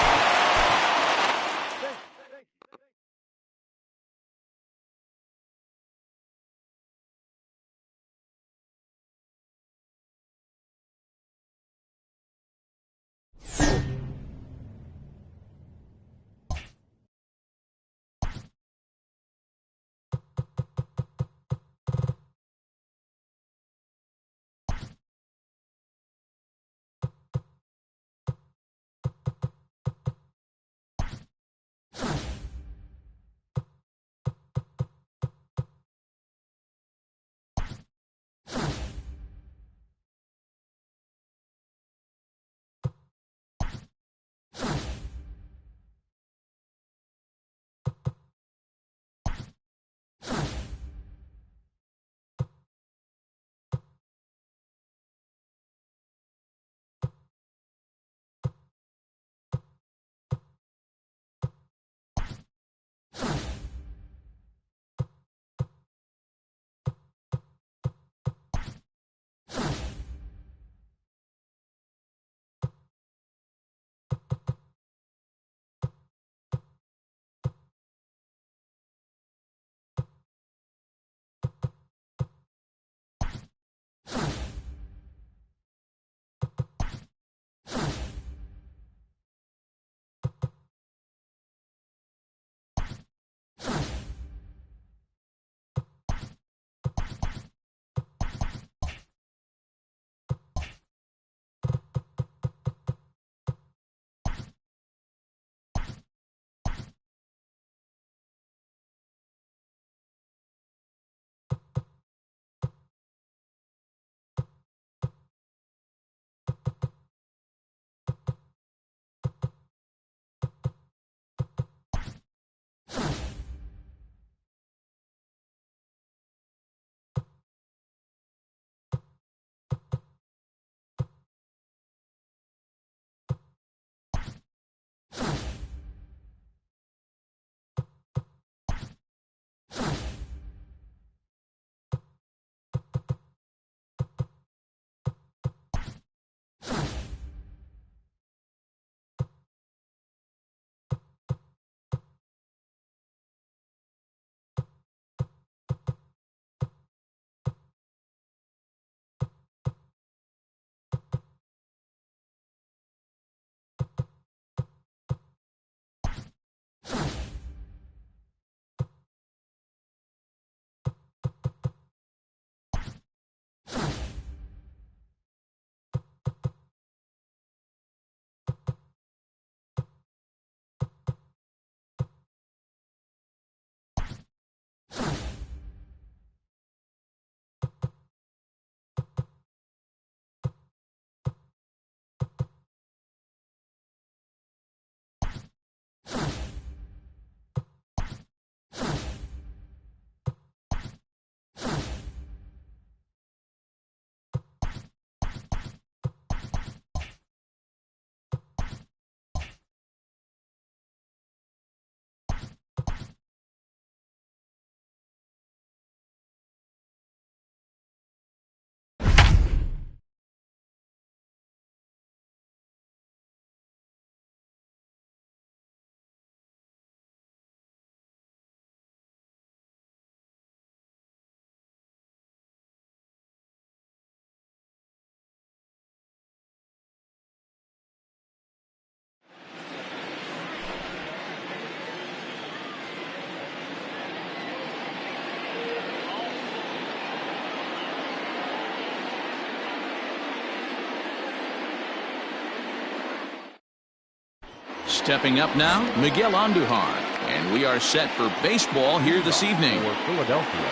Stepping up now, Miguel Andujar. And we are set for baseball here this evening. For Philadelphia,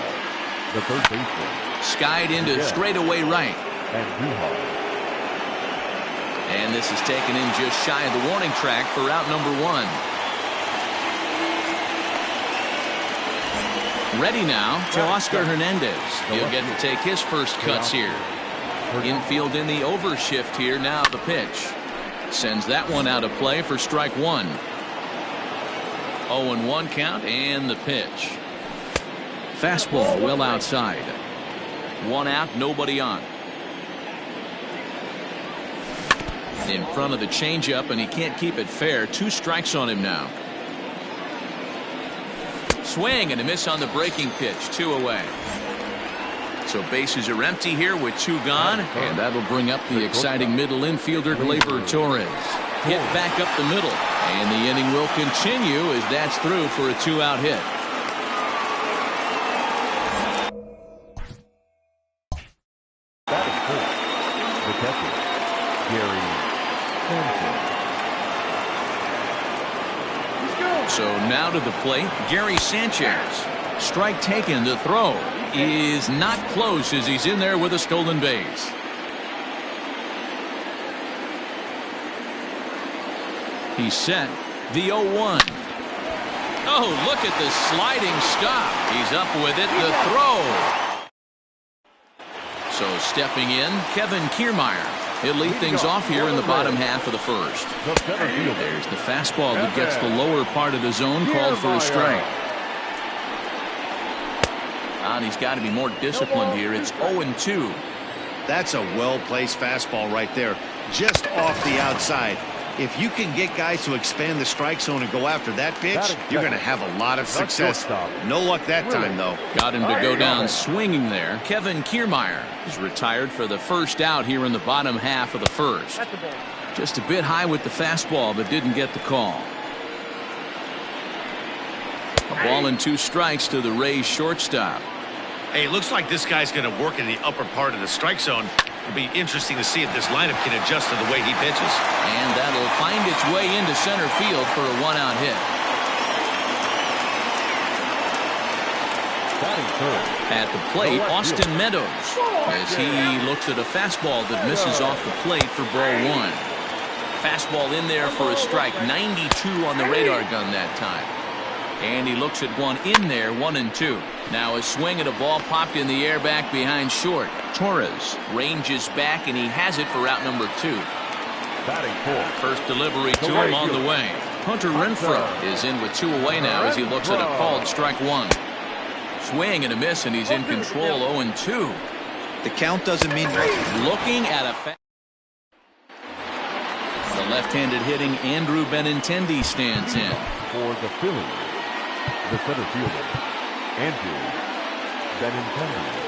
the third baseman. Skied into straightaway right. Andujar. And this is taken in just shy of the warning track for out number 1. Ready now to Oscar Hernandez. He'll get to take his first cuts here. Infield in the overshift here. Now the pitch. Sends that one out of play for strike 1. 0-1 count and the pitch. Fastball well outside. 1 out, nobody on. In front of the changeup, and he can't keep it fair. 2 strikes on him now. Swing and a miss on the breaking pitch. 2 away. So bases are empty here with 2 gone, and that'll bring up the exciting middle infielder Gleyber Torres. Hit back up the middle, and the inning will continue as that's through for a 2-out hit. Batting fourth, the catcher, Gary Sanchez. So now to the plate, Gary Sanchez. Strike taken. The throw is not close as he's in there with a stolen base. He's set. The 0-1. Oh, look at the sliding stop. He's up with it. The throw. So stepping in, Kevin Kiermaier. He'll lead things off here in the bottom half of the first. There's the fastball that gets the lower part of the zone, called for a strike. And he's got to be more disciplined here. It's 0-2. That's a well-placed fastball right there, just off the outside. If you can get guys to expand the strike zone and go after that pitch, you're going to have a lot of success. No luck that time, though. Got him to go down swinging there. Kevin Kiermaier is retired for the first out here in the bottom half of the first. Just a bit high with the fastball, but didn't get the call. A ball and 2 strikes to the Rays shortstop. Hey, it looks like this guy's going to work in the upper part of the strike zone. It'll be interesting to see if this lineup can adjust to the way he pitches. And that'll find its way into center field for a 1-out hit. At the plate, Austin Meadows, as he looks at a fastball that misses off the plate for ball 1. Fastball in there for a strike. 92 on the radar gun that time. And he looks at one in there, 1-2. Now a swing at a ball popped in the air back behind short. Torres ranges back, and he has it for out number 2. Batting fourth. First delivery to him on the way. Hunter Renfroe is in with 2 away now as he looks at a called strike 1. Swing and a miss, and he's in control. 0-2. The count doesn't mean nothing. Looking at a the left-handed hitting Andrew Benintendi stands in. For the Phillies, the center fielder, Andrew Benintendi.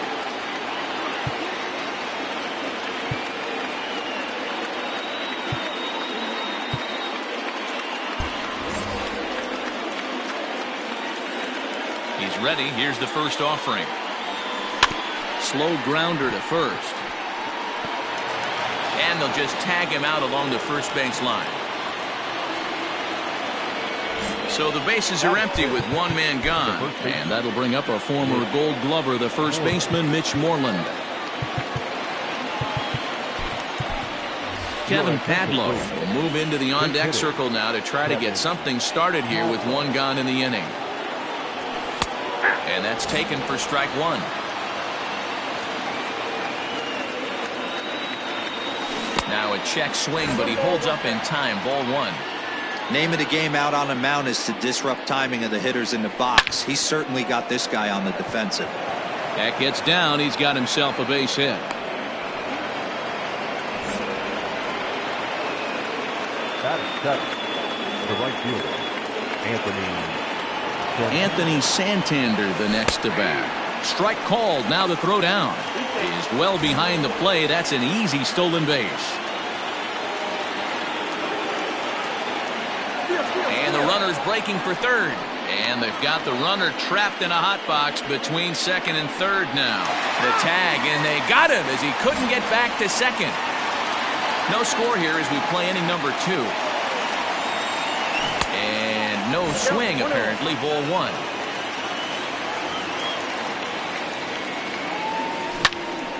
He's ready. Here's the first offering. Slow grounder to first. And they'll just tag him out along the first base line. So the bases are empty with 1 man gone. And that'll bring up a former Gold Glover, the first baseman, Mitch Moreland. Kevin Padlo will move into the on-deck circle now to try to get something started here with 1 gone in the inning. And that's taken for strike 1. Now a check swing, but he holds up in time. Ball 1. Name of the game out on the mound is to disrupt timing of the hitters in the box. He's certainly got this guy on the defensive. That gets down. He's got himself a base hit. That is cut. The right fielder, Anthony Santander, the next to bat. Strike called. Now the throw down is well behind the play. That's an easy stolen base. And the runner's breaking for third. And they've got the runner trapped in a hot box between second and third now. The tag, and they got him as he couldn't get back to second. No score here as we play inning number 2. And no swing, apparently. Ball one.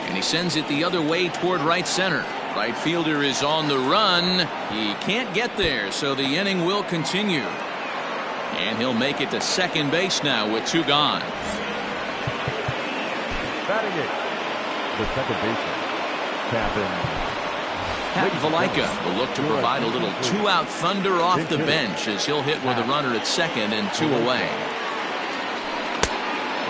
And he sends it the other way toward right center. Right fielder is on the run. He can't get there, so the inning will continue. And he'll make it to second base now with two gone. Batting it, the second baseman, Pat Valaika will look to provide a little two-out thunder off the bench as he'll hit with a runner at second and two away.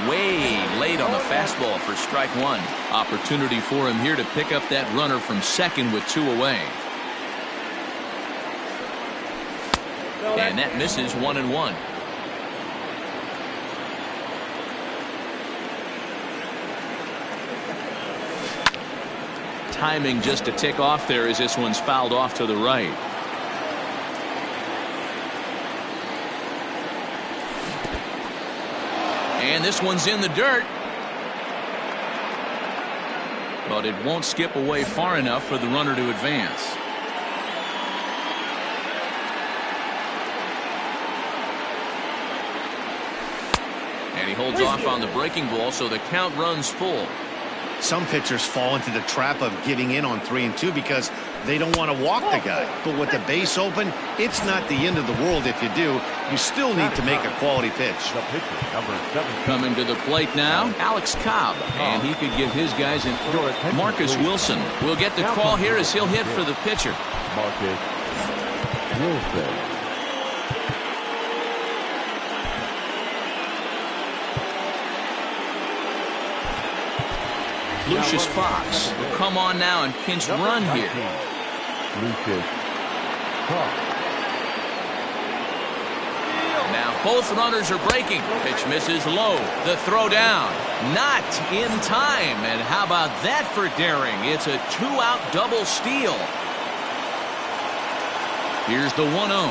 Way late on the fastball for strike one. Opportunity for him here to pick up that runner from second with two away. And that misses 1-1. Timing just a tick off there as this one's fouled off to the right. And this one's in the dirt. But it won't skip away far enough for the runner to advance. And he holds off on the breaking ball, so the count runs full. Some pitchers fall into the trap of giving in on 3-2 because they don't want to walk the guy. But with the base open, it's not the end of the world if you do. You still need to make a quality pitch. the pitcher, number 7. Coming to the plate now, Alex Cobb. And he could give his guys an Marcus Wilson will get the call here as he'll hit for the pitcher. Marcus Wilson. Lucius Fox will come on now and pinch run here. Lucius Fox. Now both runners are breaking. Pitch misses low. The throw down. Not in time. And how about that for daring? It's a two-out double steal. Here's the 1-0.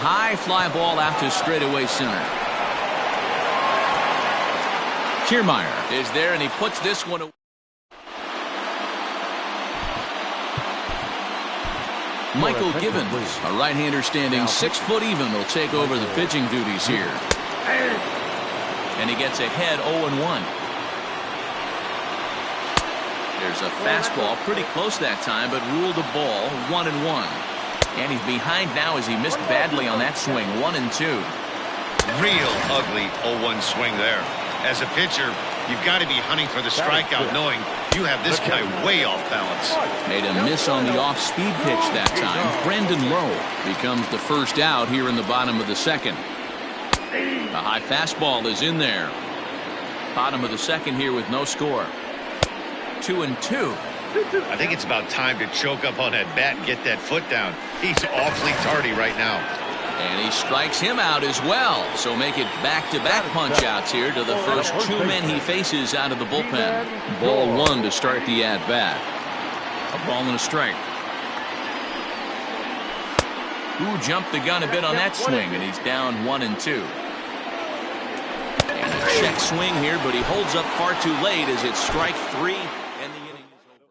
High fly ball out to straightaway center. Kiermaier is there, and he puts this one away. Michael Givens, a right-hander standing 6 foot even, will take over the pitching duties here. And he gets ahead 0-1. There's a fastball pretty close that time, but ruled a ball 1-1. And he's behind now as he missed badly on that swing. 1-2. Real ugly 0-1 swing there. As a pitcher, you've got to be hunting for the strikeout, knowing you have this guy way off balance. Made a miss on the off-speed pitch that time. Brendan Lowe becomes the first out here in the bottom of the second. The high fastball is in there. Bottom of the second here with no score. 2-2. I think it's about time to choke up on that bat and get that foot down. He's awfully tardy right now. And he strikes him out as well. So make it back-to-back punch-outs here to the first two men he faces out of the bullpen. Ball one to start the at-bat. A ball and a strike. Who jumped the gun a bit on that swing, and he's down 1-2. And a check swing here, but he holds up far too late as it's strike three. And the inning is over.